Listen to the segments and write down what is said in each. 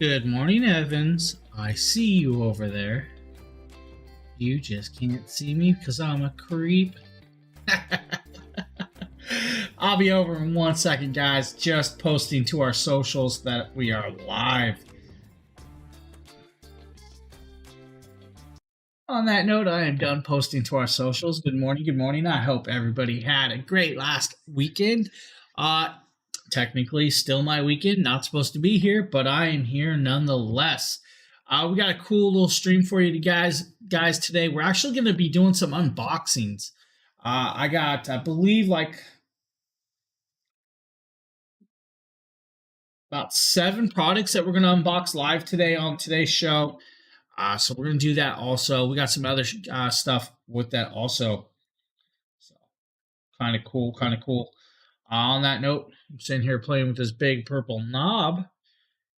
Good morning, Evans. I see you over there. You just can't see me because I'm a creep. I'll be over in 1 second, guys. Just posting to our socials that we are live. On that note, I am done posting to our socials. Good morning, good morning. I hope everybody had a great last weekend. Technically, still my weekend. Not supposed to be here, but I am here nonetheless. We got a cool little stream for you guys today. We're actually going to be doing some unboxings. I got, I believe, like about 7 products that we're going to unbox live today on today's show. So we're going to do that also. We got some other stuff with that also. So kind of cool, kind of cool. On that note, I'm sitting here playing with this big purple knob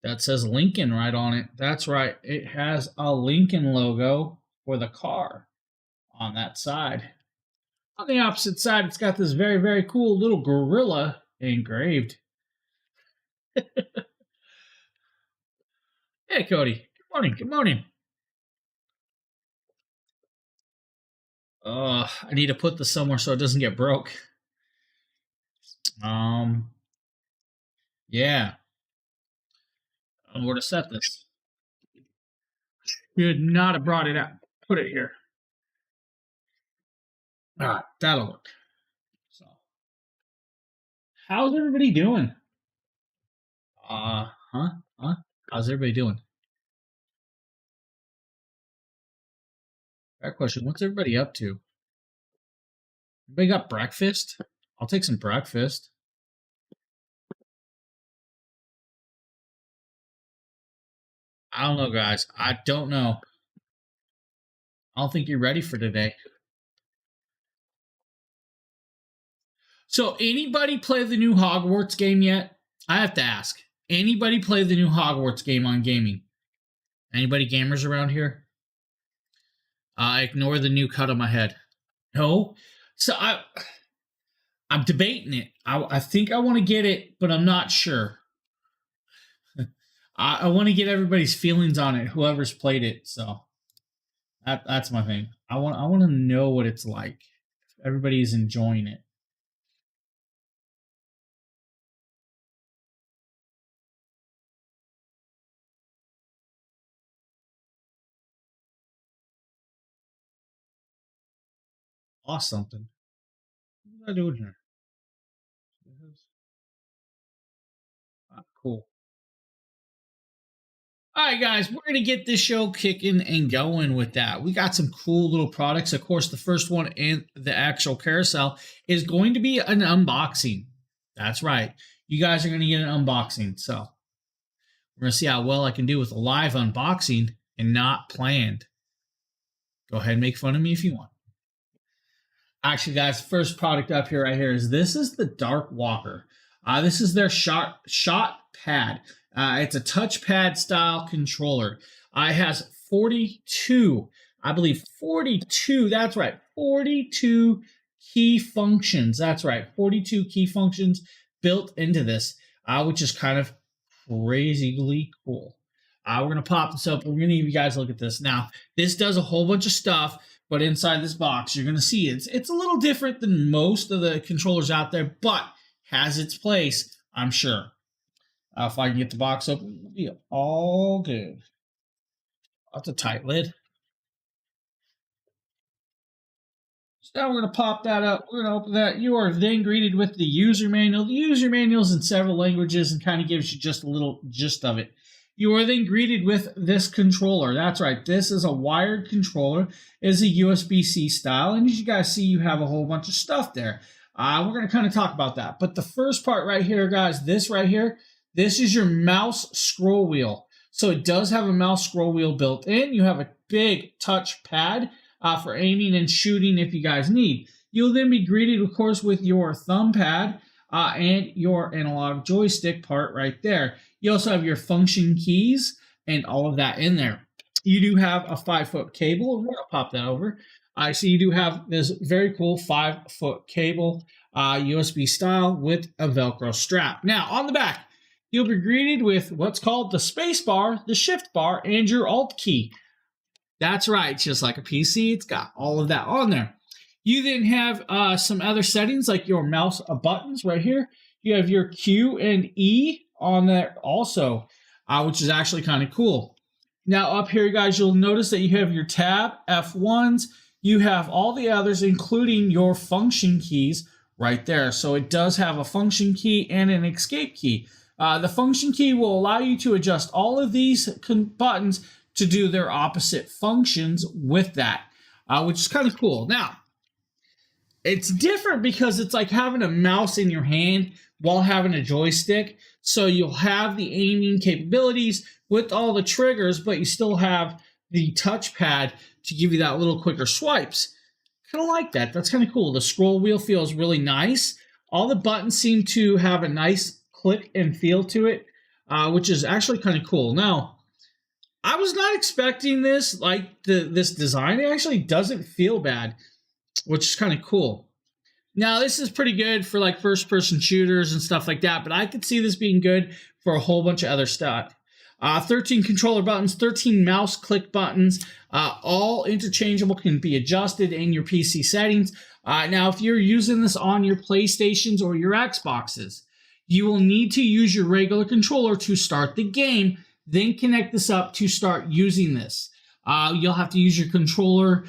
that says Lincoln right on it. That's right. It has a Lincoln logo for the car on that side. On the opposite side, it's got this very, very cool little gorilla engraved. Hey, Cody. Good morning. Good morning. I need to put this somewhere so it doesn't get broke. Yeah. I don't know where to set this. Should not have brought it out. Put it here. All right, that'll work. So, how's everybody doing? How's everybody doing? That question. What's everybody up to? Everybody got breakfast? I'll take some breakfast. I don't know, guys. I don't know. I don't think you're ready for today. So, anybody play the new Hogwarts game yet? I have to ask. Anybody play the new Hogwarts game on gaming? Anybody gamers around here? Ignore the new cut on my head. No? So, I'm debating it. I think I want to get it, but I'm not sure. I want to get everybody's feelings on it, whoever's played it. So that's my thing. I want to know what it's like. If everybody's enjoying it. Lost something. What was I doing here? Cool. All right, guys, we're going to get this show kicking and going with that. We got some cool little products. Of course, the first one in the actual carousel is going to be an unboxing. That's right. You guys are going to get an unboxing. So we're going to see how well I can do with a live unboxing and not planned. Go ahead and make fun of me if you want. Actually, guys, first product up here right here is the Dark Walker. This is their shot pad. It's a touchpad style controller. It has 42, I believe 42, that's right, 42 key functions. That's right, 42 key functions built into this, which is kind of crazily cool. We're going to pop this up. We're going to give you guys a look at this. Now, this does a whole bunch of stuff, but inside this box, you're going to see it's a little different than most of the controllers out there, but has its place, I'm sure. If I can get the box open, it'll be all good. That's a tight lid. So now we're going to pop that up. We're going to open that. You are then greeted with the user manual. The user manual is in several languages and kind of gives you just a little gist of it. You are then greeted with this controller. That's right. This is a wired controller. It is a USB-C style. And as you guys see, you have a whole bunch of stuff there. We're going to kind of talk about that. But the first part right here, guys, this right here, this is your mouse scroll wheel. So it does have a mouse scroll wheel built in. You have a big touch pad for aiming and shooting if you guys need. You'll then be greeted, of course, with your thumb pad and your analog joystick part right there. You also have your function keys and all of that in there. You do have a 5-foot cable. We're going to pop that over. So you do have this very cool 5-foot cable, USB style with a Velcro strap. Now, on the back, you'll be greeted with what's called the space bar, the shift bar, and your alt key. That's right, just like a PC, it's got all of that on there. You then have some other settings like your mouse buttons right here. You have your Q and E on there also, which is actually kind of cool. Now up here, guys, you'll notice that you have your tab, F1s. You have all the others, including your function keys right there. So it does have a function key and an escape key. The function key will allow you to adjust all of these buttons to do their opposite functions with that, which is kind of cool. Now, it's different because it's like having a mouse in your hand while having a joystick. So you'll have the aiming capabilities with all the triggers, but you still have the touchpad to give you that little quicker swipes. Kind of like that. That's kind of cool. The scroll wheel feels really nice. All the buttons seem to have a nice click and feel to it, which is actually kind of cool. Now, I was not expecting this, like this design. It actually doesn't feel bad, which is kind of cool. Now, this is pretty good for like first-person shooters and stuff like that, but I could see this being good for a whole bunch of other stuff. 13 controller buttons, 13 mouse click buttons, all interchangeable, can be adjusted in your PC settings. Now, if you're using this on your PlayStations or your Xboxes, you will need to use your regular controller to start the game, then connect this up to start using this. You'll have to use your controller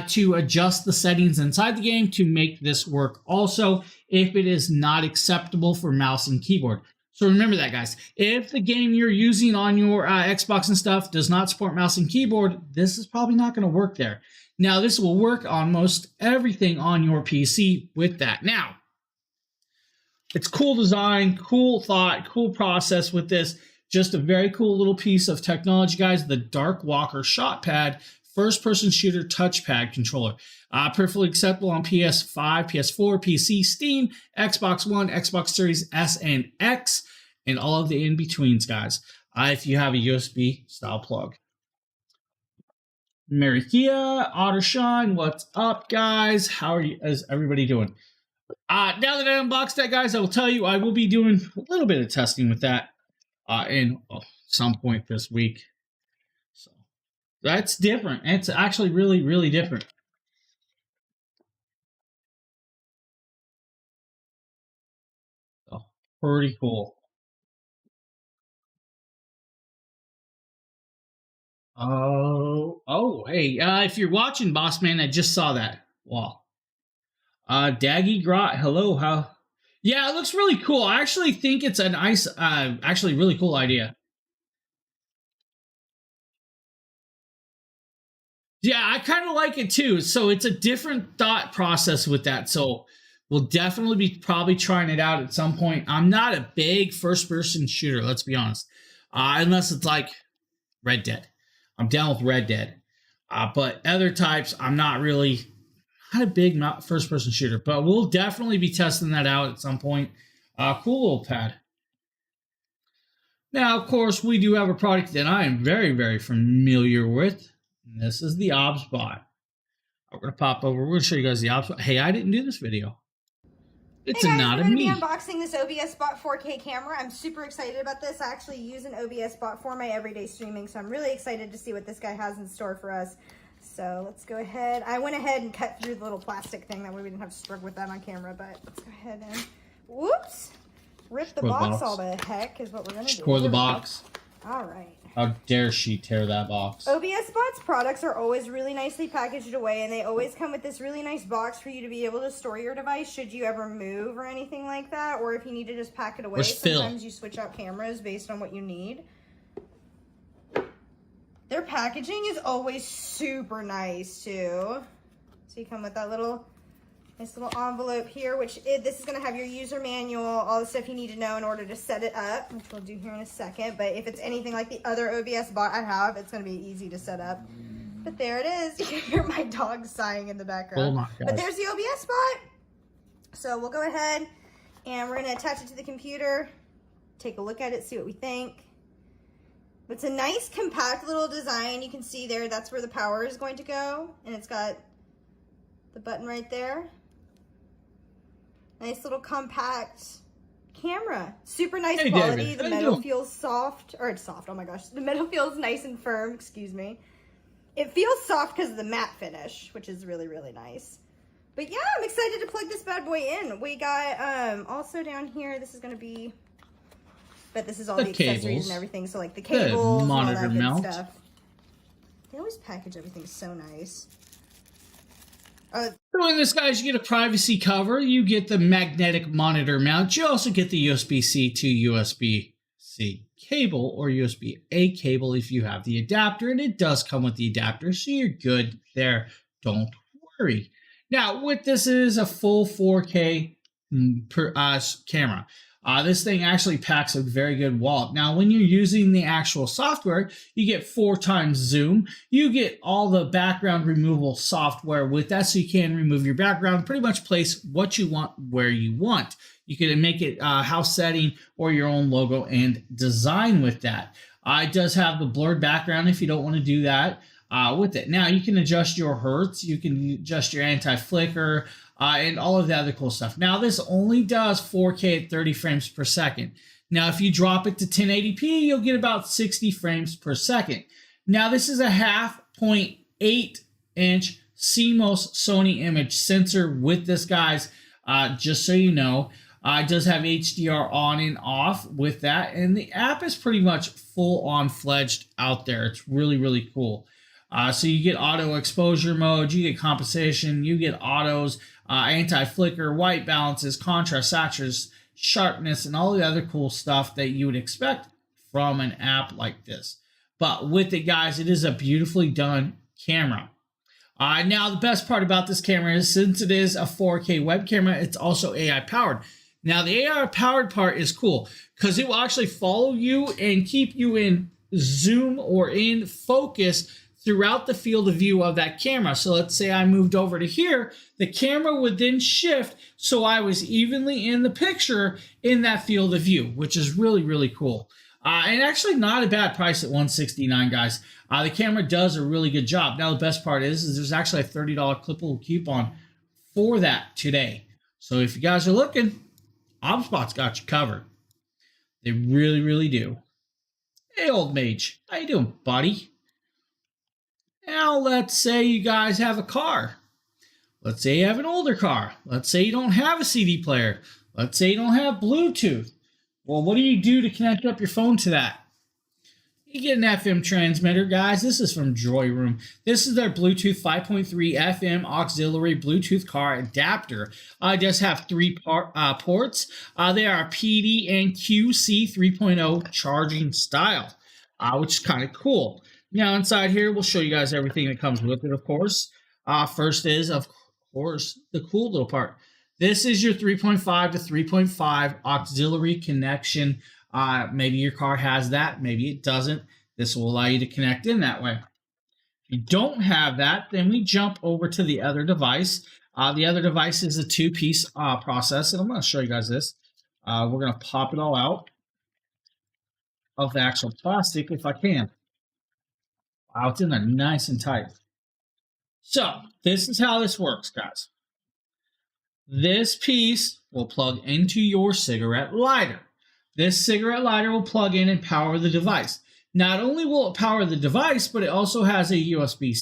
to adjust the settings inside the game to make this work also if it is not acceptable for mouse and keyboard. So remember that, guys. If the game you're using on your Xbox and stuff does not support mouse and keyboard, this is probably not going to work there. Now, this will work on most everything on your PC with that. Now, it's cool design, cool thought, cool process with this. Just a very cool little piece of technology, guys. The Dark Walker Shot Pad first-person shooter touchpad controller. Perfectly acceptable on PS5, PS4, PC, Steam, Xbox One, Xbox Series S and X, and all of the in-betweens, guys. If you have a USB style plug. Mary Kia, Ottershine, what's up, guys? How is everybody doing? Now that I unboxed that, guys, I will tell you I will be doing a little bit of testing with that in some point this week. So that's different. It's actually really, really different. So pretty cool. Hey, if you're watching, Boss Man, I just saw that. Wow. Daggy Grot, hello, how? Yeah, it looks really cool. I actually think it's a nice, actually really cool idea. Yeah, I kind of like it too. So it's a different thought process with that. So we'll definitely be probably trying it out at some point. I'm not a big first-person shooter, let's be honest. Unless it's like Red Dead. I'm down with Red Dead. But other types, I'm not a big first-person shooter. But we'll definitely be testing that out at some point. Cool little pad. Now, of course, we do have a product that I am very, very familiar with. And this is the OBSBot. We're going to pop over. We're going to show you guys the OBSBot. Hey, I didn't do this video. It's hey guys, not we're a going me. to be unboxing this OBSBot 4K camera. I'm super excited about this. I actually use an OBSBot for my everyday streaming, so I'm really excited to see what this guy has in store for us. So let's go ahead. I went ahead and cut through the little plastic thing. That way we didn't have to struggle with that on camera, but let's go ahead and, whoops, rip the box all the heck is what we're going to do. Pour the box. All right. How dare she tear that box? OBSBot's products are always really nicely packaged away, and they always come with this really nice box for you to be able to store your device should you ever move or anything like that, or if you need to just pack it away. Sometimes you switch out cameras based on what you need. Their packaging is always super nice too. So you come with that nice little envelope here, which this is going to have your user manual, all the stuff you need to know in order to set it up, which we'll do here in a second. But if it's anything like the other OBSBot I have, it's going to be easy to set up. But there it is. You can hear my dog sighing in the background. Oh my gosh. But there's the OBSBot. So we'll go ahead and we're going to attach it to the computer, take a look at it, see what we think. It's a nice compact little design. You can see there, that's where the power is going to go. And it's got the button right there. Nice little compact camera. Super nice Hey, quality. David. The How you metal doing? feels soft, or it's soft. Oh my gosh, the metal feels nice and firm. Excuse me. It feels soft because of the matte finish, which is really, really nice. But yeah, I'm excited to plug this bad boy in. We got also down here. This is gonna be, but this is all the accessories cables. and everything. So like the cables and all monitor that good mount. stuff. They always package everything so nice. So in this, guys, you get a privacy cover. You get the magnetic monitor mount. You also get the USB-C to USB-C cable or USB-A cable if you have the adapter. And it does come with the adapter, so you're good there. Don't worry. Now, with this, it is a full 4K camera. This thing actually packs a very good wallet. Now, when you're using the actual software, you get 4 times zoom. You get all the background removal software with that, so you can remove your background, pretty much place what you want where you want. You can make it house setting or your own logo and design with that. It does have the blurred background if you don't want to do that with it. Now, you can adjust your hertz. You can adjust your anti-flicker. And all of the other cool stuff. Now, this only does 4K at 30 frames per second. Now, if you drop it to 1080p, you'll get about 60 frames per second. Now, this is a 0.5-8-inch CMOS Sony image sensor with this, guys, just so you know. It does have HDR on and off with that, and the app is pretty much full-on fledged out there. It's really, really cool. So you get auto exposure mode, you get composition, you get autos, anti-flicker, white balances, contrast, saturation, sharpness, and all the other cool stuff that you would expect from an app like this. But with it, guys, it is a beautifully done camera. Now, the best part about this camera is since it is a 4K web camera, it's also AI powered. Now, the AI powered part is cool because it will actually follow you and keep you in zoom or in focus throughout the field of view of that camera. So let's say I moved over to here, the camera would then shift so I was evenly in the picture in that field of view, which is really, really cool. And actually not a bad price at $169, guys. The camera does a really good job. Now, the best part is there's actually a $30 clippable coupon for that today. So if you guys are looking, ObSpot's got you covered. They really, really do. Hey, old mage. How you doing, buddy? Now, let's say you guys have a car. Let's say you have an older car. Let's say you don't have a CD player. Let's say you don't have Bluetooth. Well, what do you do to connect up your phone to that? You get an FM transmitter, guys. This is from Joy Room. This is their Bluetooth 5.3 FM auxiliary Bluetooth car adapter. It does have 3 ports. They are PD and QC 3.0 charging style, which is kind of cool. Now, inside here, we'll show you guys everything that comes with it, of course. First is, of course, the cool little part. This is your 3.5 to 3.5 auxiliary connection. Maybe your car has that. Maybe it doesn't. This will allow you to connect in that way. If you don't have that, then we jump over to the other device. The other device is a 2-piece process, and I'm going to show you guys this. We're going to pop it all out of the actual plastic if I can. Wow, it's in there nice and tight. So, this is how this works, guys. This piece will plug into your cigarette lighter. This cigarette lighter will plug in and power the device. Not only will it power the device, but it also has a USB.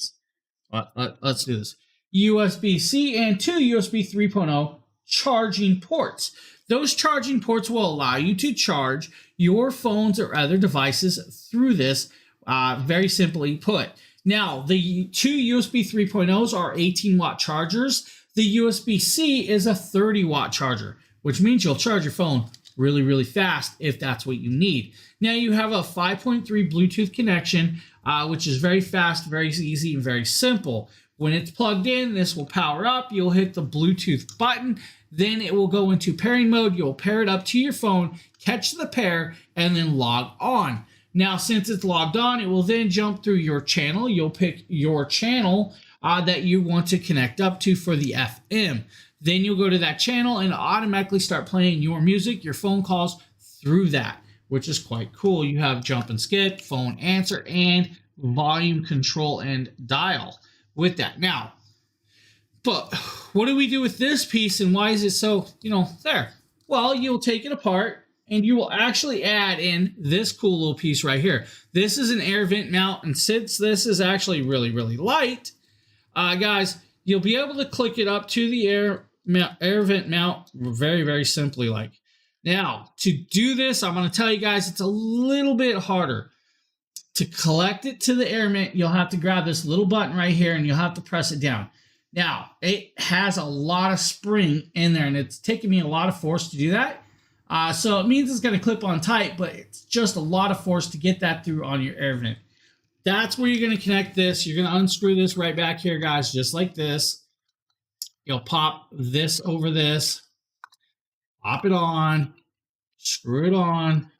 Let's do this. USB-C and 2 USB 3.0 charging ports. Those charging ports will allow you to charge your phones or other devices through this. Very simply put. Now, the 2 USB 3.0s are 18-watt chargers. The USB-C is a 30-watt charger, which means you'll charge your phone really, really fast if that's what you need. Now, you have a 5.3 Bluetooth connection, which is very fast, very easy, and very simple. When it's plugged in, this will power up. You'll hit the Bluetooth button. Then it will go into pairing mode. You'll pair it up to your phone, catch the pair, and then log on. Now, since it's logged on, it will then jump through your channel. You'll pick your channel that you want to connect up to for the FM. Then you'll go to that channel and automatically start playing your music, your phone calls through that, which is quite cool. You have jump and skip, phone answer, and volume control and dial with that. Now, but what do we do with this piece and why is it so, there? Well, you'll take it apart and you will actually add in this cool little piece right here. This is an air vent mount, and since this is actually really, really light, guys, you'll be able to click it up to the air vent mount very, very simply. Like now, to do this, I'm going to tell you guys it's a little bit harder. To collect it to the air vent, you'll have to grab this little button right here and you'll have to press it down. Now, it has a lot of spring in there, and it's taking me a lot of force to do that. So it means it's going to clip on tight, but it's just a lot of force to get that through on your air vent. That's where you're going to connect this. You're going to unscrew this right back here, guys, just like this. You'll pop this over this, pop it on, screw it on,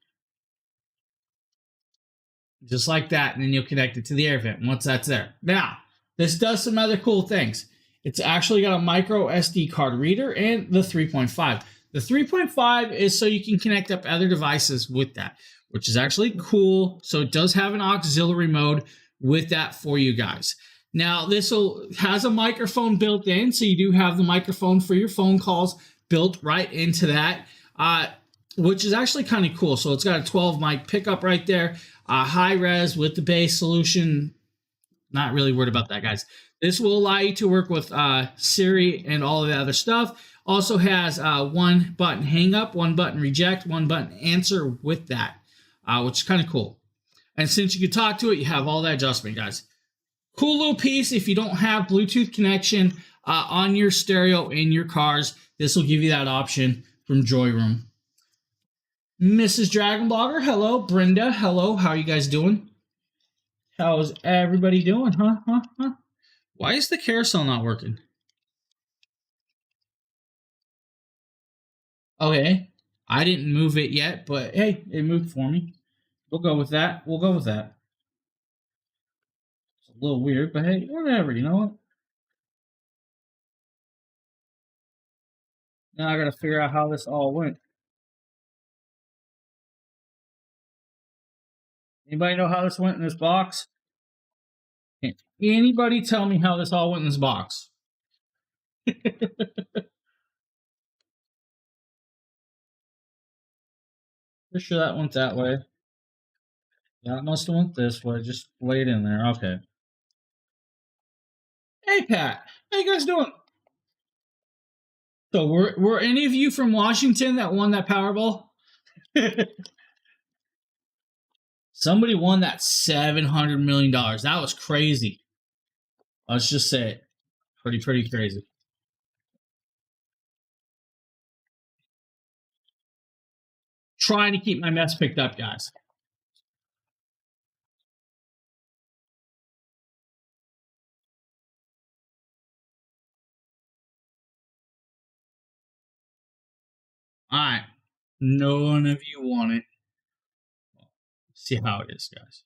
just like that, and then you'll connect it to the air vent once that's there. Now, this does some other cool things. It's actually got a micro SD card reader and the 3.5. The 3.5 is so you can connect up other devices with that, which is actually cool. So it does have an auxiliary mode with that for you guys. Now, this has a microphone built in, so you do have the microphone for your phone calls built right into that, which is actually kind of cool. So it's got a 12 mic pickup right there, high res with the bass solution. Not really worried about that, guys. This will allow you to work with Siri and all of the other stuff. Also has one button hang up, one button reject, one button answer with that, which is kind of cool. And since you can talk to it, you have all that adjustment, guys. Cool little piece. If you don't have Bluetooth connection on your stereo in your cars, this will give you that option from Joy Room. Mrs. Dragon Blogger, hello. Brenda, hello. How are you guys doing? How's everybody doing, huh? Why is the carousel not working? Okay, I didn't move it yet, but hey, it moved for me. We'll go with that. It's a little weird, but hey, whatever, you know what? Now I gotta figure out how this all went. Anybody know how this went in this box? Can anybody tell me how this all went in this box? Pretty sure that went that way. Yeah, it must have went this way. Just lay it in there. Okay. Hey, Pat. How you guys doing? So, were any of you from Washington that won that Powerball? Somebody won that $700 million. That was crazy. Let's just say it. Pretty crazy. Trying to keep my mess picked up, guys. All right. None of you want it. See how it is, guys.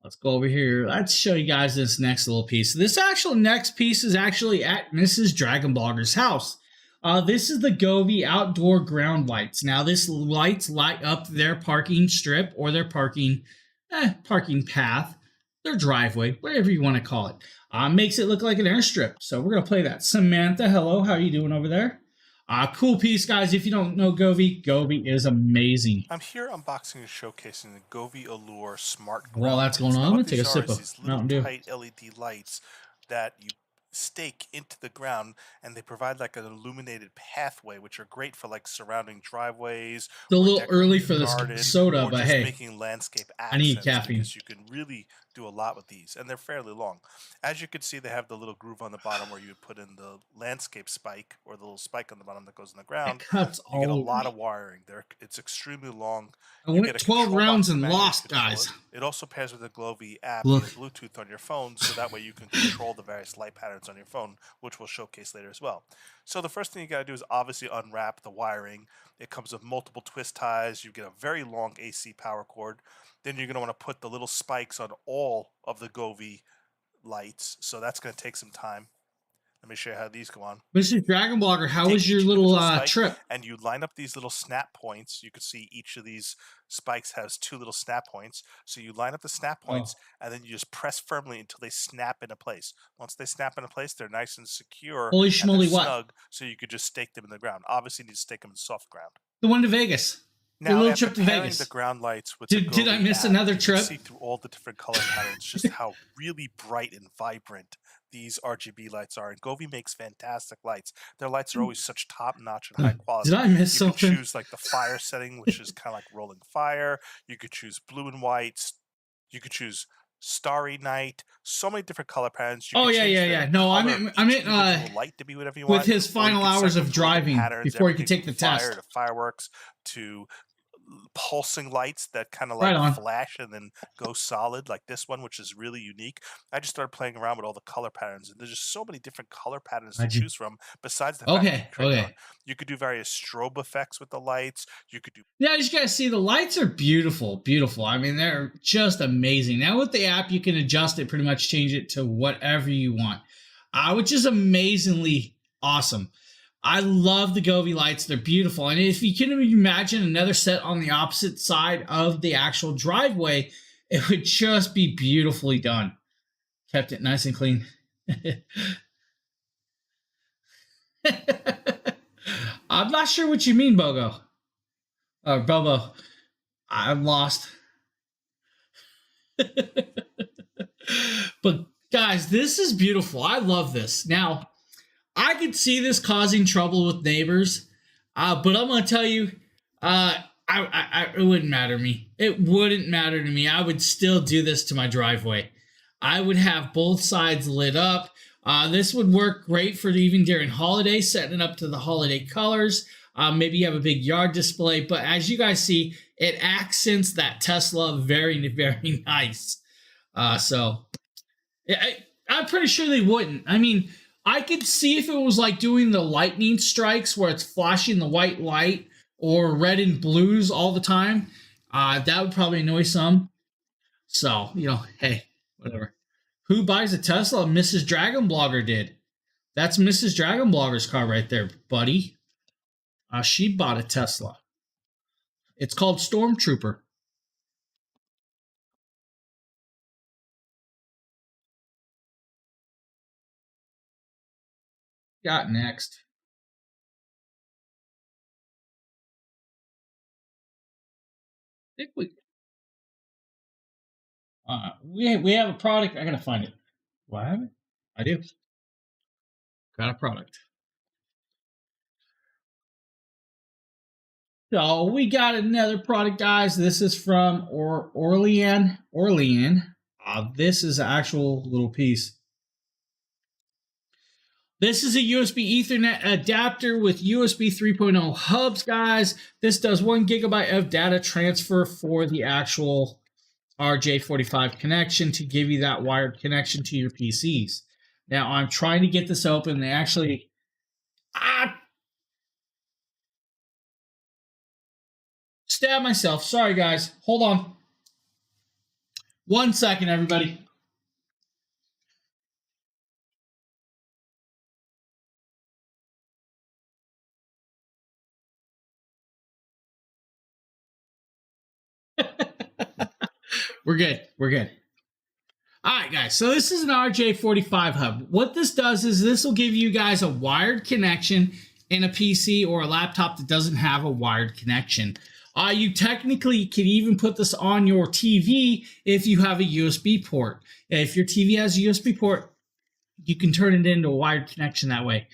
Let's go over here. Let's show you guys this next little piece. This actual next piece is actually at Mrs. DragonBloggers' house. This is the Govee outdoor ground lights. Now, this lights light up their parking strip or their parking path, their driveway, whatever you want to call it. Makes it look like an airstrip. So we're going to play that. Samantha, hello. How are you doing over there? Cool piece, guys. If you don't know Govee, Govee is amazing. I'm here unboxing and showcasing the Govee Allure Smart Ground. While that's going on, I'm going to take a sip of Mountain Dew. Tight LED lights that you stake into the ground, and they provide like an illuminated pathway, which are great for like surrounding driveways. It's a little early for this soda, but hey, making landscape accents. I need caffeine. You can really do a lot with these, and they're fairly long. As you can see, they have the little groove on the bottom where you would put in the landscape spike, or the little spike on the bottom that goes in the ground. You get a lot of wiring. It's extremely long. I went 12 rounds and lost, guys. It also pairs with the Govee app and Bluetooth on your phone, so that way you can control the various light patterns on your phone, which we'll showcase later as well. So the first thing you got to do is obviously unwrap the wiring. It comes with multiple twist ties. You get a very long AC power cord. Then you're going to want to put the little spikes on all of the Govee lights, so that's going to take some time. Let me show you how these go on. Mr. Dragon Blogger, how Take was your each little individual spike, trip? and you line up these little snap points. You can see each of these spikes has 2 little snap points. So you line up the snap points, and then you just press firmly until they snap into place. Once they snap into place, they're nice and secure. Holy and schmoly, they're what? snug, so you could just stake them in the ground. Obviously, you need to stake them in soft ground. The one to Vegas. Now, Your little after trip to pairing Vegas. the ground lights with Did I miss another you trip? can see through all the different color patterns just how really bright and vibrant these RGB lights are. And Govee makes fantastic lights. Their lights are always such top-notch and high quality. Did I miss You something? can choose like the fire setting, which is kind of like rolling fire. You could choose blue and white. You could choose starry night. So many different color patterns. You Oh could yeah, change yeah, the yeah. No, I color of meant each individual light to be whatever you with want. his Or you final could hours set of them to rolling driving patterns, before he could everything take the from fire test. to fireworks to pulsing lights that kind of Right like on. flash and then go solid, like this one, which is really unique. I just started playing around with all the color patterns, and there's just so many different color patterns to choose from. Besides the fact that you trigger on. You could do various strobe effects with the lights. You could do Yeah, you guys see the lights are beautiful, beautiful. I mean, they're just amazing. Now with the app, you can adjust it, pretty much change it to whatever you want, which is amazingly awesome. I love the Govee lights. They're beautiful. And if you can imagine another set on the opposite side of the actual driveway, it would just be beautifully done. Kept it nice and clean. I'm not sure what you mean, Bogo. Or Bobo. I'm lost. But guys, this is beautiful. I love this. Now, I could see this causing trouble with neighbors, but I'm gonna tell you, it wouldn't matter to me. It wouldn't matter to me. I would still do this to my driveway. I would have both sides lit up. This would work great for even during holidays, setting it up to the holiday colors. Maybe you have a big yard display, but as you guys see, it accents that Tesla very, very nice. So I'm pretty sure they wouldn't. I mean, I could see if it was like doing the lightning strikes where it's flashing the white light or red and blues all the time. That would probably annoy some. So, hey, whatever. Who buys a Tesla? Mrs. Dragon Blogger did. That's Mrs. Dragon Blogger's car right there, buddy. She bought a Tesla. It's called Stormtrooper. Got next. I think we have a product. I gotta find it. Do I have it? I do. Got a product. So we got another product, guys. This is from Orlean. This is an actual little piece. This is a USB Ethernet adapter with USB 3.0 hubs, guys. This does 1 gigabyte of data transfer for the actual RJ45 connection to give you that wired connection to your PCs. Now, I'm trying to get this open. They actually... Stab myself. Sorry, guys. Hold on. 1 second, everybody. We're good. We're good. All right, guys. So this is an RJ45 hub. What this does is this will give you guys a wired connection in a PC or a laptop that doesn't have a wired connection. You technically can even put this on your TV if you have a USB port. If your TV has a USB port, you can turn it into a wired connection that way.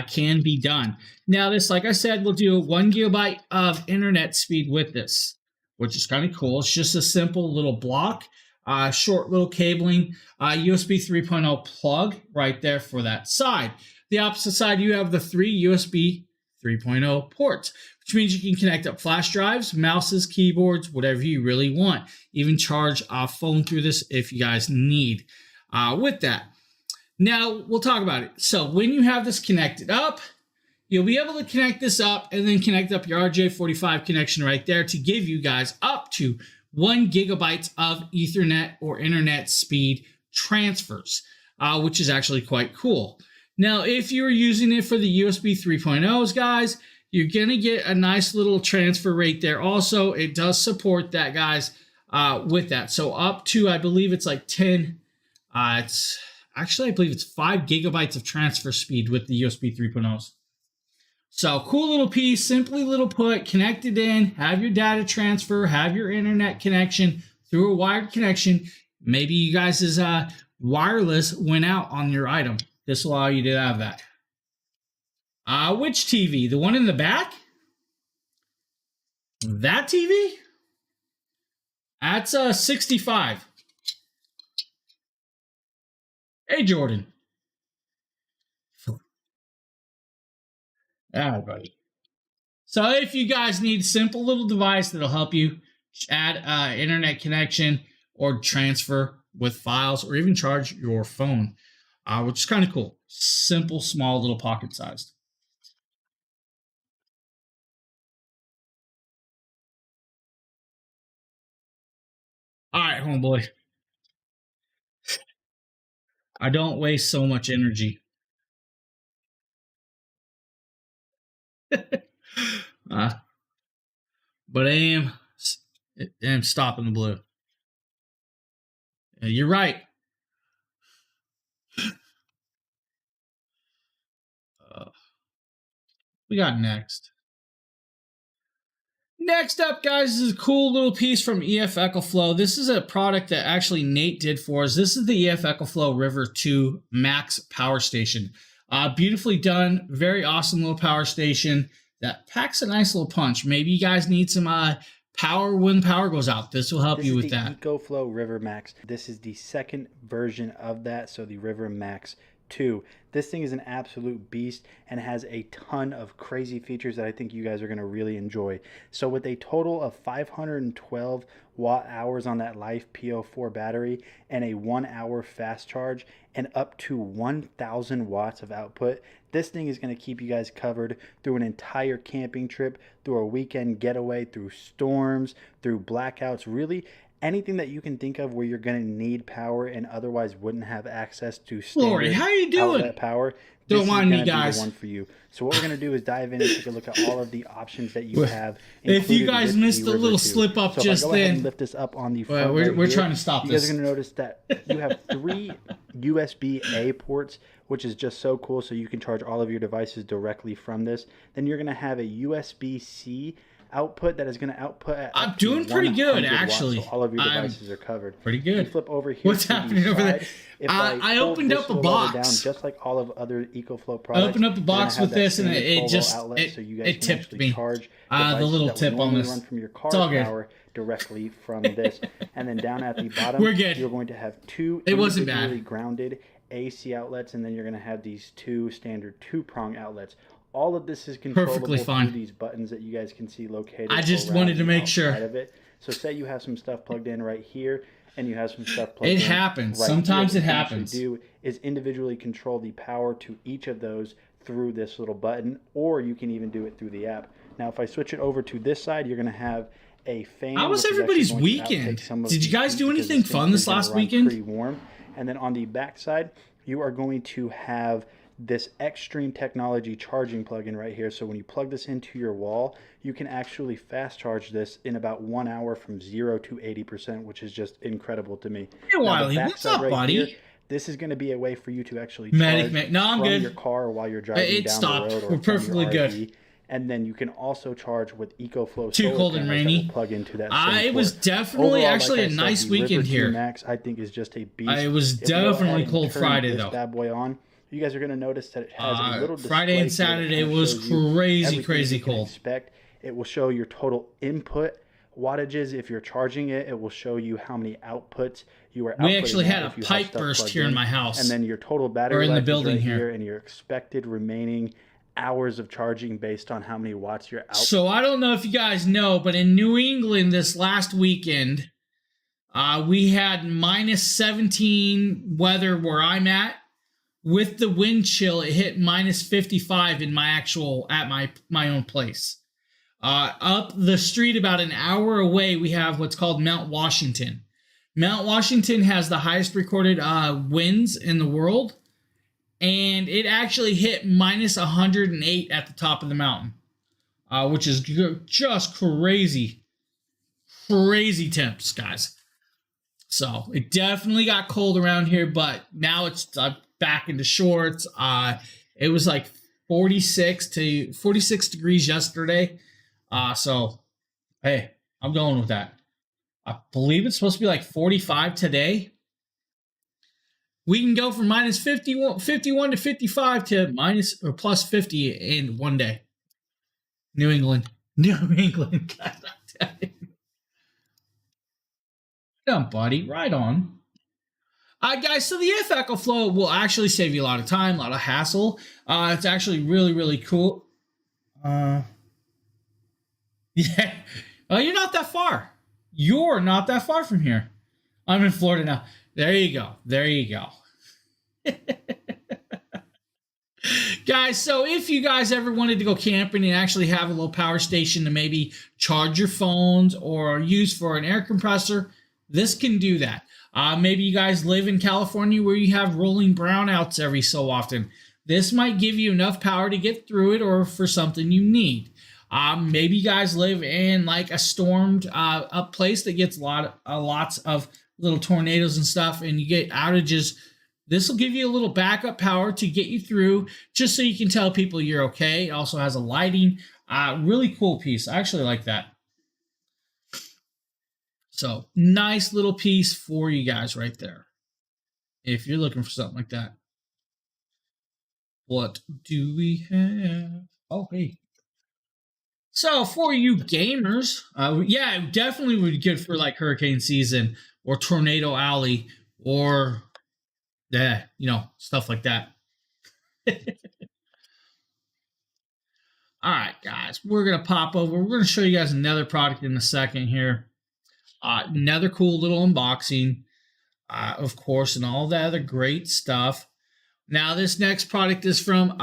Can be done. Now this, like I said, will do 1 gigabyte of internet speed with this, which is kind of cool. It's just a simple little block, short little cabling, USB 3.0 plug right there for that side. The opposite side, you have the 3 USB 3.0 ports, which means you can connect up flash drives, mouses, keyboards, whatever you really want. Even charge a phone through this if you guys need with that. Now, we'll talk about it. So when you have this connected up, you'll be able to connect this up and then connect up your RJ45 connection right there to give you guys up to 1 gigabyte of Ethernet or internet speed transfers, which is actually quite cool. Now, if you're using it for the USB 3.0s, guys, you're going to get a nice little transfer rate there. Also, it does support that, guys, with that. So up to, I believe it's like 10, it's actually, I believe it's 5 gigabytes of transfer speed with the USB 3.0s. So cool little piece, simply little put, connect it in, have your data transfer, have your internet connection through a wired connection. Maybe you guys' wireless went out on your item. This will allow you to have that. Which TV? The one in the back? That TV? That's 65. Hey, Jordan. All right, buddy. So if you guys need a simple little device that'll help you add internet connection or transfer with files or even charge your phone, which is kind of cool. Simple, small, little pocket sized. All right, homeboy. I don't waste so much energy. But I am stopping the blue. You're right. We got next. Next up, guys, is a cool little piece from EF EcoFlow. This is a product that actually Nate did for us. This is the EF EcoFlow River 2 Max Power Station. Beautifully done. Very awesome little power station that packs a nice little punch. Maybe you guys need some power when power goes out. This will help you with that. EcoFlow River Max. This is the second version of that, so the River Max 2. This thing is an absolute beast and has a ton of crazy features that I think you guys are going to really enjoy. So with a total of 512 watt hours on that Life PO4 battery and a 1 hour fast charge and up to 1,000 watts of output, this thing is going to keep you guys covered through an entire camping trip, through a weekend getaway, through storms, through blackouts, really anything that you can think of where you're going to need power and otherwise wouldn't have access to Lori, how you doing? Outlet power. Don't mind me, guys. The one for you. So what we're going to do is dive in and take a look at all of the options that you have. If you guys missed the little slip up so just if I go ahead then, and lift this up on the front we're here, trying to stop you this. guys are going to notice that you have 3 USB-A ports, which is just so cool. So you can charge all of your devices directly from this. Then you're going to have a USB-C output that is going to output at I'm doing pretty good, actually. Watts, so all of your devices are covered. Pretty good. You flip over here. What's happening over there? I opened up a box. Down, just like all of other EcoFlow products. I opened up a box with this, and it just outlet, so you guys it tipped me. Charge the little tip on this. Run from your car it's all good. Power directly from this, and then down at the bottom, we're good. You're going to have 2 it wasn't individually bad. grounded AC outlets, and then you're going to have these 2 standard 2-prong outlets. All of this is controllable through these buttons that you guys can see located. I just wanted to make sure. Of it. So say you have some stuff plugged in right here, and you have some stuff plugged in. It happens. Right Sometimes here. it happens. What you do is individually control the power to each of those through this little button, or you can even do it through the app. Now, if I switch it over to this side, you're going to have a fan. How was everybody's weekend? Did you guys do anything fun this last weekend? Pretty warm. And then on the back side, you are going to have this Extreme Technology charging plug-in right here. So when you plug this into your wall, you can actually fast charge this in about 1 hour from 0 to 80%, which is just incredible to me. Hey, Wiley, what's up, right buddy? Here, this is going to be a way for you to actually charge I'm good. your car while you're driving down the road. We're perfectly good. And then you can also charge with EcoFlow Too cold and rainy. Plug into that. It was definitely overall, actually a nice weekend here. Max, I think, is just a beast. It was definitely cold Friday though. Bad boy on. You guys are going to notice that it has a little Friday and Saturday was crazy cold. It will show your total input wattages. If you're charging it, it will show you how many outputs you are outputting. We actually had a pipe burst here in my house. And then your total battery life in the building right here, and your expected remaining hours of charging based on how many watts you're out. So I don't know if you guys know, but in New England this last weekend, we had minus 17 weather where I'm at. With the wind chill, it hit minus 55 in my my own place. Up the street, about an hour away, we have what's called Mount Washington. Mount Washington has the highest recorded winds in the world. and it actually hit minus 108 at the top of the mountain, which is just crazy temps, guys. So it definitely got cold around here, but now it's back into shorts. It was like 46 degrees yesterday. So hey, I'm going with that. I believe it's supposed to be like 45 today. We can go from minus 51 to 55 to minus or plus 50 in one day. New England, guys. Yeah, buddy, right on. Guys, so the If Echo Flow will actually save you a lot of time, a lot of hassle. It's actually really, really cool. Yeah. Oh, you're not that far. You're not that far from here. I'm in Florida now. There you go. There you go. Guys, so if you guys ever wanted to go camping and actually have a little power station to maybe charge your phones or use for an air compressor, this can do that. Maybe you guys live in California where you have rolling brownouts every so often. This might give you enough power to get through it or for something you need. Maybe you guys live in like a stormed up place that gets lots of little tornadoes and stuff, and you get outages. This will give you a little backup power to get you through, just so you can tell people you're okay. It also has a lighting. Really cool piece. I actually like that. So nice little piece for you guys right there, if you're looking for something like that. What do we have? Oh, hey. So for you gamers, yeah, it definitely would be good for like hurricane season or tornado alley or stuff like that. All right, guys, we're going to pop over. We're going to show you guys another product in a second here. Another cool little unboxing, of course, and all that other great stuff. Now, this next product is from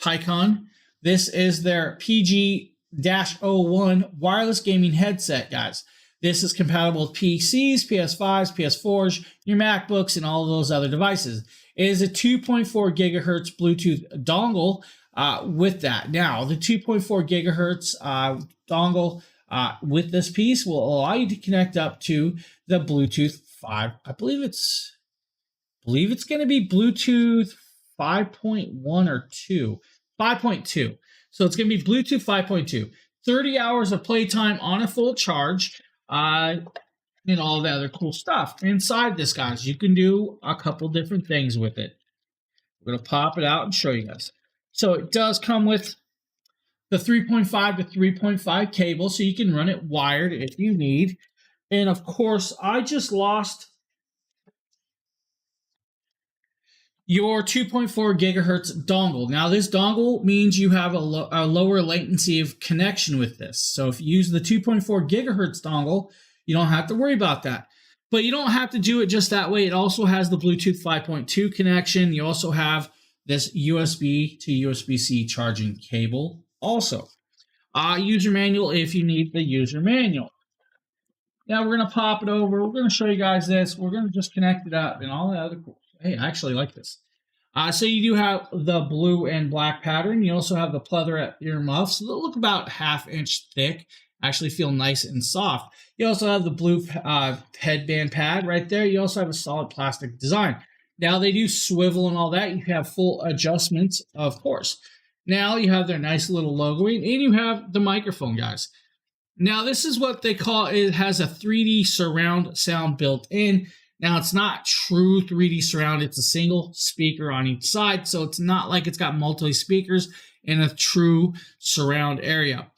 PyCon. This is their PG-01 wireless gaming headset, guys. This is compatible with PCs, PS5s, PS4s, your MacBooks, and all of those other devices. It is a 2.4 gigahertz Bluetooth dongle with that. Now, the 2.4 gigahertz dongle with this piece will allow you to connect up to the Bluetooth 5. I believe it's going to be Bluetooth 5.1 or 2. 5.2. So it's going to be Bluetooth 5.2. 30 hours of playtime on a full charge. And all the other cool stuff. Inside this, guys, you can do a couple different things with it. We're going to pop it out and show you guys. So it does come with the 3.5 to 3.5 cable, so you can run it wired if you need. And of course, I just lost your 2.4 gigahertz dongle. Now, this dongle means you have a lower latency of connection with this. So if you use the 2.4 gigahertz dongle, you don't have to worry about that. But you don't have to do it just that way. It also has the Bluetooth 5.2 connection. You also have this USB to USB-C charging cable also. User manual if you need the user manual. Now we're going to pop it over. We're going to show you guys this. We're going to just connect it up and all the other cool. Hey, I actually like this. So you do have the blue and black pattern. You also have the pleather earmuffs. They look about ½ inch thick. Actually feel nice and soft. You also have the blue headband pad right there. You also have a solid plastic design. Now they do swivel and all that. You have full adjustments, of course. Now you have their nice little logoing, and you have the microphone, guys. Now this is what they call, it has a 3D surround sound built in. Now it's not true 3D surround. It's a single speaker on each side. So it's not like it's got multiple speakers in a true surround area.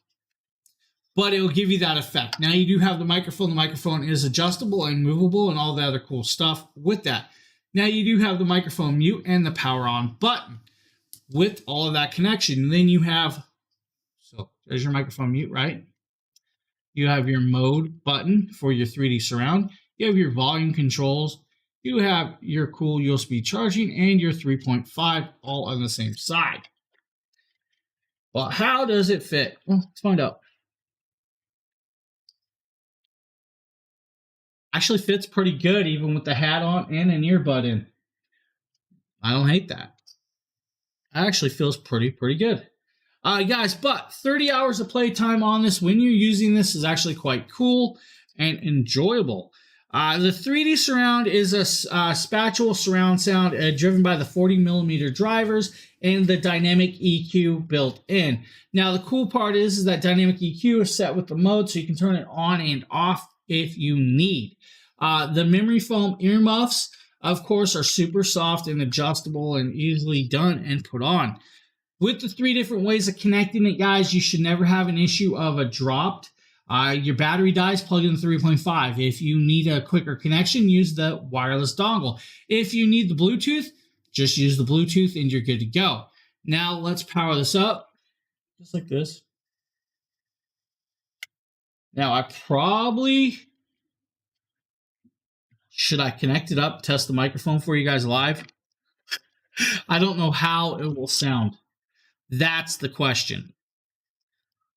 But it will give you that effect. Now you do have the microphone. The microphone is adjustable and movable and all the other cool stuff with that. Now you do have the microphone mute and the power on button with all of that connection. And then you have, so there's your microphone mute, right? You have your mode button for your 3D surround. You have your volume controls. You have your cool USB charging and your 3.5 all on the same side. Well, how does it fit? Well, let's find out. Actually fits pretty good even with the hat on and an earbud in. I don't hate that. actually feels pretty good. Guys, but 30 hours of playtime on this when you're using this is actually quite cool and enjoyable. The 3D surround is a spatial surround sound driven by the 40mm drivers and the dynamic EQ built in. Now, the cool part is that dynamic EQ is set with the mode, so you can turn it on and off if you need. The memory foam earmuffs, of course, are super soft and adjustable and easily done and put on. With the 3 different ways of connecting it, guys, you should never have an issue of a dropped. Your battery dies, plug in the 3.5. If you need a quicker connection, use the wireless dongle. If you need the Bluetooth, just use the Bluetooth and you're good to go. Now let's power this up, just like this. Now should I connect it up, test the microphone for you guys live? I don't know how it will sound. That's the question.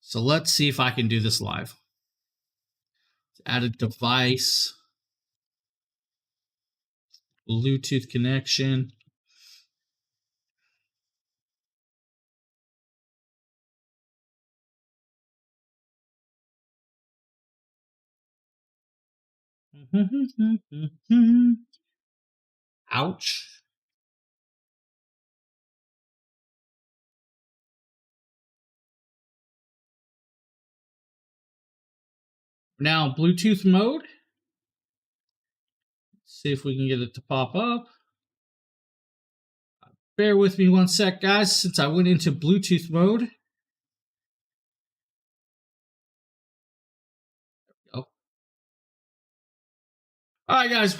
So let's see if I can do this live. Add a device, Bluetooth connection. Ouch. Now, Bluetooth mode. Let's see if we can get it to pop up. Bear with me one sec, guys, since I went into Bluetooth mode. All right, guys.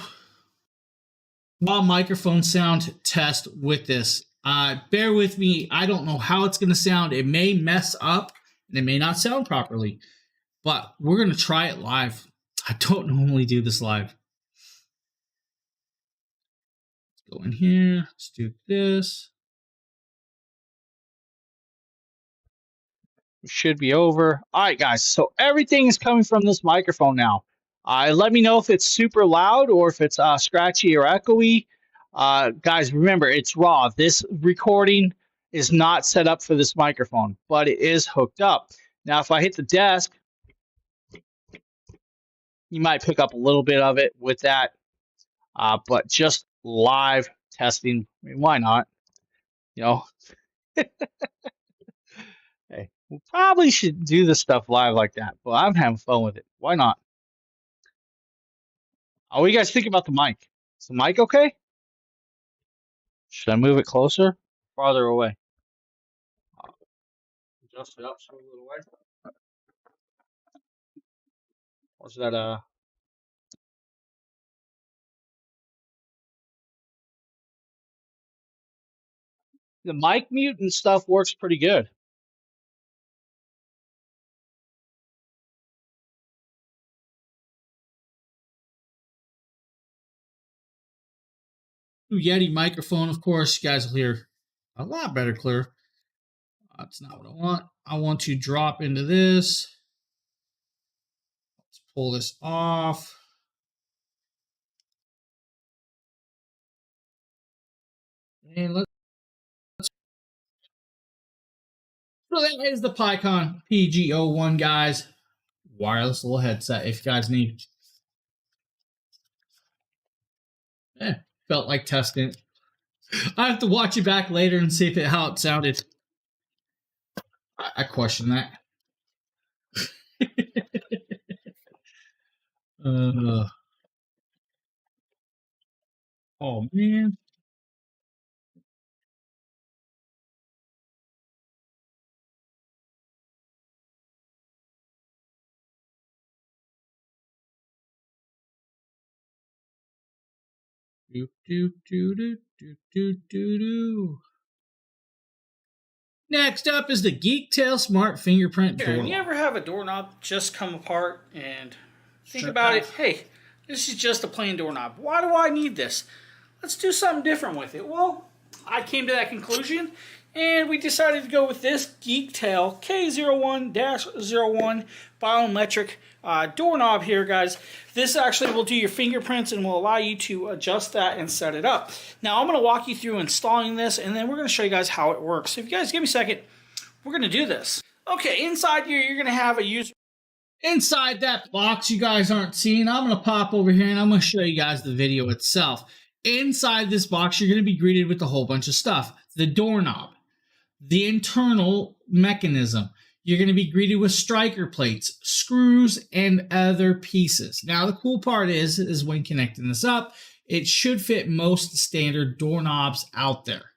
While microphone sound test with this. Bear with me. I don't know how it's going to sound. It may mess up and it may not sound properly, but we're going to try it live. I don't normally do this live. Let's go in here. Let's do this. Should be over. All right, guys. So everything is coming from this microphone now. Let me know if it's super loud or if it's scratchy or echoey. Guys, remember, it's raw. This recording is not set up for this microphone, but it is hooked up. Now, if I hit the desk, you might pick up a little bit of it with that, but just live testing. I mean, why not? You know, hey, we probably should do this stuff live like that, but I'm having fun with it. Why not? What do you guys think about the mic? Is the mic okay? Should I move it closer? Farther away? Adjust it up so a little way. Or is that the mic mute and stuff works pretty good. Yeti microphone, of course, you guys will hear a lot better clear. That's not what I want. I want to drop into this. Let's pull this off. And let's. So that is the PyCon PG01, guys. Wireless little headset if you guys need. Felt like testing it. I have to watch it back later and see how it sounded. I question that. Oh man. Do, do, do, do, do, do, do, do. Next up is the Geektail Smart Fingerprint Doorknob. You ever have a doorknob just come apart and think about it? Hey, this is just a plain doorknob. Why do I need this? Let's do something different with it. Well, I came to that conclusion, And we decided to go with this Geektail K01-01 biometric doorknob here, guys. This actually will do your fingerprints and will allow you to adjust that and set it up. Now, I'm going to walk you through installing this, and then we're going to show you guys how it works. So if you guys give me a second, we're going to do this. Okay, inside here, you're going to have a user. Inside that box you guys aren't seeing, I'm going to pop over here and I'm going to show you guys the video itself. Inside this box, you're going to be greeted with a whole bunch of stuff. The doorknob, the internal mechanism. You're going to be greeted with striker plates, screws, and other pieces. Now, the cool part is when connecting this up, it should fit most standard doorknobs out there.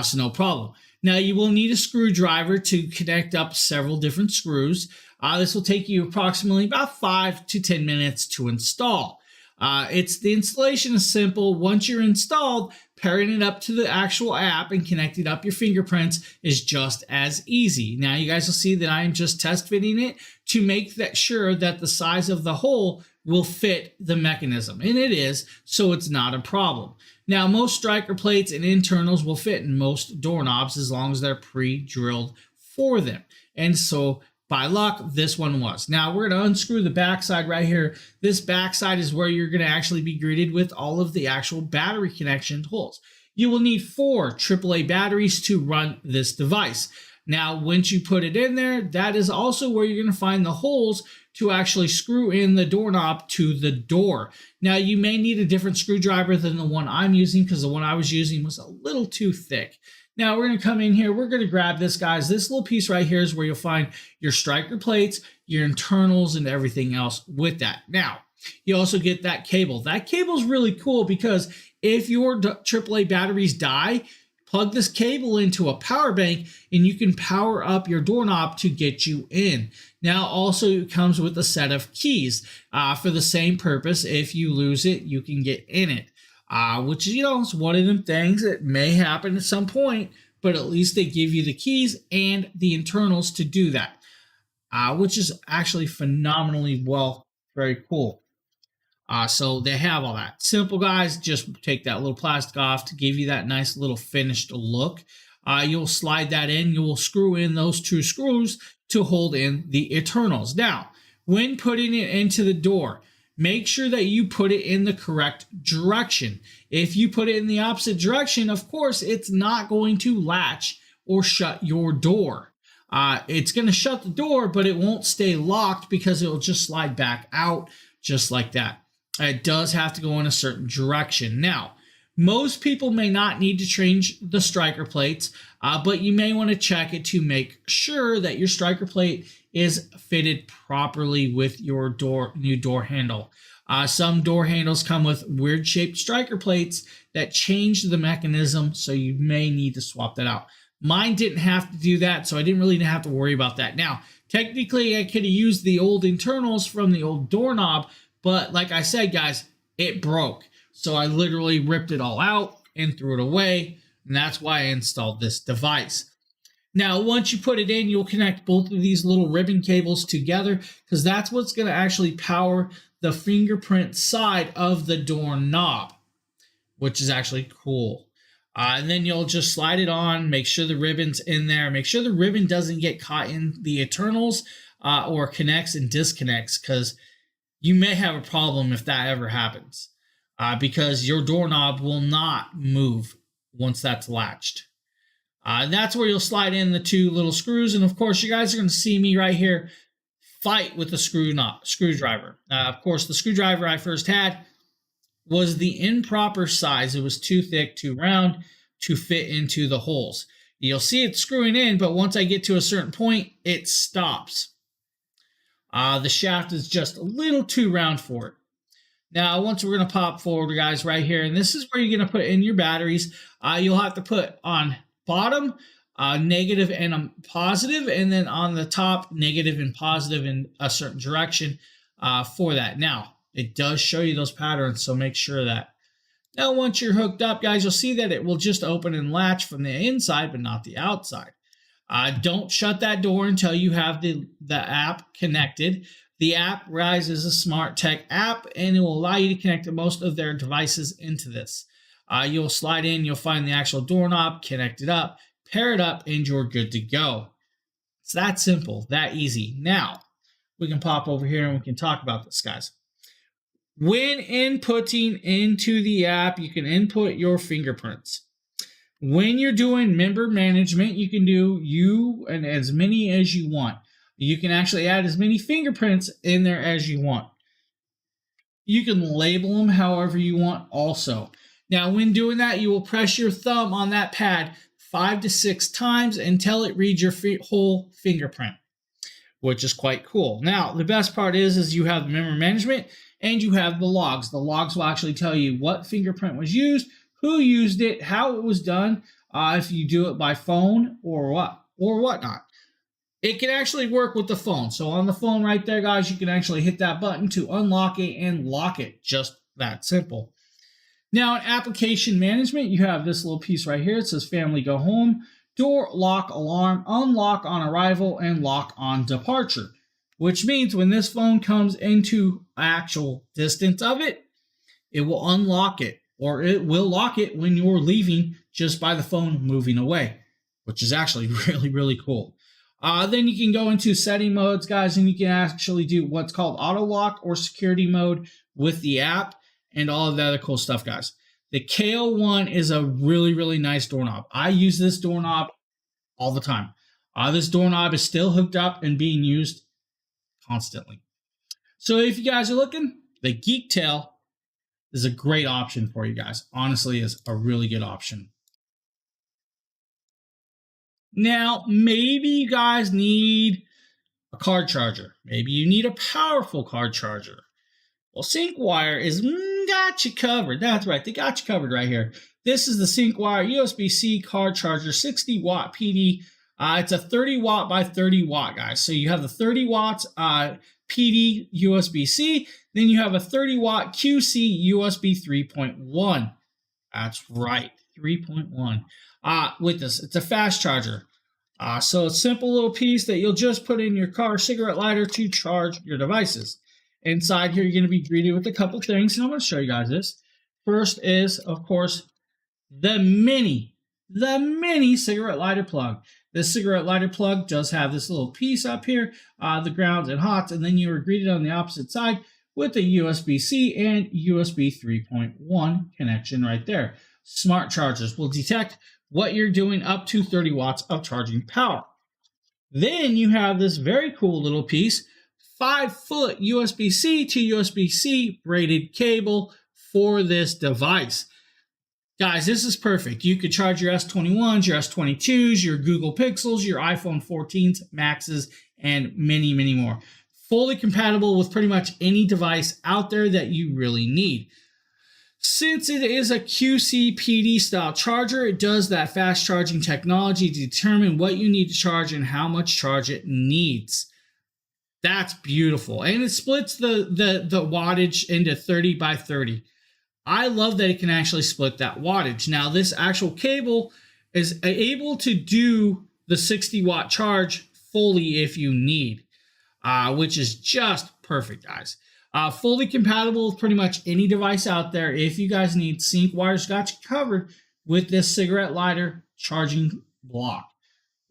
So no problem. Now, you will need a screwdriver to connect up several different screws. This will take you approximately about 5 to 10 minutes to install. The installation is simple. Once you're installed, pairing it up to the actual app and connecting up your fingerprints is just as easy. Now you guys will see that I'm just test fitting it to make sure that the size of the hole will fit the mechanism. And it is, so it's not a problem. Now most striker plates and internals will fit in most doorknobs as long as they're pre-drilled for them. And so by luck, this one was. Now we're going to unscrew the backside right here. This backside is where you're going to actually be greeted with all of the actual battery connection holes. You will need 4 AAA batteries to run this device. Now, once you put it in there, that is also where you're going to find the holes to actually screw in the doorknob to the door. Now, you may need a different screwdriver than the one I'm using because the one I was using was a little too thick. Now we're going to come in here. We're going to grab this, guys. This little piece right here is where you'll find your striker plates, your internals, and everything else with that. Now, you also get that cable. That cable is really cool because if your AAA batteries die, plug this cable into a power bank and you can power up your doorknob to get you in. Now, also it comes with a set of keys for the same purpose. If you lose it, you can get in it. Which, is one of them things that may happen at some point, but at least they give you the keys and the internals to do that, which is actually phenomenally very cool. So they have all that. Simple, guys. Just take that little plastic off to give you that nice little finished look. You'll slide that in. You will screw in those 2 screws to hold in the internals. Now, when putting it into the door, make sure that you put it in the correct direction. If you put it in the opposite direction, of course, it's not going to latch or shut your door. It's going to shut the door, but it won't stay locked because it will just slide back out just like that. It does have to go in a certain direction. Now, most people may not need to change the striker plates, but you may want to check it to make sure that your striker plate is fitted properly with your new door handle. Some door handles come with weird shaped striker plates that change the mechanism, so you may need to swap that out. Mine didn't have to do that, so I didn't really have to worry about that. Now, technically, I could have used the old internals from the old doorknob, but like I said, guys, it broke. So I literally ripped it all out and threw it away, and that's why I installed this device. Now, once you put it in, you'll connect both of these little ribbon cables together because that's what's going to actually power the fingerprint side of the doorknob, which is actually cool. And then you'll just slide it on, make sure the ribbon's in there, make sure the ribbon doesn't get caught in the internals or connects and disconnects because you may have a problem if that ever happens because your doorknob will not move once that's latched. That's where you'll slide in the 2 little screws. And of course, you guys are going to see me right here fight with the screwdriver. Of course, the screwdriver I first had was the improper size. It was too thick, too round to fit into the holes. You'll see it screwing in, but once I get to a certain point, it stops. The shaft is just a little too round for it. Now, once we're going to pop forward, guys, right here, and this is where you're going to put in your batteries. You'll have to put on bottom, negative and a positive, and then on the top, negative and positive in a certain direction for that. Now, it does show you those patterns, so make sure of that. Now, once you're hooked up, guys, you'll see that it will just open and latch from the inside, but not the outside. Don't shut that door until you have the app connected. The app Rise is a smart tech app, and it will allow you to connect most of their devices into this. You'll slide in, you'll find the actual doorknob, connect it up, pair it up, and you're good to go. It's that simple, that easy. Now, we can pop over here and we can talk about this, guys. When inputting into the app, you can input your fingerprints. When you're doing member management, you can do you and as many as you want. You can actually add as many fingerprints in there as you want. You can label them however you want also. Now, when doing that, you will press your thumb on that pad 5 to 6 times until it reads your whole fingerprint, which is quite cool. Now, the best part is you have the member management and you have the logs. The logs will actually tell you what fingerprint was used, who used it, how it was done, if you do it by phone or whatnot. It can actually work with the phone. So on the phone right there, guys, you can actually hit that button to unlock it and lock it. Just that simple. Now, in application management, you have this little piece right here. It says family go home, door, lock, alarm, unlock on arrival, and lock on departure. Which means when this phone comes into actual distance of it, it will unlock it. Or it will lock it when you're leaving just by the phone moving away, which is actually really, really cool. Then you can go into setting modes, guys, and you can actually do what's called auto lock or security mode with the app and all of the other cool stuff, guys. The KO1 is a really, really nice doorknob. I use this doorknob all the time. This doorknob is still hooked up and being used constantly. So if you guys are looking, the Geek Tail is a great option for you guys. Honestly, is a really good option. Now, maybe you guys need a card charger. Maybe you need a powerful card charger. Well, SyncWire is got you covered. That's right, they got you covered right here. This is the SyncWire USB-C card charger, 60 watt PD. It's a 30 watt by 30 watt, guys. So you have the 30 watts PD USB-C, then you have a 30 watt QC USB 3.1. That's right, 3.1. With this, it's a fast charger. So it's a simple little piece that you'll just put in your car cigarette lighter to charge your devices. Inside here, you're going to be greeted with a couple things, and I'm going to show you guys this. First is, of course, the mini cigarette lighter plug. This cigarette lighter plug does have this little piece up here, the grounds and hots, and then you are greeted on the opposite side with a USB-C and USB 3.1 connection right there. Smart chargers will detect what you're doing up to 30 watts of charging power. Then you have this very cool little piece, 5-foot USB-C to USB-C braided cable for this device. Guys, this is perfect. You could charge your S21s, your S22s, your Google Pixels, your iPhone 14s, Maxes, and many, many more. Fully compatible with pretty much any device out there that you really need. Since it is a QC PD style charger, it does that fast charging technology to determine what you need to charge and how much charge it needs. That's beautiful. And it splits the wattage into 30 by 30. I love that it can actually split that wattage. Now, this actual cable is able to do the 60 watt charge fully if you need, which is just perfect, guys. Fully compatible with pretty much any device out there. If you guys need, SyncWire's got you covered with this cigarette lighter charging block.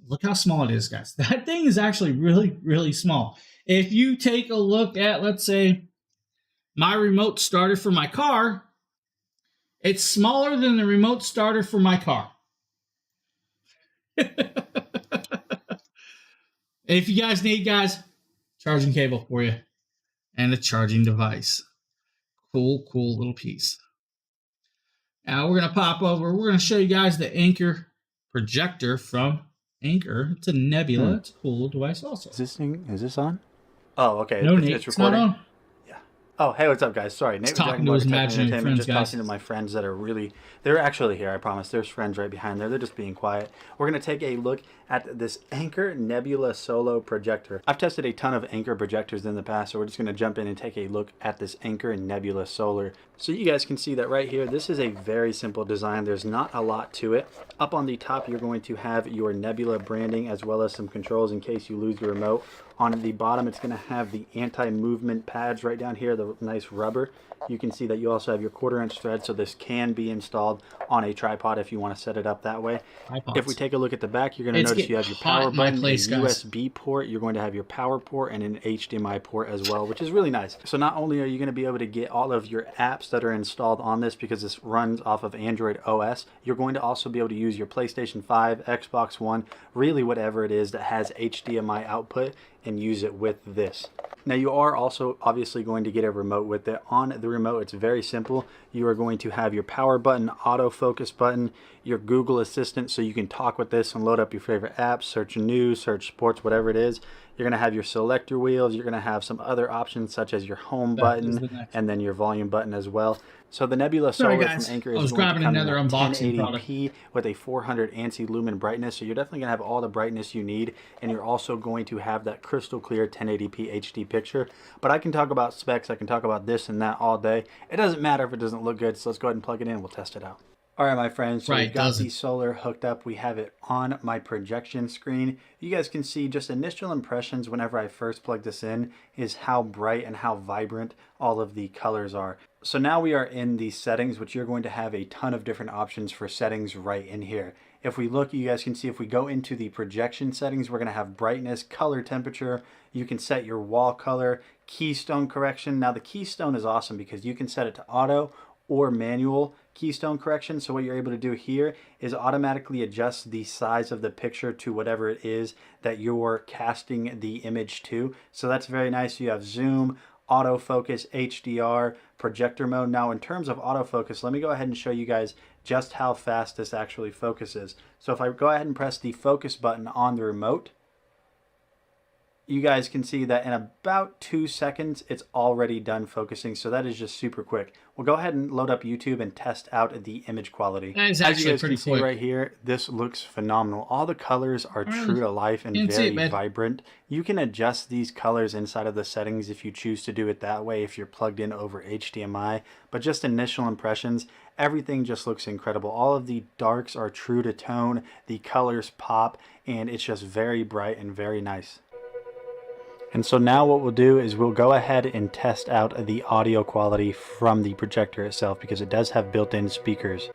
Look how small it is, guys. That thing is actually really, really small. If you take a look at, let's say, my remote starter for my car, it's smaller than the remote starter for my car. If you guys need, guys, charging cable for you and a charging device. Cool, cool little piece. Now we're going to pop over. We're going to show you guys the Anchor projector from Anchor. It's a Nebula. It's a cool little device also. Is this on? Oh, okay. No, Nate, it's not on. Oh, hey, what's up, guys? Sorry, Nate. Talking to his imaginary friends, just talking to my friends that are they're actually here, I promise. There's friends right behind there. They're just being quiet. We're going to take a look at this Anker Nebula Solo projector. I've tested a ton of Anker projectors in the past, so we're just going to jump in and take a look at this Anker Nebula Solar. So you guys can see that right here, this is a very simple design. There's not a lot to it. Up on the top, you're going to have your Nebula branding as well as some controls in case you lose your remote. On the bottom, it's going to have the anti-movement pads right down here, the nice rubber. You can see that you also have your 1/4" thread, so this can be installed on a tripod if you want to set it up that way. iPods. If we take a look at the back, you're going to notice you have your power button, a USB port. You're going to have your power port and an HDMI port as well, which is really nice. So not only are you going to be able to get all of your apps that are installed on this because this runs off of Android OS, you're going to also be able to use your PlayStation 5, Xbox One, really whatever it is that has HDMI output, and use it with this. Now you are also obviously going to get a remote with it. On the remote, it's very simple. You are going to have your power button, autofocus button, your Google Assistant, so you can talk with this and load up your favorite apps, search news, search sports, whatever it is. You're going to have your selector wheels. You're going to have some other options such as your home button and then your volume button as well. So the Nebula Solar from Anker is going to come in 1080p with a 400 ANSI lumen brightness. So you're definitely going to have all the brightness you need, and you're also going to have that crystal clear 1080p HD picture. But I can talk about specs. I can talk about this and that all day. It doesn't matter if it doesn't look good. So let's go ahead and plug it in. We'll test it out. All right, my friends, so we've got the solar hooked up. We have it on my projection screen. You guys can see just initial impressions whenever I first plugged this in is how bright and how vibrant all of the colors are. So now we are in the settings, which you're going to have a ton of different options for settings right in here. If we look, you guys can see if we go into the projection settings, we're going to have brightness, color temperature. You can set your wall color, keystone correction. Now the keystone is awesome because you can set it to auto or manual keystone correction. So what you're able to do here is automatically adjust the size of the picture to whatever it is that you're casting the image to. So that's very nice. You have zoom, autofocus, HDR, projector mode. Now in terms of autofocus, let me go ahead and show you guys just how fast this actually focuses. So if I go ahead and press the focus button on the remote, you guys can see that in about 2 seconds, it's already done focusing. So that is just super quick. We'll go ahead and load up YouTube and test out the image quality. That is As you guys pretty can see quick. right here, this looks phenomenal. All the colors are true to life and very vibrant. You can adjust these colors inside of the settings if you choose to do it that way, if you're plugged in over HDMI. But just initial impressions, everything just looks incredible. All of the darks are true to tone, the colors pop, and it's just very bright and very nice. And so now what we'll do is we'll go ahead and test out the audio quality from the projector itself because it does have built-in speakers.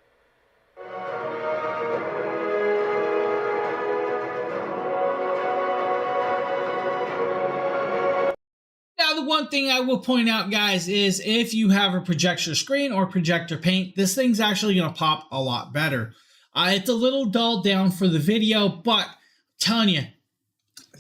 Now, the one thing I will point out, guys, is if you have a projector screen or projector paint, this thing's actually going to pop a lot better. It's a little dulled down for the video, but I'm telling you,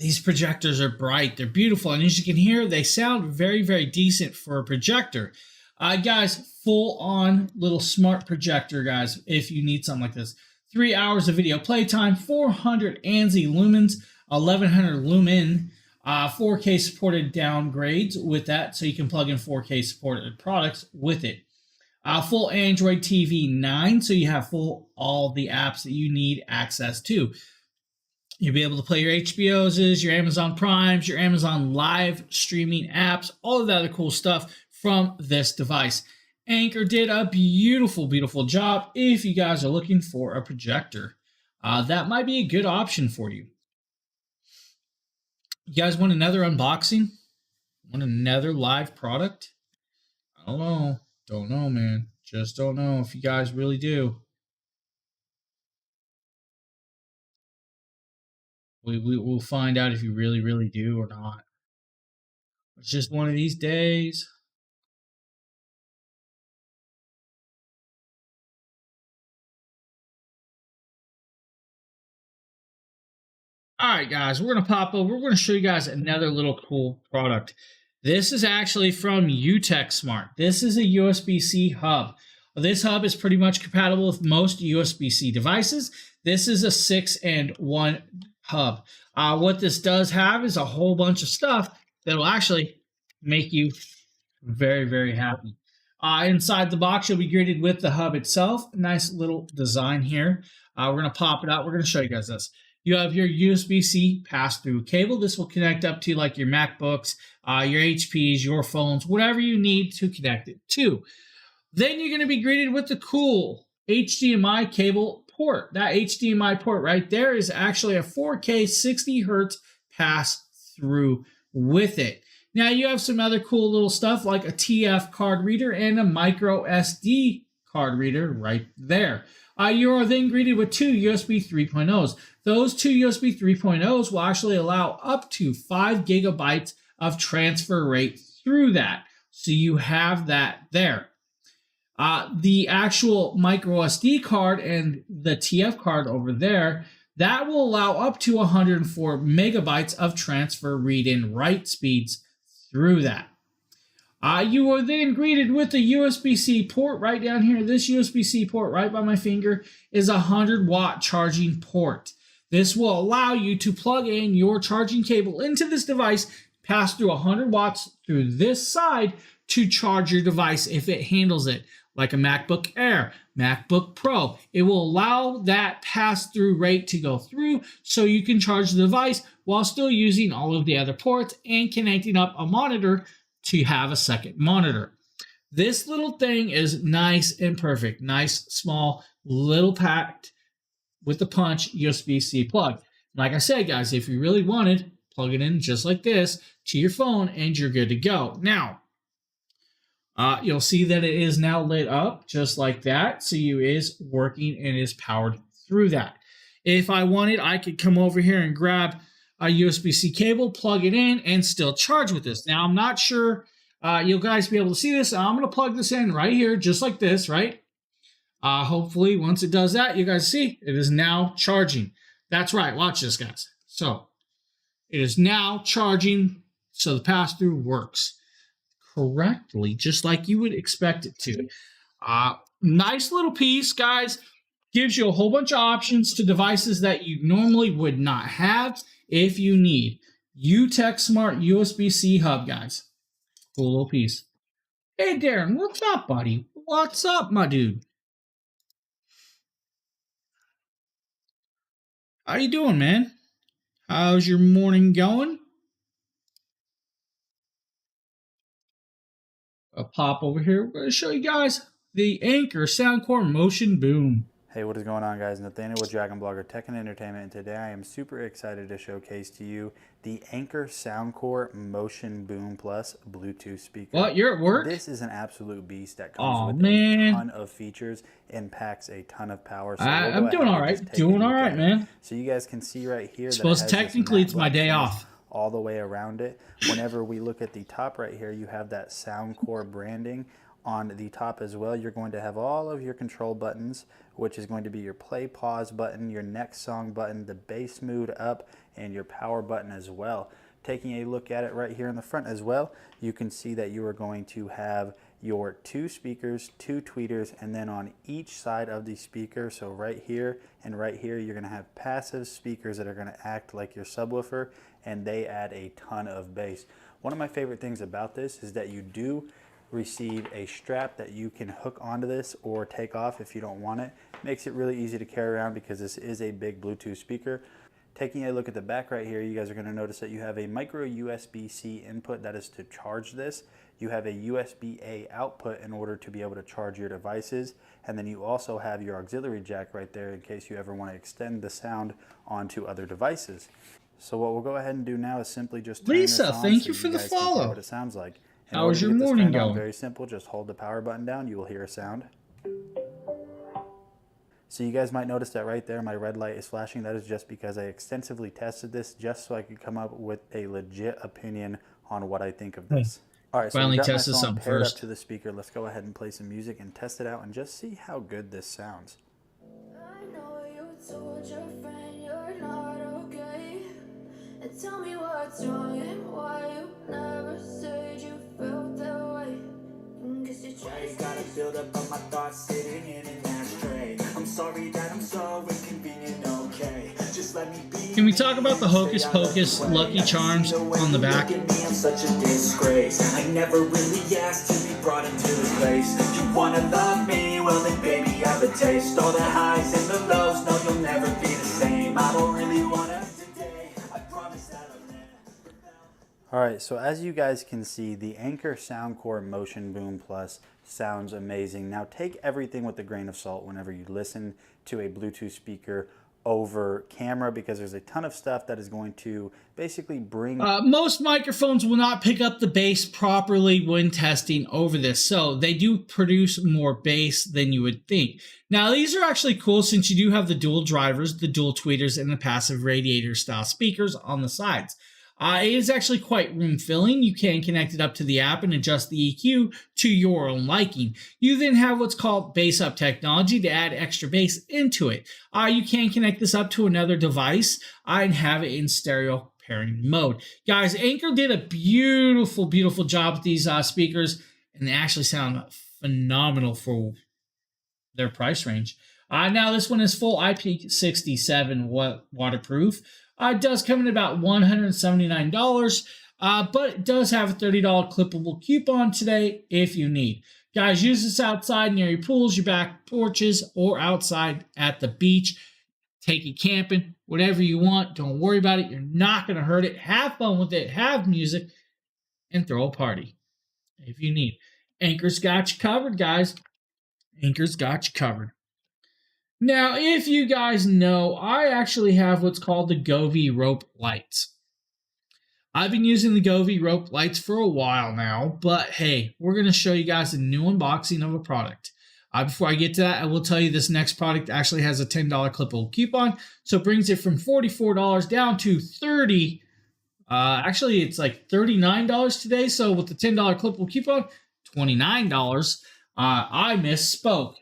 these projectors are bright. They're beautiful. And as you can hear, they sound very, very decent for a projector. Guys, full on little smart projector, guys, if you need something like this. 3 hours of video playtime, 400 ANSI lumens, 1100 lumen, 4K supported downgrades with that. So you can plug in 4K supported products with it. Full Android TV 9. So you have all the apps that you need access to. You'll be able to play your HBOs, your Amazon Primes, your Amazon live streaming apps, all of that other cool stuff from this device. Anker did a beautiful, beautiful job if you guys are looking for a projector. That might be a good option for you. You guys want another unboxing? Want another live product? I don't know. Don't know, man. Just don't know if you guys really do. We'll find out if you really, really do or not. It's just one of these days. All right, guys, we're going to pop over. We're going to show you guys another little cool product. This is actually from UTech Smart. This is a USB-C hub. This hub is pretty much compatible with most USB-C devices. This is a 6-in-1 hub. What this does have is a whole bunch of stuff that will actually make you very, very happy. Inside the box, you'll be greeted with the hub itself. Nice little design here. We're going to pop it out. We're going to show you guys this. You have your USB-C pass-through cable. This will connect up to like your MacBooks, your HPs, your phones, whatever you need to connect it to. Then you're going to be greeted with the cool HDMI cable port. That HDMI port right there is actually a 4K 60 hertz pass-through with it. Now you have some other cool little stuff like a TF card reader and a micro SD card reader right there. You are then greeted with two USB 3.0s. Those two USB 3.0s will actually allow up to 5 gigabytes of transfer rate through that. So you have that there. The actual micro SD card and the TF card over there, that will allow up to 104 megabytes of transfer read and write speeds through that. You are then greeted with the USB-C port right down here. This USB-C port right by my finger is a 100-watt charging port. This will allow you to plug in your charging cable into this device, pass through 100 watts through this side to charge your device if it handles it, like a MacBook Air, MacBook Pro. It will allow that pass-through rate to go through so you can charge the device while still using all of the other ports and connecting up a monitor to have a second monitor. This little thing is nice and perfect. Nice, small, little packed with the punch USB-C plug. Like I said, guys, if you really wanted, plug it in just like this to your phone and you're good to go. Now, you'll see that it is now lit up just like that. CPU is working and is powered through that. If I wanted, I could come over here and grab a USB-C cable, plug it in, and still charge with this. Now, I'm not sure you'll guys be able to see this. I'm going to plug this in right here, just like this, right? Hopefully, once it does that, you guys see it is now charging. That's right. Watch this, guys. So, it is now charging, so the pass-through works correctly, just like you would expect it to. Nice little piece, guys. Gives you a whole bunch of options to devices that you normally would not have if you need. UTech Smart USB-C hub, guys. Cool little piece. Hey, Darren, what's up, buddy? What's up, my dude? How you doing, man? How's your morning going? I'll pop over here. We're going to show you guys the Anker Soundcore Motion Boom. Hey, what is going on, guys? Nathaniel with DragonBlogger Tech and Entertainment, and today I am super excited to showcase to you the Anker Soundcore Motion Boom Plus Bluetooth speaker. What? You're at work? This is an absolute beast that comes with a ton of features and packs a ton of power. So I'm doing all right. Doing all right, man. So you guys can see right here that Suppose technically it's my day off. All the way around it. Whenever we look at the top right here, you have that Soundcore branding on the top as well. You're going to have all of your control buttons, which is going to be your play pause button, your next song button, the bass mood up, and your power button as well. Taking a look at it right here in the front as well, you can see that you are going to have your two speakers, two tweeters, and then on each side of the speaker, so right here and right here, you're going to have passive speakers that are going to act like your subwoofer, and they add a ton of bass. One of my favorite things about this is that you do receive a strap that you can hook onto this or take off if you don't want it. Makes it really easy to carry around because this is a big Bluetooth speaker. Taking a look at the back right here, you guys are going to notice that you have a micro USB-C input that is to charge this. You have a USB-A output in order to be able to charge your devices, and then you also have your auxiliary jack right there in case you ever want to extend the sound onto other devices. So what we'll go ahead and do now is simply just turn this on thank so you for the guys can hear follow. what it sounds like. How is your morning going? Very simple. Just hold the power button down. You will hear a sound. So you guys might notice that right there, my red light is flashing. That is just because I extensively tested this just so I could come up with a legit opinion on what I think of this. All right, so Finally we got tested my phone something paired first. up to the speaker. Let's go ahead and play some music and test it out and just see how good this sounds. I know you told your friend you're not okay, and tell me what's wrong and why you never said you felt that way. Cause you tried. Gotta build up on my thoughts sitting in an ashtray. I'm sorry that I'm so inconvenient, okay? Just let me be. Can we talk about the Hocus Pocus Lucky Charms on the back? Look at me, I'm such a disgrace. I never really asked to be brought into this place. You wanna love me? Well then baby, have a taste. All the highs and the lows, no, you'll never be the same. I don't really want All right, so as you guys can see, the Anker Soundcore Motion Boom Plus sounds amazing. Now take everything with a grain of salt whenever you listen to a Bluetooth speaker over camera, because there's a ton of stuff that is going to basically bring... Most microphones will not pick up the bass properly when testing over this, so they do produce more bass than you would think. Now, these are actually cool since you do have the dual drivers, the dual tweeters, and the passive radiator style speakers on the sides. It is actually quite room filling. You can connect it up to the app and adjust the EQ to your own liking. You then have what's called bass up technology to add extra bass into it. You can connect this up to another device and have it in stereo pairing mode. Guys, Anker did a beautiful, beautiful job with these speakers, and they actually sound phenomenal for their price range. Now, this one is full IP67 waterproof. It does come in about $179, but it does have a $30 clippable coupon today if you need. Guys, use this outside near your pools, your back porches, or outside at the beach. Take it camping, whatever you want. Don't worry about it. You're not going to hurt it. Have fun with it. Have music, and throw a party if you need. Anker's got you covered, guys. Anker's got you covered. Now, if you guys know, I actually have what's called the Govee rope lights. I've been using the Govee rope lights for a while now, but hey, we're going to show you guys a new unboxing of a product. Before I get to that, I will tell you this next product actually has a $10 clippable coupon, so it brings it from $44 down to $30. Actually, it's like $39 today, so with the $10 clippable coupon, $29. I misspoke.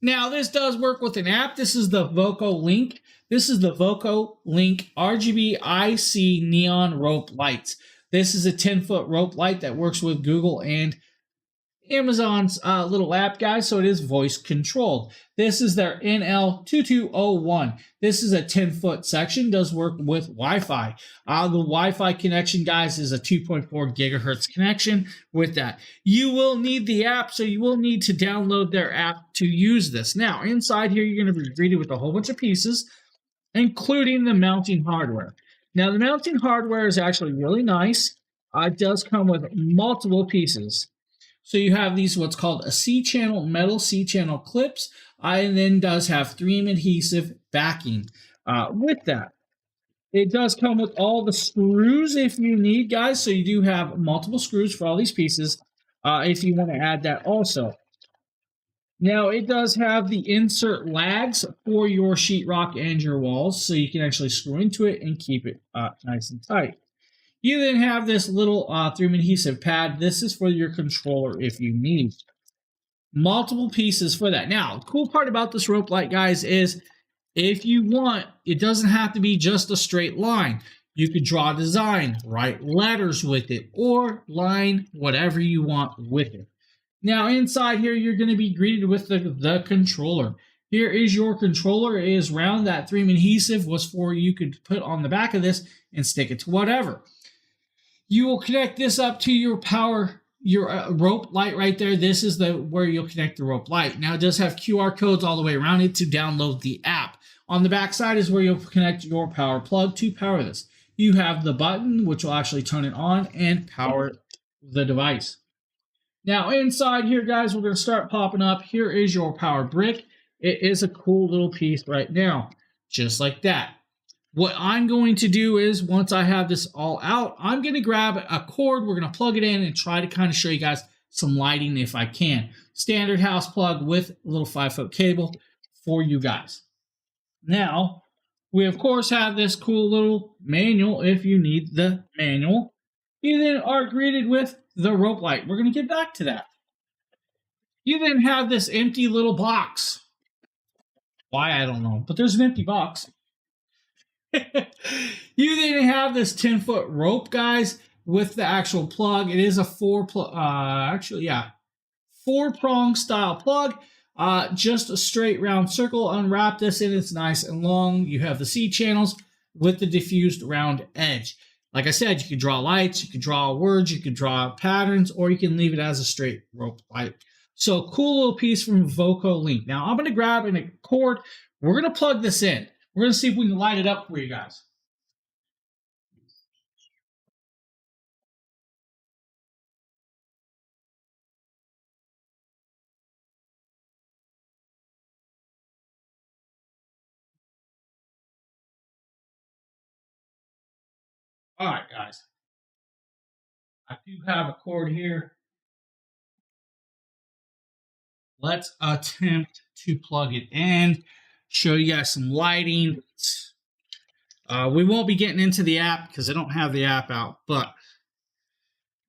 Now, this does work with an app. This is the Voco Link. This is the Voco Link RGB IC neon rope lights. This is a 10-foot rope light that works with Google and Amazon's little app, guys, so it is voice controlled. This is their NL2201. This is a 10-foot section, does work with Wi-Fi. The Wi-Fi connection, guys, is a 2.4 gigahertz connection with that. You will need the app, so you will need to download their app to use this. Now, inside here, you're going to be greeted with a whole bunch of pieces, including the mounting hardware. Now, the mounting hardware is actually really nice. It does come with multiple pieces. So you have these what's called a C-channel, metal C-channel clips, and then does have 3M adhesive backing with that. It does come with all the screws if you need, guys. So you do have multiple screws for all these pieces if you want to add that also. Now, it does have the insert lags for your sheetrock and your walls, so you can actually screw into it and keep it nice and tight. You then have this little 3M adhesive pad. This is for your controller if you need. Multiple pieces for that. Now, the cool part about this rope light, guys, is if you want, it doesn't have to be just a straight line. You could draw a design, write letters with it, or line whatever you want with it. Now, inside here, you're going to be greeted with the controller. Here is your controller. It is round. That 3M adhesive was for you could put on the back of this and stick it to whatever. You will connect this up to your rope light right there. This is where you'll connect the rope light. Now, it does have QR codes all the way around it to download the app. On the back side is where you'll connect your power plug to power this. You have the button, which will actually turn it on and power the device. Now, inside here, guys, we're going to start popping up. Here is your power brick. It is a cool little piece right now, just like that. What I'm going to do is, once I have this all out, I'm going to grab a cord. We're going to plug it in and try to kind of show you guys some lighting if I can. Standard house plug with a little 5-foot cable for you guys. Now, we of course have this cool little manual if you need the manual. You then are greeted with the rope light. We're going to get back to that. You then have this empty little box. Why, I don't know, but there's an empty box. You then have this 10-foot rope, guys, with the actual plug. It is a four-prong style plug. Just a straight round circle. Unwrap this and it's nice and long. You have the C channels with the diffused round edge. Like I said, you can draw lights, you can draw words, you can draw patterns, or you can leave it as a straight rope light. So cool little piece from Voco Link. Now I'm going to grab a cord. We're going to plug this in. We're going to see if we can light it up for you guys. All right, guys. I do have a cord here. Let's attempt to plug it in. Show you guys some lighting. We won't be getting into the app because I don't have the app out, but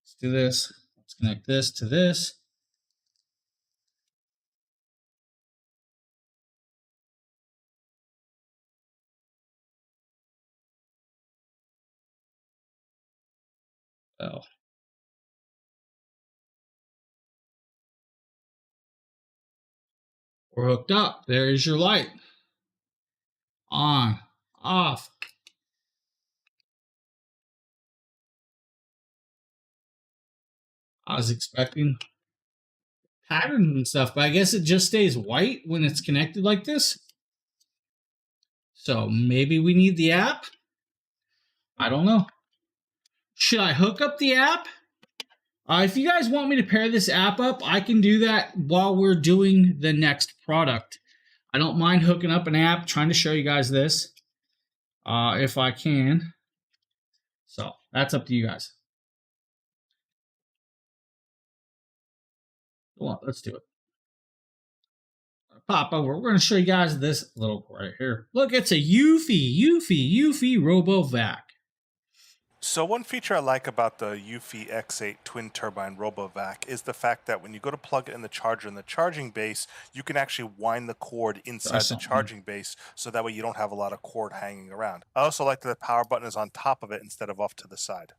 let's do this. Let's connect this to this. Oh. We're hooked up. There's your light. On, off. I was expecting patterns and stuff, but I guess it just stays white when it's connected like this. So maybe we need the app. I don't know. Should I hook up the app? If you guys want me to pair this app up, I can do that while we're doing the next product. I don't mind hooking up an app, trying to show you guys this, if I can. So that's up to you guys. Come on, let's do it. Pop over. We're going to show you guys this little right here. Look, it's a Eufy RoboVac. So one feature I like about the Eufy X8 twin turbine RoboVac is the fact that when you go to plug it in the charger in the charging base, you can actually wind the cord inside the charging base, so that way you don't have a lot of cord hanging around. I also like that the power button is on top of it instead of off to the side.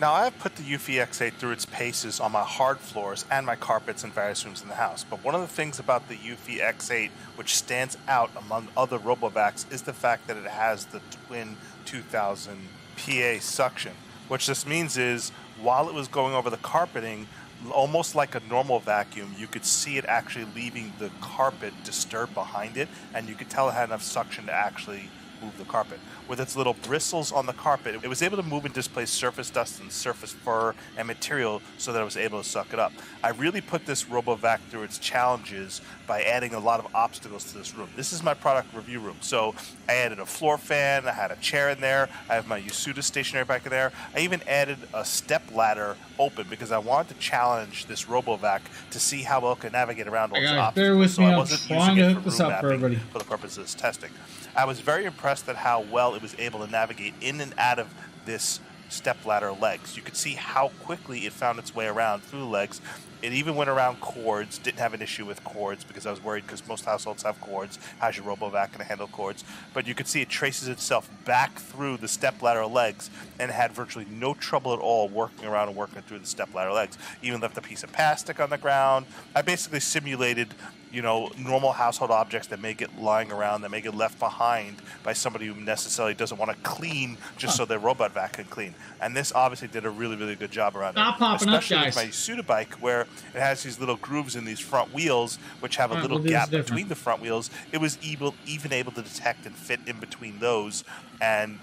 Now, I have put the Eufy X8 through its paces on my hard floors and my carpets in various rooms in the house, but one of the things about the Eufy X8 which stands out among other RoboVacs is the fact that it has the twin 2000 PA suction. What this means is, while it was going over the carpeting, almost like a normal vacuum, you could see it actually leaving the carpet disturbed behind it, and you could tell it had enough suction to actually move the carpet. With its little bristles on the carpet, it was able to move and displace surface dust and surface fur and material so that it was able to suck it up. I really put this RoboVac through its challenges by adding a lot of obstacles to this room. This is my product review room. So I added a floor fan, I had a chair in there, I have my Yasuda stationary back in there. I even added a step ladder open because I wanted to challenge this RoboVac to see how well it can navigate around all these obstacles. Bear with me, I I'm wasn't trying using to it hook for this room up for mapping everybody. for the purposes of this testing. I was very impressed at how well it was able to navigate in and out of this stepladder legs. You could see how quickly it found its way around through the legs. It even went around cords, didn't have an issue with cords because I was worried because most households have cords. How's your RoboVac going to handle cords? But you could see it traces itself back through the stepladder legs and had virtually no trouble at all working around and working through the stepladder legs. Even left a piece of plastic on the ground. I basically simulated, you know, normal household objects that may get lying around, that may get left behind by somebody who necessarily doesn't want to clean just so their robot vac can clean. And this obviously did a really, really good job around Stop it. popping up, Especially guys. with my Yasuda bike, where it has these little grooves in these front wheels, which have a little gap between the front wheels. It was even able to detect and fit in between those and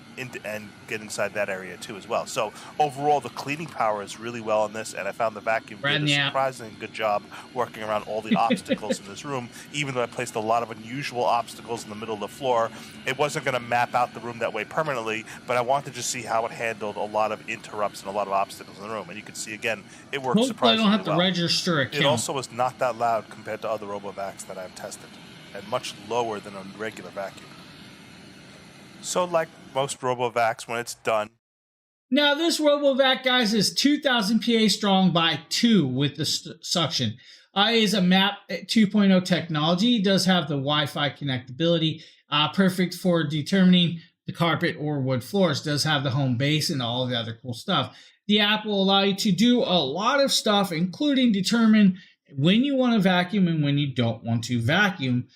get inside that area too as well. So overall, the cleaning power is really well on this, and I found the vacuum did a surprisingly good job working around all the obstacles in this room. Even though I placed a lot of unusual obstacles in the middle of the floor, it wasn't going to map out the room that way permanently, but I wanted to just see how it handled a lot of interrupts and a lot of obstacles in the room. And you can see again, it works surprisingly well. I don't have to register a count. It also was not that loud compared to other RoboVacs that I've tested, and much lower than a regular vacuum. So like most RoboVacs, when it's done. Now this RoboVac, guys, is 2000 PA strong by 2 with the suction. It is a MAP 2.0 technology. It does have the Wi-Fi connectability, perfect for determining the carpet or wood floors. It does have the home base and all the other cool stuff. The app will allow you to do a lot of stuff, including determine when you want to vacuum and when you don't want to vacuum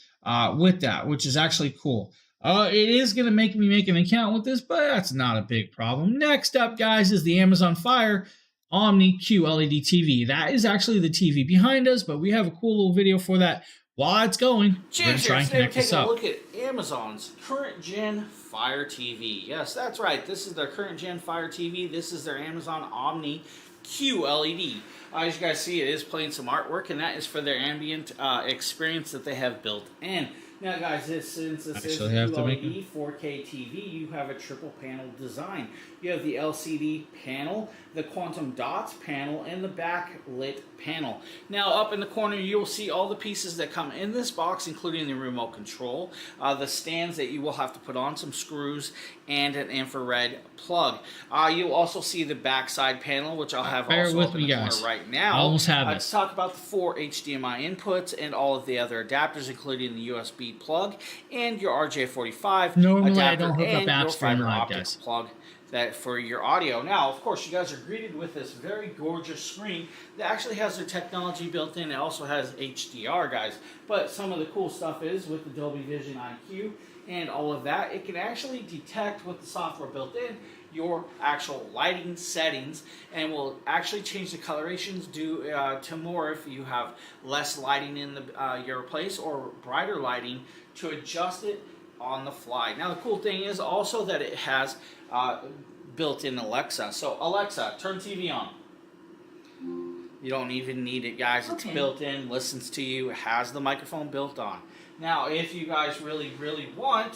with that, which is actually cool. It is going to make me make an account with this, but that's not a big problem. Next up, guys, is the Amazon Fire Omni QLED TV. That is actually the TV behind us, but we have a cool little video for that while it's going. We're going to try and connect this up. Look at Amazon's current gen Fire TV. Yes, that's right. This is their current gen Fire TV. This is their Amazon Omni QLED. As you guys see, it is playing some artwork, and that is for their ambient experience that they have built in. Now, guys, since this is Actually have to make QLED 4K TV, you have a triple panel design. You have the LCD panel, the quantum dots panel, and the backlit panel. Now, up in the corner, you'll see all the pieces that come in this box, including the remote control, the stands that you will have to put on, some screws, and an infrared plug. You'll also see the backside panel, which I'll have Bear also with up in me, the corner guys. right now. I almost have it. Let's talk about the 4 HDMI inputs and all of the other adapters, including the USB plug and your RJ45 Normally, adapter I don't hook up and apps your for any fiber live, optic guys. plug that for your audio. Now, of course, you guys are greeted with this very gorgeous screen that actually has their technology built in. It also has HDR, guys. But some of the cool stuff is with the Dolby Vision IQ and all of that, it can actually detect with the software built in your actual lighting settings and will actually change the colorations to more if you have less lighting in your place or brighter lighting to adjust it on the fly. Now, the cool thing is also that it has built-in Alexa. So, Alexa, turn TV on. You don't even need it, guys. It's built in, listens to you, it has the microphone built on. Now, if you guys really, really want,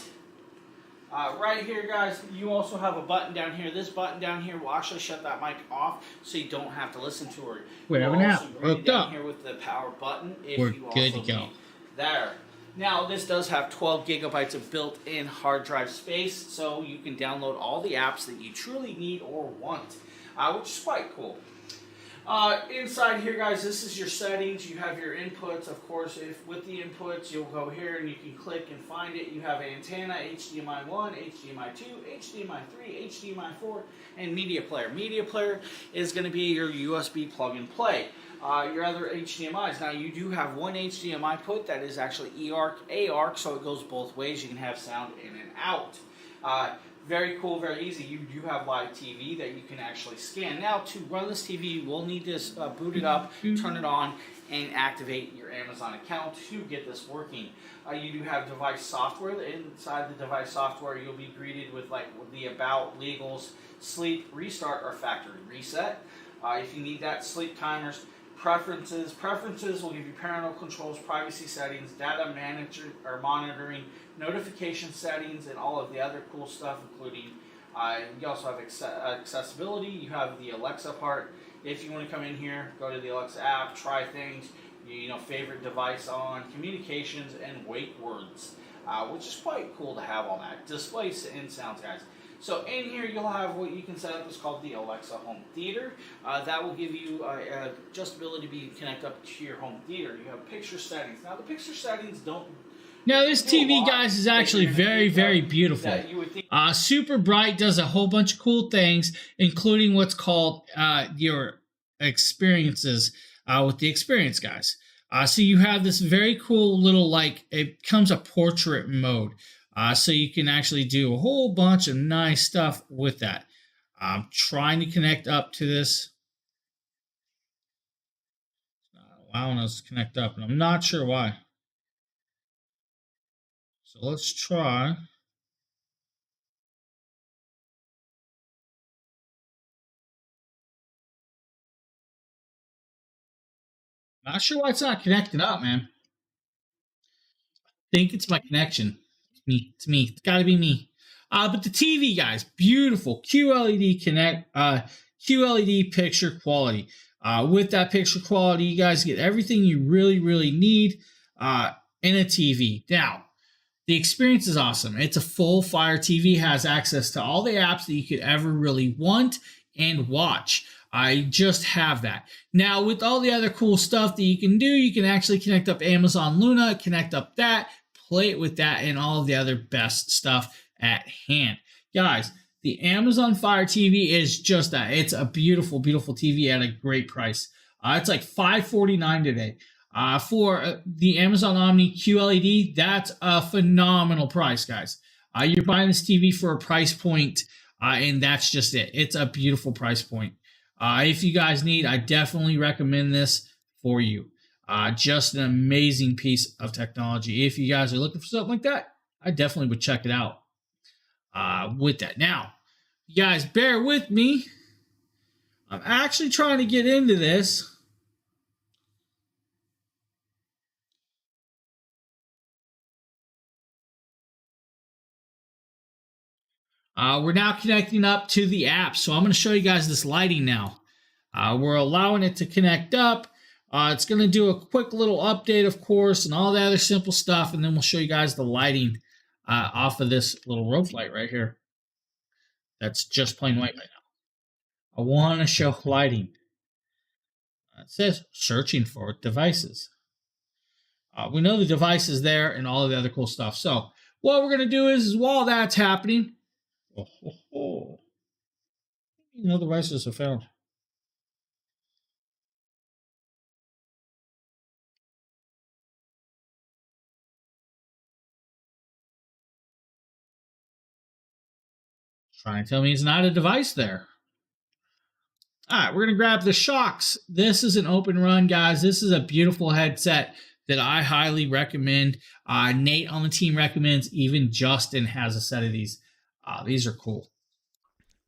right here, guys, you also have a button down here. This button down here will actually shut that mic off so you don't have to listen to her. We're You'll now also greet hooked down up. here with the power button if We're you good also to go. need there. Now, this does have 12 gigabytes of built-in hard drive space, so you can download all the apps that you truly need or want, which is quite cool. Inside here, guys, this is your settings. You have your inputs. Of course, if with the inputs, you'll go here and you can click and find it. You have antenna, HDMI 1, HDMI 2, HDMI 3, HDMI 4, and media player. Media player is going to be your USB plug and play. Your other HDMIs. Now, you do have one HDMI put that is actually eARC, so it goes both ways. You can have sound in and out. Very cool, very easy. You do have live TV that you can actually scan. Now, to run this TV, you will need to boot it up, turn it on, and activate your Amazon account to get this working. You do have device software. Inside the device software, you'll be greeted with the About, Legals, Sleep, Restart, or Factory Reset. If you need that, sleep timers. Preferences will give you parental controls, privacy settings, data manager or monitoring, notification settings, and all of the other cool stuff, including you also have accessibility. You have the Alexa part. If you want to come in here, go to the Alexa app, try things, favorite device on, communications, and wake words, which is quite cool to have on that. Displays and sounds, guys. So in here you'll have what you can set up is called the Alexa Home Theater. That will give you just ability to be connected up to your home theater. You have picture settings. Now the picture settings don't. Now this TV, guys, is actually very, very beautiful. Super bright, does a whole bunch of cool things, including what's called your experiences with the experience, guys. So you have this very cool little, it comes a portrait mode. So you can actually do a whole bunch of nice stuff with that. I'm trying to connect up to this. Allowing us to connect up, and I'm not sure why. So let's try. Not sure why it's not connecting up, man. I think it's my connection. It's me. It's got to be me. But the TV, guys, beautiful QLED picture quality. With that picture quality, you guys get everything you really, really need in a TV. Now, the experience is awesome. It's a full Fire TV, has access to all the apps that you could ever really want and watch. I just have that. Now, with all the other cool stuff that you can do, you can actually connect up Amazon Luna, connect up that, play it with that, and all of the other best stuff at hand. Guys, the Amazon Fire TV is just that. It's a beautiful, beautiful TV at a great price. It's like $549 today. For the Amazon Omni QLED, that's a phenomenal price, guys. You're buying this TV for a price point, and that's just it. It's a beautiful price point. If you guys need, I definitely recommend this for you. Just an amazing piece of technology. If you guys are looking for something like that, I definitely would check it out with that. Now, you guys bear with me. I'm actually trying to get into this. We're now connecting up to the app. So I'm going to show you guys this lighting now. We're allowing it to connect up. It's going to do a quick little update, of course, and all the other simple stuff. And then we'll show you guys the lighting off of this little rope light right here. That's just plain white right now. I want to show lighting. It says searching for devices. We know the device is there and all of the other cool stuff. So what we're going to do is while that's happening, no devices are found. Trying to tell me it's not a device there. All right, we're going to grab the Shocks. This is an open run, guys. This is a beautiful headset that I highly recommend. Nate on the team recommends. Even Justin has a set of these. These are cool.